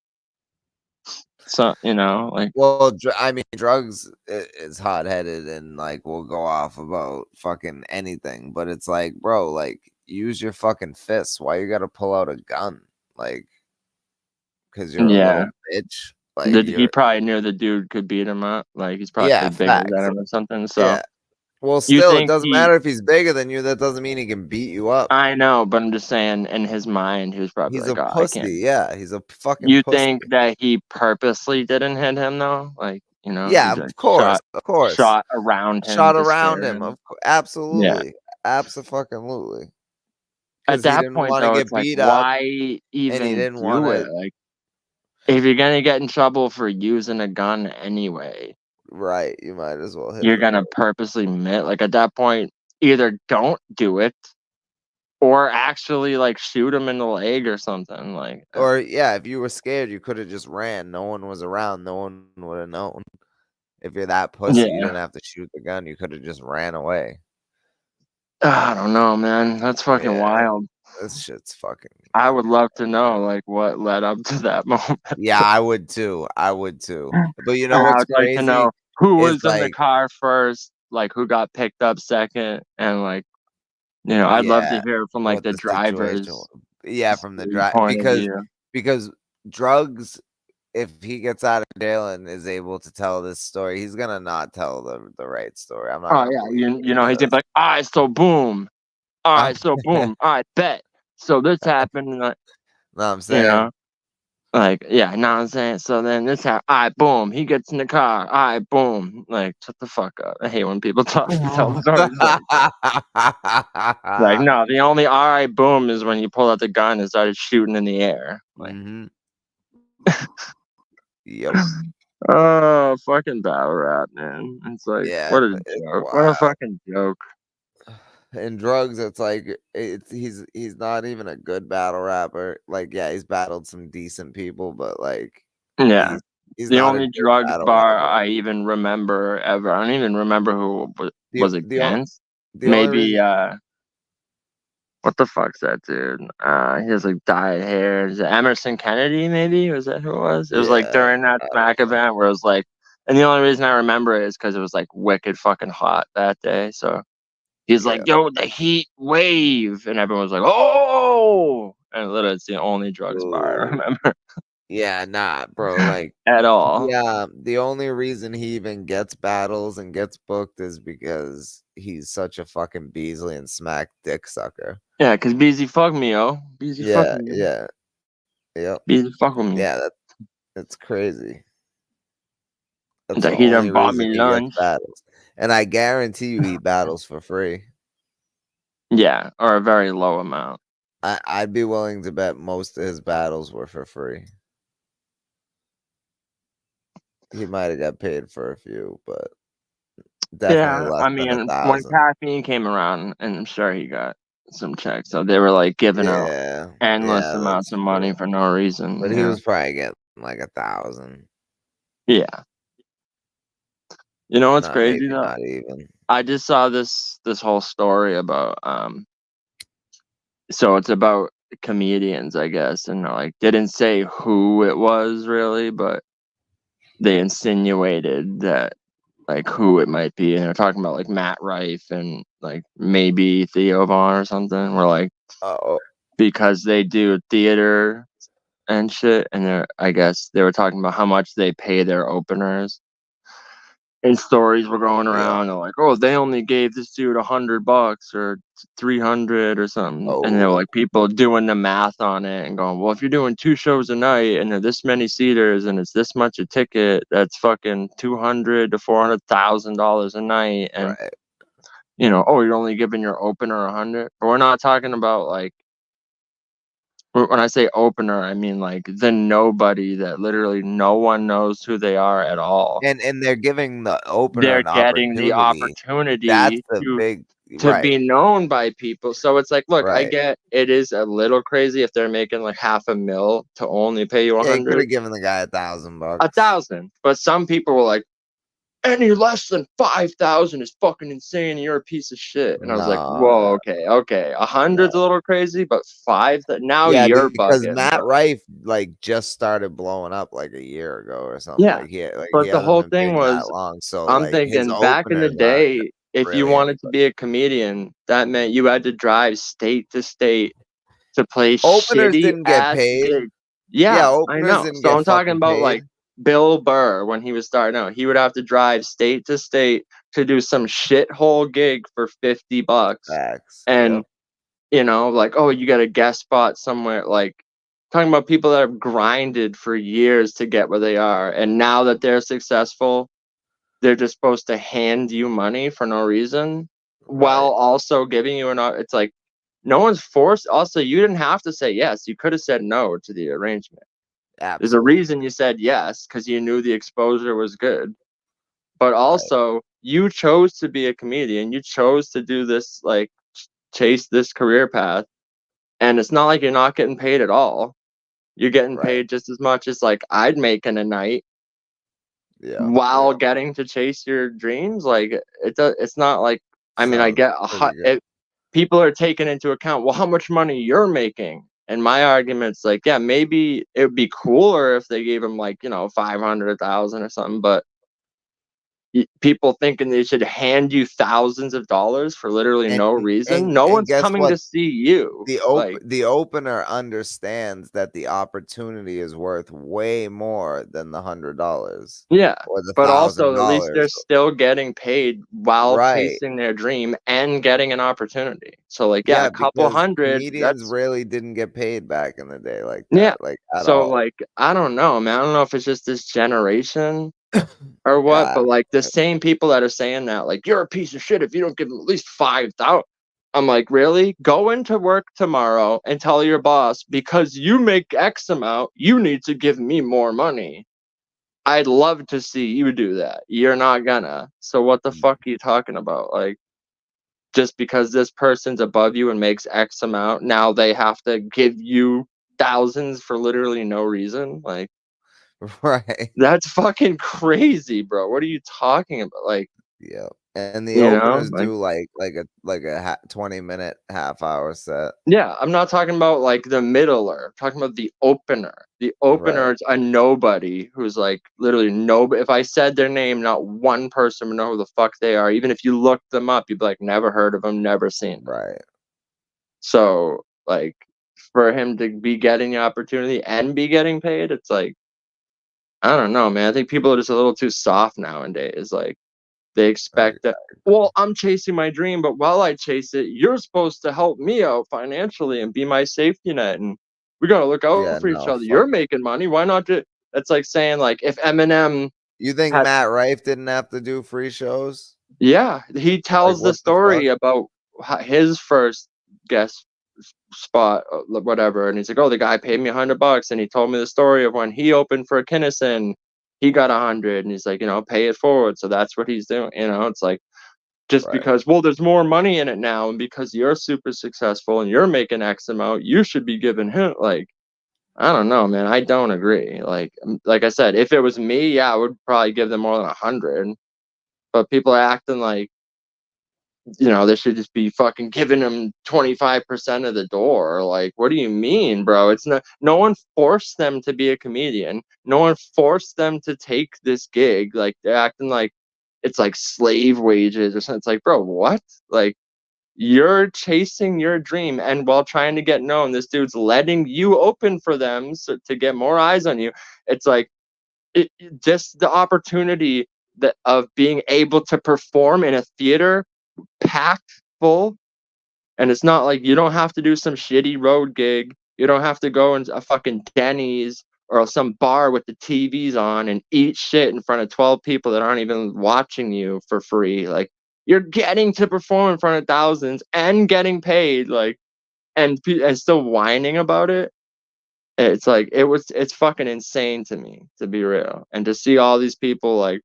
Speaker 2: like.
Speaker 1: Well, I mean, Drugz is hot headed and like will go off about fucking anything, but it's like, bro, like use your fucking fists. Why you gotta pull out a gun? Like, because you're a little bitch. Like,
Speaker 2: he probably knew the dude could beat him up. Like he's probably bigger than him or something. So
Speaker 1: well, still, it doesn't matter if he's bigger than you. That doesn't mean he can beat you up.
Speaker 2: I know, but I'm just saying, in his mind, he was probably
Speaker 1: he's
Speaker 2: like,
Speaker 1: a pussy. Yeah, he's a fucking.
Speaker 2: You
Speaker 1: pussy.
Speaker 2: think that he purposely didn't hit him though? Like,
Speaker 1: Yeah, of course,
Speaker 2: shot around him.
Speaker 1: Absolutely, absolutely.
Speaker 2: At that point, though, it's like, why even do it? Like, if you're gonna get in trouble for using a gun anyway,
Speaker 1: right? You might as well hit.
Speaker 2: You're gonna purposely like at that point, either don't do it, or actually like shoot him in the leg or something. Like,
Speaker 1: or if you were scared, you could have just ran. No one was around. No one would have known. If you're that pussy, you didn't have to shoot the gun. You could have just ran away.
Speaker 2: I don't know, man. That's fucking wild.
Speaker 1: This shit's fucking.
Speaker 2: I would love to know, like, what led up to that moment.
Speaker 1: Yeah, I would too. But you know what's crazy?
Speaker 2: Like to know who was in the car first, like who got picked up second, and like, I'd love to hear from like the drivers.
Speaker 1: Yeah, from the driver because Drugz, if he gets out of jail and is able to tell this story, he's gonna not tell the right story. I'm not.
Speaker 2: Oh yeah, he's gonna be like, all right, so boom. All right, so boom. All right, bet. So this happened. Like,
Speaker 1: no, I'm saying.
Speaker 2: Like, yeah, know what I'm saying? So then this happened. All right, boom. He gets in the car. All right, boom. Like, shut the fuck up. I hate when people tell stories. Like, no, the only all right, boom is when you pull out the gun and started shooting in the air. Like,
Speaker 1: yep.
Speaker 2: Oh, fucking battle rap, man. It's like, what a joke. What a fucking joke.
Speaker 1: In Drugz, it's like he's not even a good battle rapper. Like, yeah, he's battled some decent people, but like
Speaker 2: Yeah.
Speaker 1: he's
Speaker 2: The
Speaker 1: not a
Speaker 2: only
Speaker 1: good
Speaker 2: Drugz
Speaker 1: battle
Speaker 2: bar
Speaker 1: rapper.
Speaker 2: I even remember ever. I don't even remember who was against.
Speaker 1: The only
Speaker 2: Maybe
Speaker 1: reason,
Speaker 2: what the fuck's that dude? He has like dyed hair. Is it Emerson Kennedy? Maybe was that who it was? It was like
Speaker 1: yeah,
Speaker 2: during that Smack event where it was like, and the only reason I remember it is because it was like wicked fucking hot that day. So he's
Speaker 1: yeah.
Speaker 2: like, "Yo, the heat wave," and everyone was like, "Oh!" And literally, it's the only Drugz bar I
Speaker 1: Ooh.
Speaker 2: remember
Speaker 1: Yeah, nah, bro. Like,
Speaker 2: at all.
Speaker 1: yeah, the only reason he even gets battles and gets booked is because he's such a fucking Beasley and Smack dick sucker.
Speaker 2: Yeah, cause Beezy fuck me, yo. Beezy fuck
Speaker 1: Yeah,
Speaker 2: me.
Speaker 1: yeah, yep.
Speaker 2: Beezy fuck with me.
Speaker 1: Yeah, that's crazy. That's
Speaker 2: That
Speaker 1: the
Speaker 2: he
Speaker 1: only
Speaker 2: done bought
Speaker 1: reason
Speaker 2: me
Speaker 1: he gets
Speaker 2: lunch.
Speaker 1: battles. And I guarantee you he battles for free.
Speaker 2: Yeah, or a very low amount.
Speaker 1: I'd be willing to bet most of his battles were for free. He might have got paid for a few, but definitely
Speaker 2: Yeah,
Speaker 1: less
Speaker 2: I
Speaker 1: than
Speaker 2: mean, when
Speaker 1: 1,000.
Speaker 2: caffeine came around, and I'm sure he got some checks. So they were like giving out
Speaker 1: Yeah,
Speaker 2: endless
Speaker 1: yeah,
Speaker 2: amounts
Speaker 1: that's
Speaker 2: of money
Speaker 1: true.
Speaker 2: for no reason.
Speaker 1: But
Speaker 2: You
Speaker 1: he
Speaker 2: know?
Speaker 1: was probably getting like 1,000.
Speaker 2: Yeah. You know what's
Speaker 1: Not maybe
Speaker 2: crazy though?
Speaker 1: not even.
Speaker 2: I just saw this whole story about so it's about comedians, I guess, and like didn't say who it was really, but they insinuated that like who it might be, and they're talking about like Matt Rife and like maybe Theo or something. We're like,
Speaker 1: Oh,
Speaker 2: because they do theater and shit, and I guess they were talking about how much they pay their openers. And stories were going
Speaker 1: yeah.
Speaker 2: around, they're like, oh, they only gave this dude $100 or 300 or something. And there were
Speaker 1: Oh,
Speaker 2: like people doing the math on it and going, well, if you're doing 2 shows a night and they're this many seaters and it's this much a ticket, that's fucking $200,000 to $400,000 a night. And
Speaker 1: right.
Speaker 2: you know, oh, you're only giving your opener 100. But we're not talking about like, when I say opener, I mean like the nobody that literally no one knows who they are at all.
Speaker 1: And they're giving the opener
Speaker 2: They're
Speaker 1: an
Speaker 2: getting the
Speaker 1: opportunity. That's
Speaker 2: opportunity
Speaker 1: the big
Speaker 2: to
Speaker 1: right.
Speaker 2: be known by people. So it's like, look, I
Speaker 1: Right.
Speaker 2: get it is a little crazy if they're making like $500,000 to only pay you
Speaker 1: Yeah, he could
Speaker 2: 100,
Speaker 1: have given the guy $1,000.
Speaker 2: 1,000. But some people were like, any less than 5,000 is fucking insane. And you're a piece of shit. And I was like, whoa,
Speaker 1: No,
Speaker 2: okay, 100's a little crazy, but 5 that now
Speaker 1: yeah,
Speaker 2: you're
Speaker 1: because
Speaker 2: bugging.
Speaker 1: Matt
Speaker 2: But
Speaker 1: Rife like just started blowing up like a year ago or something.
Speaker 2: yeah,
Speaker 1: Like he
Speaker 2: but the
Speaker 1: hasn't
Speaker 2: whole
Speaker 1: been
Speaker 2: thing
Speaker 1: big that
Speaker 2: was,
Speaker 1: long. So
Speaker 2: I'm
Speaker 1: like his
Speaker 2: thinking back in the
Speaker 1: openers aren't
Speaker 2: day, if you
Speaker 1: really
Speaker 2: wanted to
Speaker 1: anybody.
Speaker 2: be a comedian, that meant you had to drive state to state to play
Speaker 1: Openers
Speaker 2: shitty
Speaker 1: didn't get
Speaker 2: ass
Speaker 1: paid.
Speaker 2: gigs.
Speaker 1: Yeah,
Speaker 2: Yeah, I
Speaker 1: openers
Speaker 2: know.
Speaker 1: didn't
Speaker 2: So
Speaker 1: get
Speaker 2: I'm talking
Speaker 1: fucking
Speaker 2: about
Speaker 1: paid.
Speaker 2: like Bill Burr when he was starting out. He would have to drive state to state to do some shithole gig for $50.
Speaker 1: Facts.
Speaker 2: And
Speaker 1: Yep.
Speaker 2: you know, like, oh, you got a guest spot somewhere. Like talking about people that have grinded for years to get where they are, and now that they're successful, they're just supposed to hand you money for no reason, while
Speaker 1: Right.
Speaker 2: also giving you it's like no one's forced. Also, you didn't have to say yes. You could have said no to the arrangement. There's a
Speaker 1: Absolutely.
Speaker 2: reason you said yes, because you knew the exposure was good. But
Speaker 1: Right.
Speaker 2: also, you chose to be a comedian. You chose to do this, like, chase this career path. And it's not like you're not getting paid at all. You're getting
Speaker 1: Right.
Speaker 2: paid just as much as, like, I'd make in a night
Speaker 1: Yeah.
Speaker 2: while getting to chase your dreams. Like, it's not like, I mean, I
Speaker 1: Sounds
Speaker 2: get
Speaker 1: pretty good.
Speaker 2: people are taking into account, well, how much money you're making. And my argument's like, yeah, maybe it would be cooler if they gave him like, 500,000 or something, but people thinking they should hand you thousands of dollars for literally no reason. No
Speaker 1: And
Speaker 2: one's
Speaker 1: guess
Speaker 2: coming
Speaker 1: what?
Speaker 2: to see you.
Speaker 1: The opener understands that the opportunity is worth way more than the $100.
Speaker 2: Yeah,
Speaker 1: Or the
Speaker 2: but also at least they're
Speaker 1: $1,000.
Speaker 2: still getting paid while
Speaker 1: Right.
Speaker 2: chasing their dream and getting an opportunity. So like, yeah,
Speaker 1: Yeah,
Speaker 2: a couple
Speaker 1: because
Speaker 2: hundred,
Speaker 1: comedians
Speaker 2: that's
Speaker 1: really didn't get paid back in the day like
Speaker 2: yeah.
Speaker 1: that, like at
Speaker 2: So
Speaker 1: all.
Speaker 2: like, I don't know, man. I don't know if it's just this generation or what,
Speaker 1: Yeah.
Speaker 2: but like the same people that are saying that, like, you're a piece of shit if you don't give them at least 5,000. I'm like, really? Go into work tomorrow and tell your boss, because you make X amount, you need to give me more money. I'd love to see you do that. You're not gonna. So what the fuck are you talking about? Like, just because this person's above you and makes X amount, now they have to give you thousands for literally no reason. Like,
Speaker 1: Right.
Speaker 2: that's fucking crazy, bro. What are you talking about? Like,
Speaker 1: Yeah. And the
Speaker 2: you know,
Speaker 1: openers
Speaker 2: like,
Speaker 1: do like a 20-minute half-hour set.
Speaker 2: yeah, I'm not talking about like the middler. I'm talking about the opener. The opener
Speaker 1: Right.
Speaker 2: is a nobody who's like literally nobody. If I said their name, not one person would know who the fuck they are. Even if you looked them up, you'd be like, never heard of them, never seen them.
Speaker 1: Right.
Speaker 2: So, like, for him to be getting the opportunity and be getting paid, it's like, I don't know, man. I think people are just a little too soft nowadays. Like, they expect that, well, I'm chasing my dream, but while I chase it, you're supposed to help me out financially and be my safety net. And we got to look out
Speaker 1: Yeah,
Speaker 2: for each
Speaker 1: no,
Speaker 2: other. You're making money. Why not do That's like saying, like, if Eminem
Speaker 1: You think
Speaker 2: had,
Speaker 1: Matt Rife didn't have to do free shows?
Speaker 2: yeah, he tells the
Speaker 1: what the
Speaker 2: story
Speaker 1: fuck?
Speaker 2: about his first guest spot, whatever, and he's like, oh, the guy paid me $100, and he told me the story of when he opened for Kinnison, he got 100, and he's like, pay it forward. So that's what he's doing. It's like, just
Speaker 1: Right.
Speaker 2: because, well, there's more money in it now, and because you're super successful and you're making X amount, you should be giving him, like, I don't know, man. I don't agree. Like I said, if it was me, yeah, I would probably give them more than 100. But people are acting like, they should just be fucking giving them 25% of the door. Like, what do you mean, bro? It's not, no one forced them to be a comedian. No one forced them to take this gig. Like, they're acting like it's like slave wages or something. It's like, bro, what? Like, you're chasing your dream, and while trying to get known, this dude's letting you open for them to get more eyes on you. It's like, just the opportunity of being able to perform in a theater packed full, and it's not like you don't have to do some shitty road gig. You don't have to go in a fucking Denny's or some bar with the TVs on and eat shit in front of 12 people that aren't even watching you for free. Like, you're getting to perform in front of thousands and getting paid, like, and still whining about it. It's like, it's fucking insane to me, to be real. And to see all these people like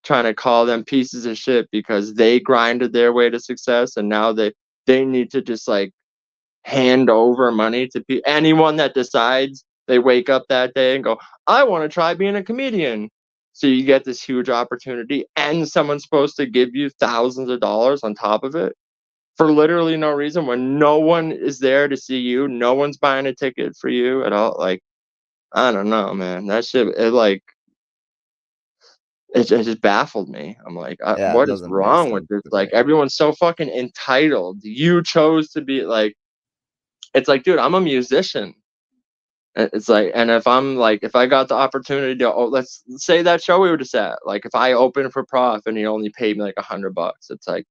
Speaker 2: trying to call them pieces of shit because they grinded their way to success, and now they need to just like hand over money to anyone that decides they wake up that day and go, I want to try being a comedian. So you get this huge opportunity, and someone's supposed to give you thousands of dollars on top of it for literally no reason, when no one is there to see you, no one's buying a ticket for you at all. Like, I don't know, man. That shit, it just baffled me. I'm like,
Speaker 1: Yeah, it
Speaker 2: what is
Speaker 1: doesn't make
Speaker 2: wrong with
Speaker 1: sense
Speaker 2: this?
Speaker 1: to
Speaker 2: Like,
Speaker 1: me.
Speaker 2: everyone's so fucking entitled. You chose to be like, it's like, dude, I'm a musician. It's like, and if I got the opportunity to, let's say that show we were just at, like, if I opened for Prof and he only paid me like $100, it's like,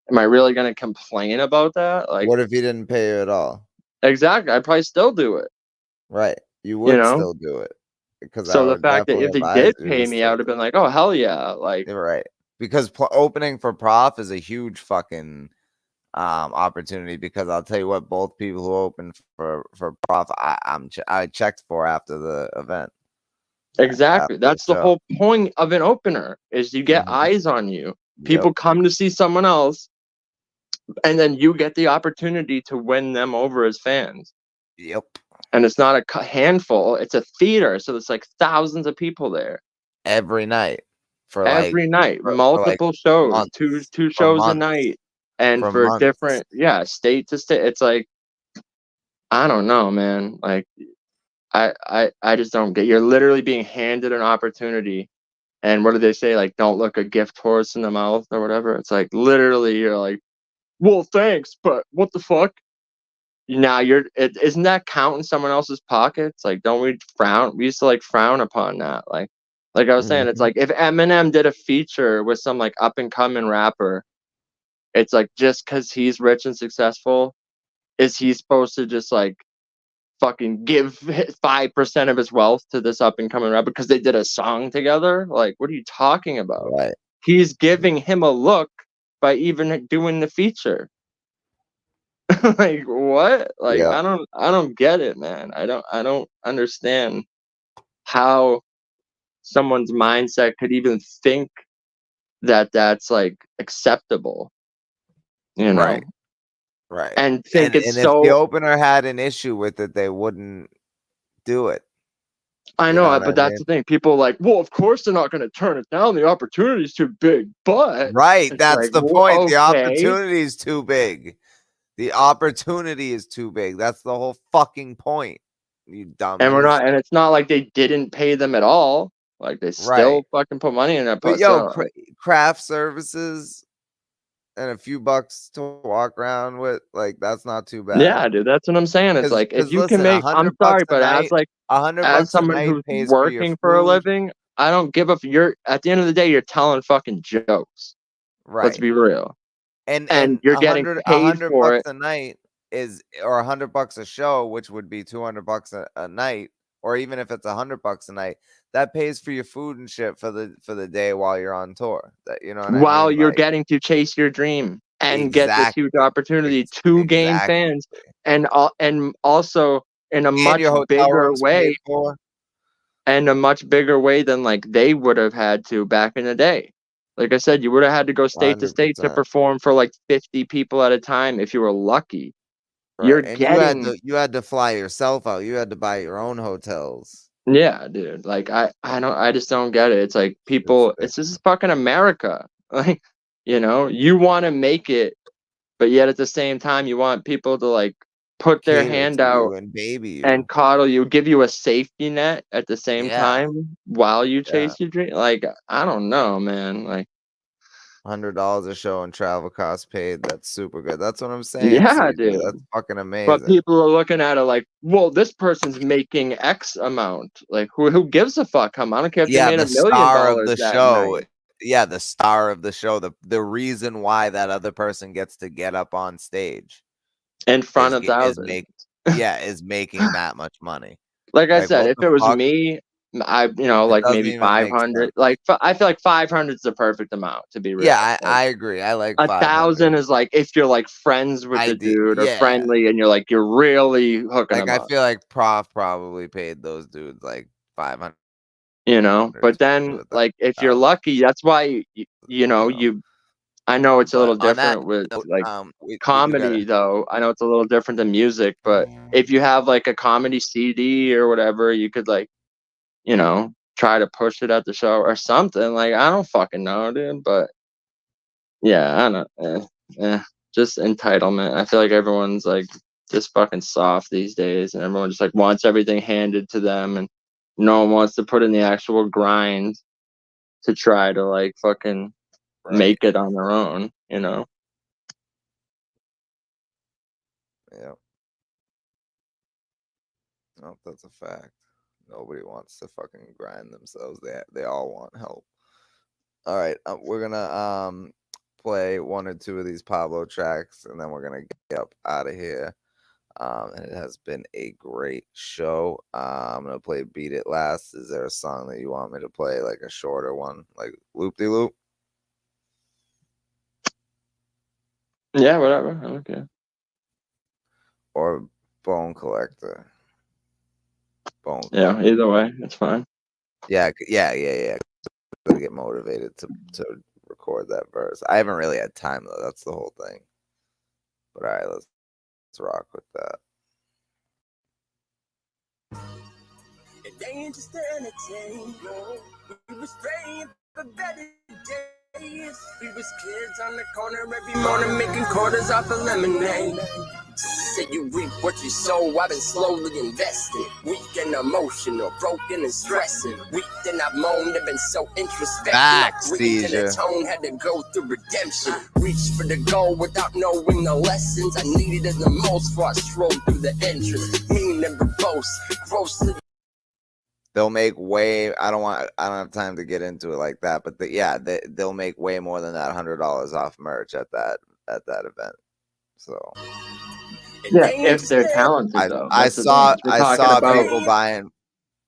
Speaker 2: am I really gonna complain about that? Like,
Speaker 1: What if he didn't pay you at all?
Speaker 2: exactly, I'd probably still do it.
Speaker 1: Right. You
Speaker 2: You
Speaker 1: would
Speaker 2: know?
Speaker 1: still do it. Because I
Speaker 2: So the
Speaker 1: would
Speaker 2: fact that
Speaker 1: definitely
Speaker 2: if he
Speaker 1: advise
Speaker 2: did
Speaker 1: you
Speaker 2: pay
Speaker 1: to
Speaker 2: me, I would
Speaker 1: still
Speaker 2: have been like, oh, hell yeah. Like,
Speaker 1: You're right. Because opening for Prof is a huge fucking opportunity, because I'll tell you what, both people who opened for Prof, I checked for after the event.
Speaker 2: exactly.
Speaker 1: After the
Speaker 2: That's the
Speaker 1: show.
Speaker 2: whole point of an opener, is you get
Speaker 1: Mhm.
Speaker 2: eyes on you.
Speaker 1: Yep.
Speaker 2: People come to see someone else, and then you get the opportunity to win them over as fans.
Speaker 1: Yep.
Speaker 2: And it's not a handful, it's a theater, so there's like thousands of people there
Speaker 1: Every night for
Speaker 2: every night,
Speaker 1: like
Speaker 2: multiple shows,
Speaker 1: months.
Speaker 2: two
Speaker 1: For
Speaker 2: shows a
Speaker 1: months.
Speaker 2: night, and
Speaker 1: For
Speaker 2: for
Speaker 1: months.
Speaker 2: different, state to state. It's like, I don't know, man. Like, I just don't get. You're literally being handed an opportunity, and what do they say? Like, don't look a gift horse in the mouth or whatever. It's like, literally, you're like, well, thanks, but what the fuck? Now isn't that count in someone else's pockets? Like, don't we frown? We used to like frown upon that. Like I was saying, it's
Speaker 1: Mhm.
Speaker 2: like if Eminem did a feature with some like up and coming rapper, it's like, just because he's rich and successful, is he supposed to just like fucking give 5% of his wealth to this up and coming rapper because they did a song together? Like, what are you talking about?
Speaker 1: Right.
Speaker 2: He's giving him a look by even doing the feature. Like, what? Like,
Speaker 1: Yeah.
Speaker 2: I don't get it, man. I don't understand how someone's mindset could even think that that's like acceptable. you know,
Speaker 1: Right.
Speaker 2: and think it's
Speaker 1: if the
Speaker 2: so.
Speaker 1: opener had an issue with it, they wouldn't do it.
Speaker 2: I
Speaker 1: You
Speaker 2: know,
Speaker 1: know what
Speaker 2: but
Speaker 1: I
Speaker 2: that's
Speaker 1: mean?
Speaker 2: the thing. People are like, well, of course they're not going to turn it down. The opportunity's too big. But
Speaker 1: Right.
Speaker 2: it's
Speaker 1: That's
Speaker 2: like,
Speaker 1: the
Speaker 2: well,
Speaker 1: point. The
Speaker 2: okay.
Speaker 1: opportunity is too big. The opportunity is too big. That's the whole fucking point. You dummies.
Speaker 2: And we're not, and it's not like they didn't pay them at all. Like they still fucking put money in it.
Speaker 1: But yo, craft services and a few bucks to walk around with, like, that's not too bad.
Speaker 2: Yeah, dude, that's what I'm saying. It's like, if you
Speaker 1: listen,
Speaker 2: can make, I'm sorry, but
Speaker 1: night,
Speaker 2: as someone who's working for a living, I don't give a. You're at the end of the day, you're telling fucking jokes.
Speaker 1: Right.
Speaker 2: Let's be real.
Speaker 1: And
Speaker 2: you're getting paid for it.
Speaker 1: a night is, or $100 a show, which would be $200 a night, or even if it's $100 a night, that pays for your food and shit for the day while you're on tour. That, you know what I mean?
Speaker 2: While you're getting to chase your dream and get this huge opportunity to gain fans, and also in a much bigger way, and a much bigger way than like they would have had to back in the day. Like I said, you would have had to go state to state to perform for like 50 people at a time if you were lucky.
Speaker 1: Right.
Speaker 2: You're
Speaker 1: and
Speaker 2: getting
Speaker 1: you had to fly yourself out. You had to buy your own hotels.
Speaker 2: Yeah, dude. Like I just don't get it. It's like people, it's just fucking America. Like, you know, you want to make it, but yet at the same time you want people to like put their hand out
Speaker 1: and baby you
Speaker 2: and coddle you, give you a safety net at the same time while you chase your dream. Like, I don't know, man. Like
Speaker 1: $100 a show and travel costs paid. That's super good. That's what I'm saying.
Speaker 2: Yeah,
Speaker 1: CJ.
Speaker 2: dude.
Speaker 1: That's fucking amazing.
Speaker 2: But people are looking at it like, well, this person's making X amount. Like, who gives a fuck? I don't care if they made $1 million
Speaker 1: of the
Speaker 2: that
Speaker 1: show.
Speaker 2: night.
Speaker 1: Yeah, the star of the show. The reason why that other person gets to get up on stage
Speaker 2: in front of thousands.
Speaker 1: Is making that much money.
Speaker 2: Like I said, if it was me, like maybe 500. Like I feel like 500 is the perfect amount, to be real.
Speaker 1: Yeah, I agree. I like
Speaker 2: 1,000 is like if you're like friends with the dude or friendly, and you're really hooking them up.
Speaker 1: I feel like Prof probably paid those dudes like 500.
Speaker 2: You know, but then like if you're lucky, that's why I know it's a little different with like comedy, though. I know it's a little different than music, but if you have like a comedy CD or whatever, you could like, try to push it at the show or something. Like, I don't fucking know, dude. But yeah, I don't know. Just entitlement. I feel like everyone's like just fucking soft these days, and everyone just like wants everything handed to them, and no one wants to put in the actual grind to try to like fucking make it on their own,
Speaker 1: Yeah. No, that's a fact. Nobody wants to fucking grind themselves. They all want help. All right, we're gonna play one or two of these Pablo tracks, and then we're gonna get up out of here. And it has been a great show. I'm gonna play Beat It last. Is there a song that you want me to play, like a shorter one, like Loop De Loop?
Speaker 2: Yeah, whatever. Okay.
Speaker 1: Or Bone Collector.
Speaker 2: Yeah, either way, it's fine.
Speaker 1: Yeah. To get motivated to record that verse. I haven't really had time though. That's the whole thing. But all right, let's rock with that.
Speaker 6: It ain't just entertainment. We was praying for better days. We was kids on the corner every morning making quarters off of lemonade. Said you reap what you sow. I've been slowly invested. Weak and emotional, broken and stressing. Weak and I've moaned. I've been so introspective.
Speaker 1: Facts,
Speaker 6: the tone had to go through redemption. Reach for the goal without knowing the lessons. I needed it the most before I strolled through the entrance. Mean and verbose, grossly.
Speaker 1: They'll make way. I don't have time to get into it like that, but they'll make way more than that $100 off merch at that event. So
Speaker 2: yeah, if they're talented, though.
Speaker 1: I saw people buying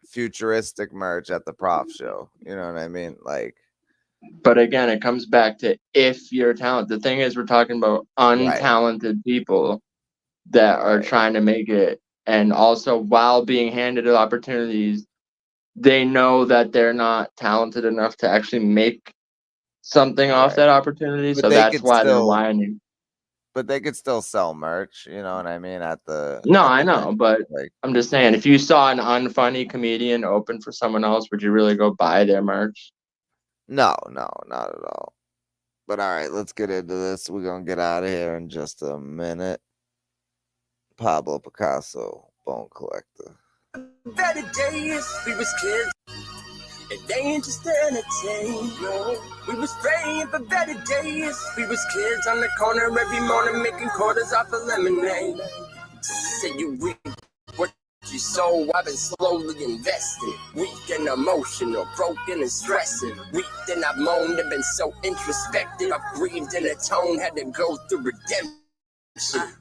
Speaker 1: futuristic merch at the Prof show. You know what I mean? Like,
Speaker 2: but again, it comes back to if you're talented. The thing is, we're talking about untalented people that are trying to make it, and also while being handed opportunities, they know that they're not talented enough to actually make something off that opportunity. But so that's why they're whining.
Speaker 1: but they could still sell merch. You know what I mean? At the
Speaker 2: No,
Speaker 1: at
Speaker 2: I
Speaker 1: the
Speaker 2: know,
Speaker 1: venue.
Speaker 2: but
Speaker 1: Like,
Speaker 2: I'm just saying, if you saw an unfunny comedian open for someone else, would you really go buy their merch?
Speaker 1: no, not at all. But all right, let's get into this. We're gonna get out of here in just a minute. Pablo Picasso, Bone Collector.
Speaker 6: Better days, we was kids. And they ain't just to entertain, no. We was praying for better days. We was kids on the corner every morning making quarters off of lemonade. Say you reap what you sow. I've been slowly investing. Weak and emotional, broken and stressing. Weak and I've moaned and been so introspective. I've breathed in a tone, had to go through redemption.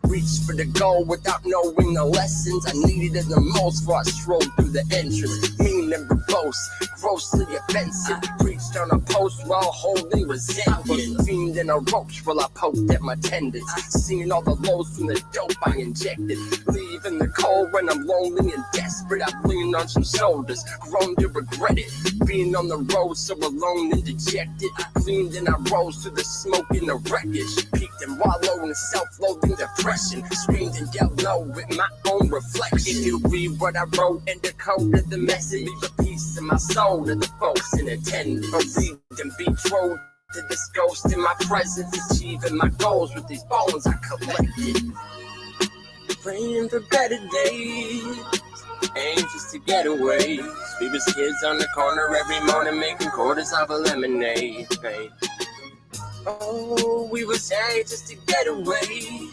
Speaker 6: Reach for the goal without knowing the lessons. I needed it the most before I strolled through the entrance. Mean and verbose, grossly offensive. Preached on a post while holding resentment. Fiend in a roach while I poked at my tendons. Seeing all the lows from the dope I injected. Leaving the cold when I'm lonely and desperate. I've leaned on some shoulders, grown to regret it. Being on the road so alone and dejected. Cleaned and I rose through the smoke and the wreckage. Peaked and wallowed in self-loathing depression. Screamed and yelled low with my own reflection. If you read what I wrote and decoded the message, leave a piece of my soul to the folks in attendance. Or read and be betrothed to this ghost in my presence. Achieving my goals with these bones I collected. Praying for better days. Anxious to get away. We was kids on the corner every morning making quarters off of lemonade. Hey. Oh, we was anxious to get away.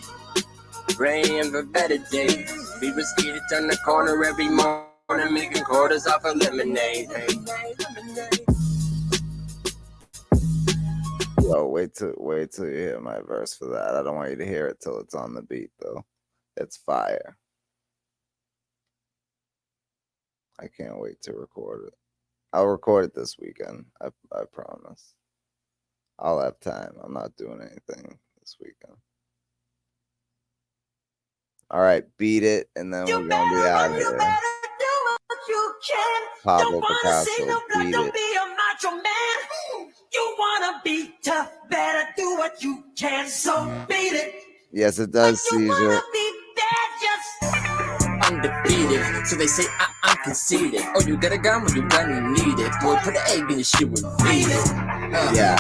Speaker 6: Praying for better days. We was kids on the corner every morning making quarters off of lemonade. Hey.
Speaker 1: Yo, wait till you hear my verse for that. I don't want you to hear it till it's on the beat though. It's fire. I can't wait to record it. I'll record it this weekend. I promise. I'll have time. I'm not doing anything this weekend. All right, beat it, and then we're gonna be out of here. Pablo Picasso, beat it.
Speaker 7: You wanna be tough, better do what you can, so beat it.
Speaker 1: Yes, it does, Seizure.
Speaker 6: Undefeated, so they say I'm conceited. Oh, you got a gun when you gonna need it. Boy, put an egg in your shit and beat it.
Speaker 1: Yeah,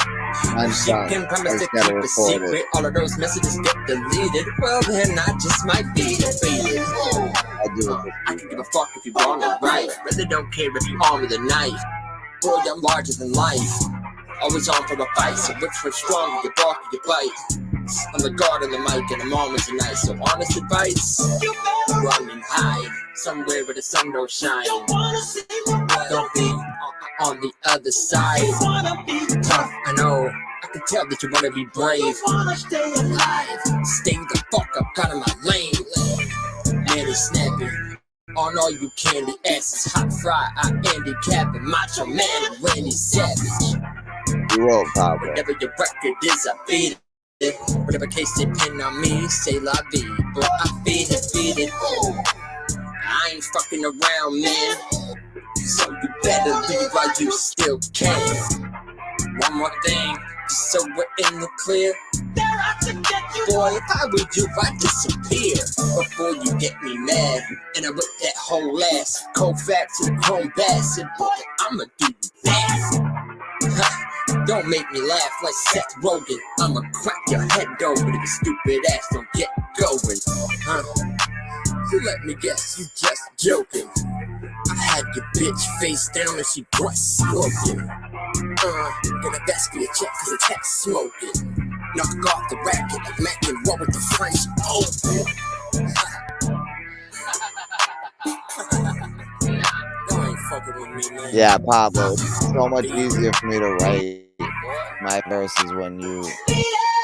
Speaker 1: I'm
Speaker 6: she
Speaker 1: done.
Speaker 6: can promise
Speaker 1: I
Speaker 6: to
Speaker 1: just gotta
Speaker 6: keep a
Speaker 1: record
Speaker 6: secret.
Speaker 1: it.
Speaker 6: All of those messages get deleted. Well, then I just might beat it.
Speaker 1: I'll do it.
Speaker 6: I can give a fuck if you wrong or right. Really don't care if you arm with a knife. Boy, I'm larger than life. Always on for a fight, so which one's stronger, you bark or you bite? I'm the guard on the mic and I'm on tonight, so honest advice, run and hide, somewhere where the sun don't shine. Don't be on the other side. Tough, I know, I can tell that you wanna be brave. Stay the fuck up out of my lane. Man is snappy on all you candy asses. Hot fry, I handicap and macho man when he's savage.
Speaker 1: You will, Pablo.
Speaker 6: Whatever your record is, I beat it. Whatever case they pin on me, say la vie. Boy, I beat it. I ain't fucking around, man. So you better leave while you still can. One more thing, just so we're in the clear. Boy, if I were you, I'd disappear before you get me mad. And I whip that whole ass, cold fat to the chrome bastard. Boy, I'ma do that. Don't make me laugh like Seth Rogen. I'ma crack your head open if your stupid ass don't get going. You let me guess, you just joking. I had your bitch face down and she breast smoking. Gonna best for your check cause it's heck smoking. Knock off the racket like Mac and roll with the French open. Y'all ain't fucking with me, man.
Speaker 1: Yeah, Pablo. It's so much easier for me to write my verses when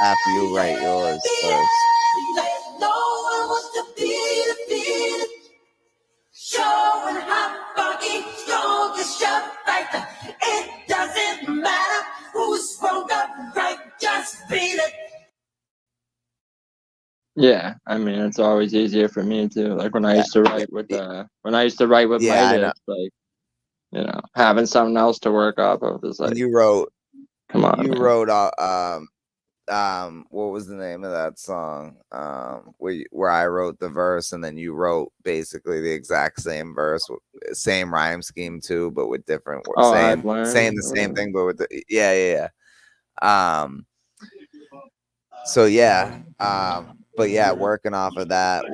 Speaker 1: after you write yours first.
Speaker 7: No one wants to beat it. Showing how fucking strong you shove right. It doesn't matter who's wrong or right, just beat it.
Speaker 2: Yeah, I mean, it's always easier for me too. Like when I used to write with my lyrics, like, you know, having something else to work off of is like,
Speaker 1: And you wrote,
Speaker 2: come on,
Speaker 1: you
Speaker 2: man.
Speaker 1: wrote what was the name of that song? Where I wrote the verse and then you wrote basically the exact same verse, same rhyme scheme too, but with different words.
Speaker 2: Oh,
Speaker 1: Saying
Speaker 2: I've learned.
Speaker 1: the same thing, but with the yeah. So yeah, but yeah, working off of that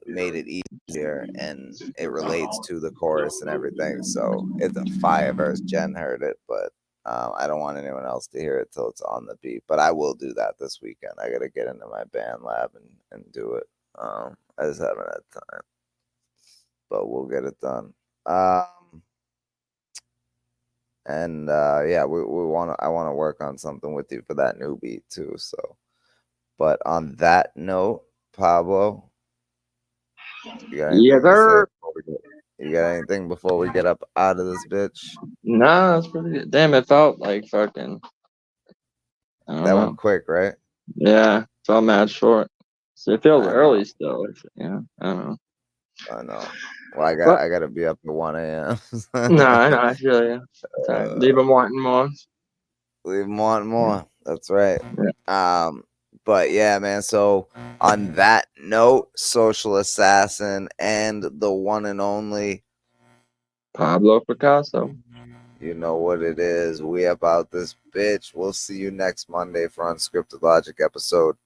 Speaker 1: made it easier, and it relates to the chorus and everything. So it's a fire verse. Jen heard it, but I don't want anyone else to hear it till it's on the beat. But I will do that this weekend. I gotta get into my band lab and do it. I just haven't had time, but we'll get it done. And yeah, we want to. I want to work on something with you for that new beat too. So, but on that note, Pablo, you got anything to say before we get, you got anything before we get up out of this bitch?
Speaker 2: Nah, that's pretty good. Damn, it felt like fucking. I don't
Speaker 1: That
Speaker 2: know.
Speaker 1: went quick, right?
Speaker 2: Yeah, felt mad short. So it feels
Speaker 1: I
Speaker 2: early
Speaker 1: know.
Speaker 2: still. Yeah, I don't know.
Speaker 1: I know. Well, I
Speaker 2: But
Speaker 1: gotta be up at 1 a.m.
Speaker 2: no, I know. I feel you. Sorry. Leave them wanting more.
Speaker 1: Leave them wanting more. That's right.
Speaker 2: Yeah.
Speaker 1: But yeah, man. So on that note, Social Assassin and the one and only
Speaker 2: Pablo Picasso.
Speaker 1: You know what it is. We about this bitch. We'll see you next Monday for Unscripted Logic episode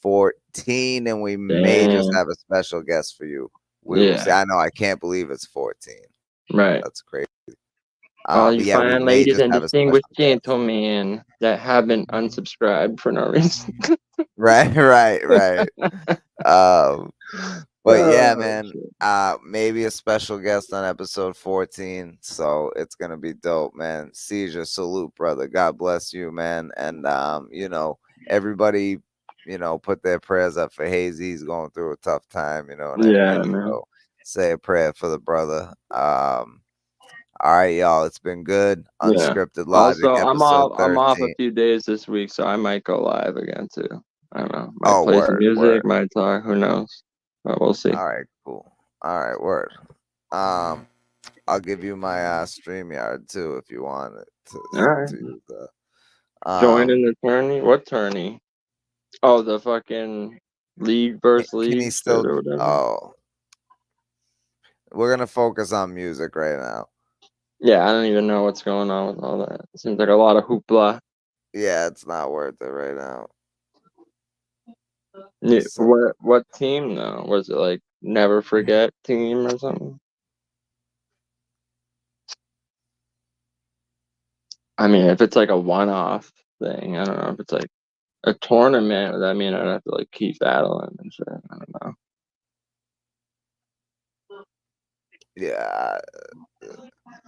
Speaker 1: 14, and we may just have a special guest for you. We will see. I know. I can't believe it's 14.
Speaker 2: Right.
Speaker 1: That's crazy.
Speaker 2: All you
Speaker 1: yeah,
Speaker 2: fine ladies and distinguished gentlemen that haven't unsubscribed for no reason.
Speaker 1: Right. But yeah, man, maybe a special guest on episode 14. So it's gonna be dope, man. Seizure, salute, brother. God bless you, man. And you know, everybody, you know, put their prayers up for Hazy. He's going through a tough time, you know what I mean?
Speaker 2: Man.
Speaker 1: So say a prayer for the brother. All right, y'all. It's been good. Unscripted Logic.
Speaker 2: Also, I'm off a
Speaker 1: 13.
Speaker 2: few days this week, so I might go live again too. I don't know. Might play some music,
Speaker 1: word.
Speaker 2: might talk, who knows? But we'll see.
Speaker 1: All right, cool. All right, word. I'll give you my StreamYard too if you want it to use that.
Speaker 2: Join in the tourney? What tourney? Oh, the fucking league versus league.
Speaker 1: Can he still? Oh, we're gonna focus on music right now.
Speaker 2: Yeah, I don't even know what's going on with all that. It seems like a lot of hoopla.
Speaker 1: Yeah, it's not worth it right now.
Speaker 2: Yeah, what team though? Was it like Never Forget team or something? I mean, if it's like a one-off thing, I don't know. If it's like a tournament, I mean, I'd have to like keep battling and shit. I don't know.
Speaker 1: Yeah,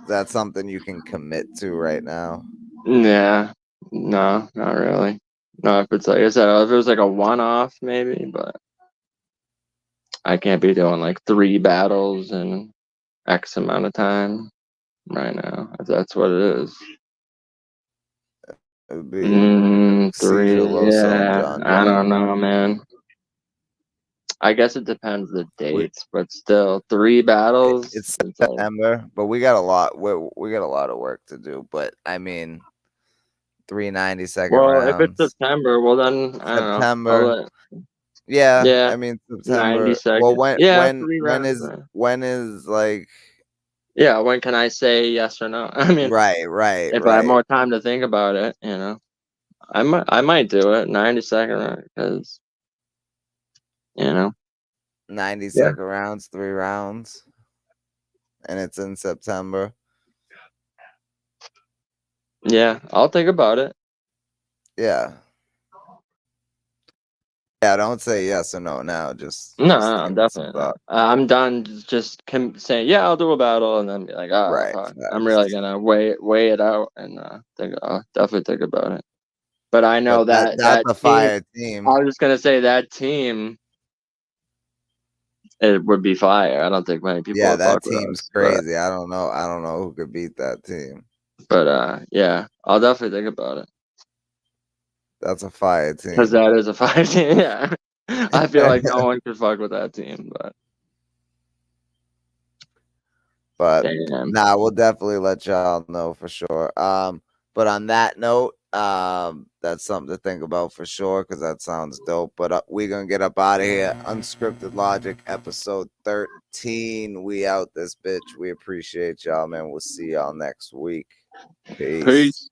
Speaker 1: that's something you can commit to right now.
Speaker 2: Yeah, no, not really. No, if it's like I said, if it was like a one-off, maybe, but I can't be doing like 3 battles in X amount of time right now. If that's what it is.
Speaker 1: It would be
Speaker 2: 3. Yeah, I don't know, man. I guess it depends the dates, but still 3 battles.
Speaker 1: It's September, but we got a lot. We got a lot of work to do. But I mean, 3 90-second rounds.
Speaker 2: Well, if it's September, well then I don't know.
Speaker 1: Yeah, I mean September.
Speaker 2: 90 seconds.
Speaker 1: Well, when is like?
Speaker 2: Yeah, when can I say yes or no? I mean,
Speaker 1: right.
Speaker 2: If I have more time to think about it, you know, I might do it 90-second round because, you know,
Speaker 1: 90-second rounds, 3 rounds, and it's in September.
Speaker 2: Yeah, I'll think about it.
Speaker 1: Yeah, don't say yes or no now. Just
Speaker 2: no, definitely not. I'm done just saying, yeah, I'll do a battle, and then be like, fuck. I'm really gonna weigh it out and I'll definitely think about it. But I know that's
Speaker 1: a fire team.
Speaker 2: I was just gonna say that team, it would be fire. I don't think many people.
Speaker 1: Yeah, that team's crazy. I don't know who could beat that team.
Speaker 2: But yeah, I'll definitely think about it.
Speaker 1: That's a fire team.
Speaker 2: Because that is a fire team. Yeah, I feel like no one could fuck with that team.
Speaker 1: But nah, we'll definitely let y'all know for sure. But on that note, That's something to think about for sure, because that sounds dope. But we're gonna get up out of here. Unscripted Logic, episode 13. We out this bitch. We appreciate y'all, man. We'll see y'all next week. Peace.
Speaker 2: Peace.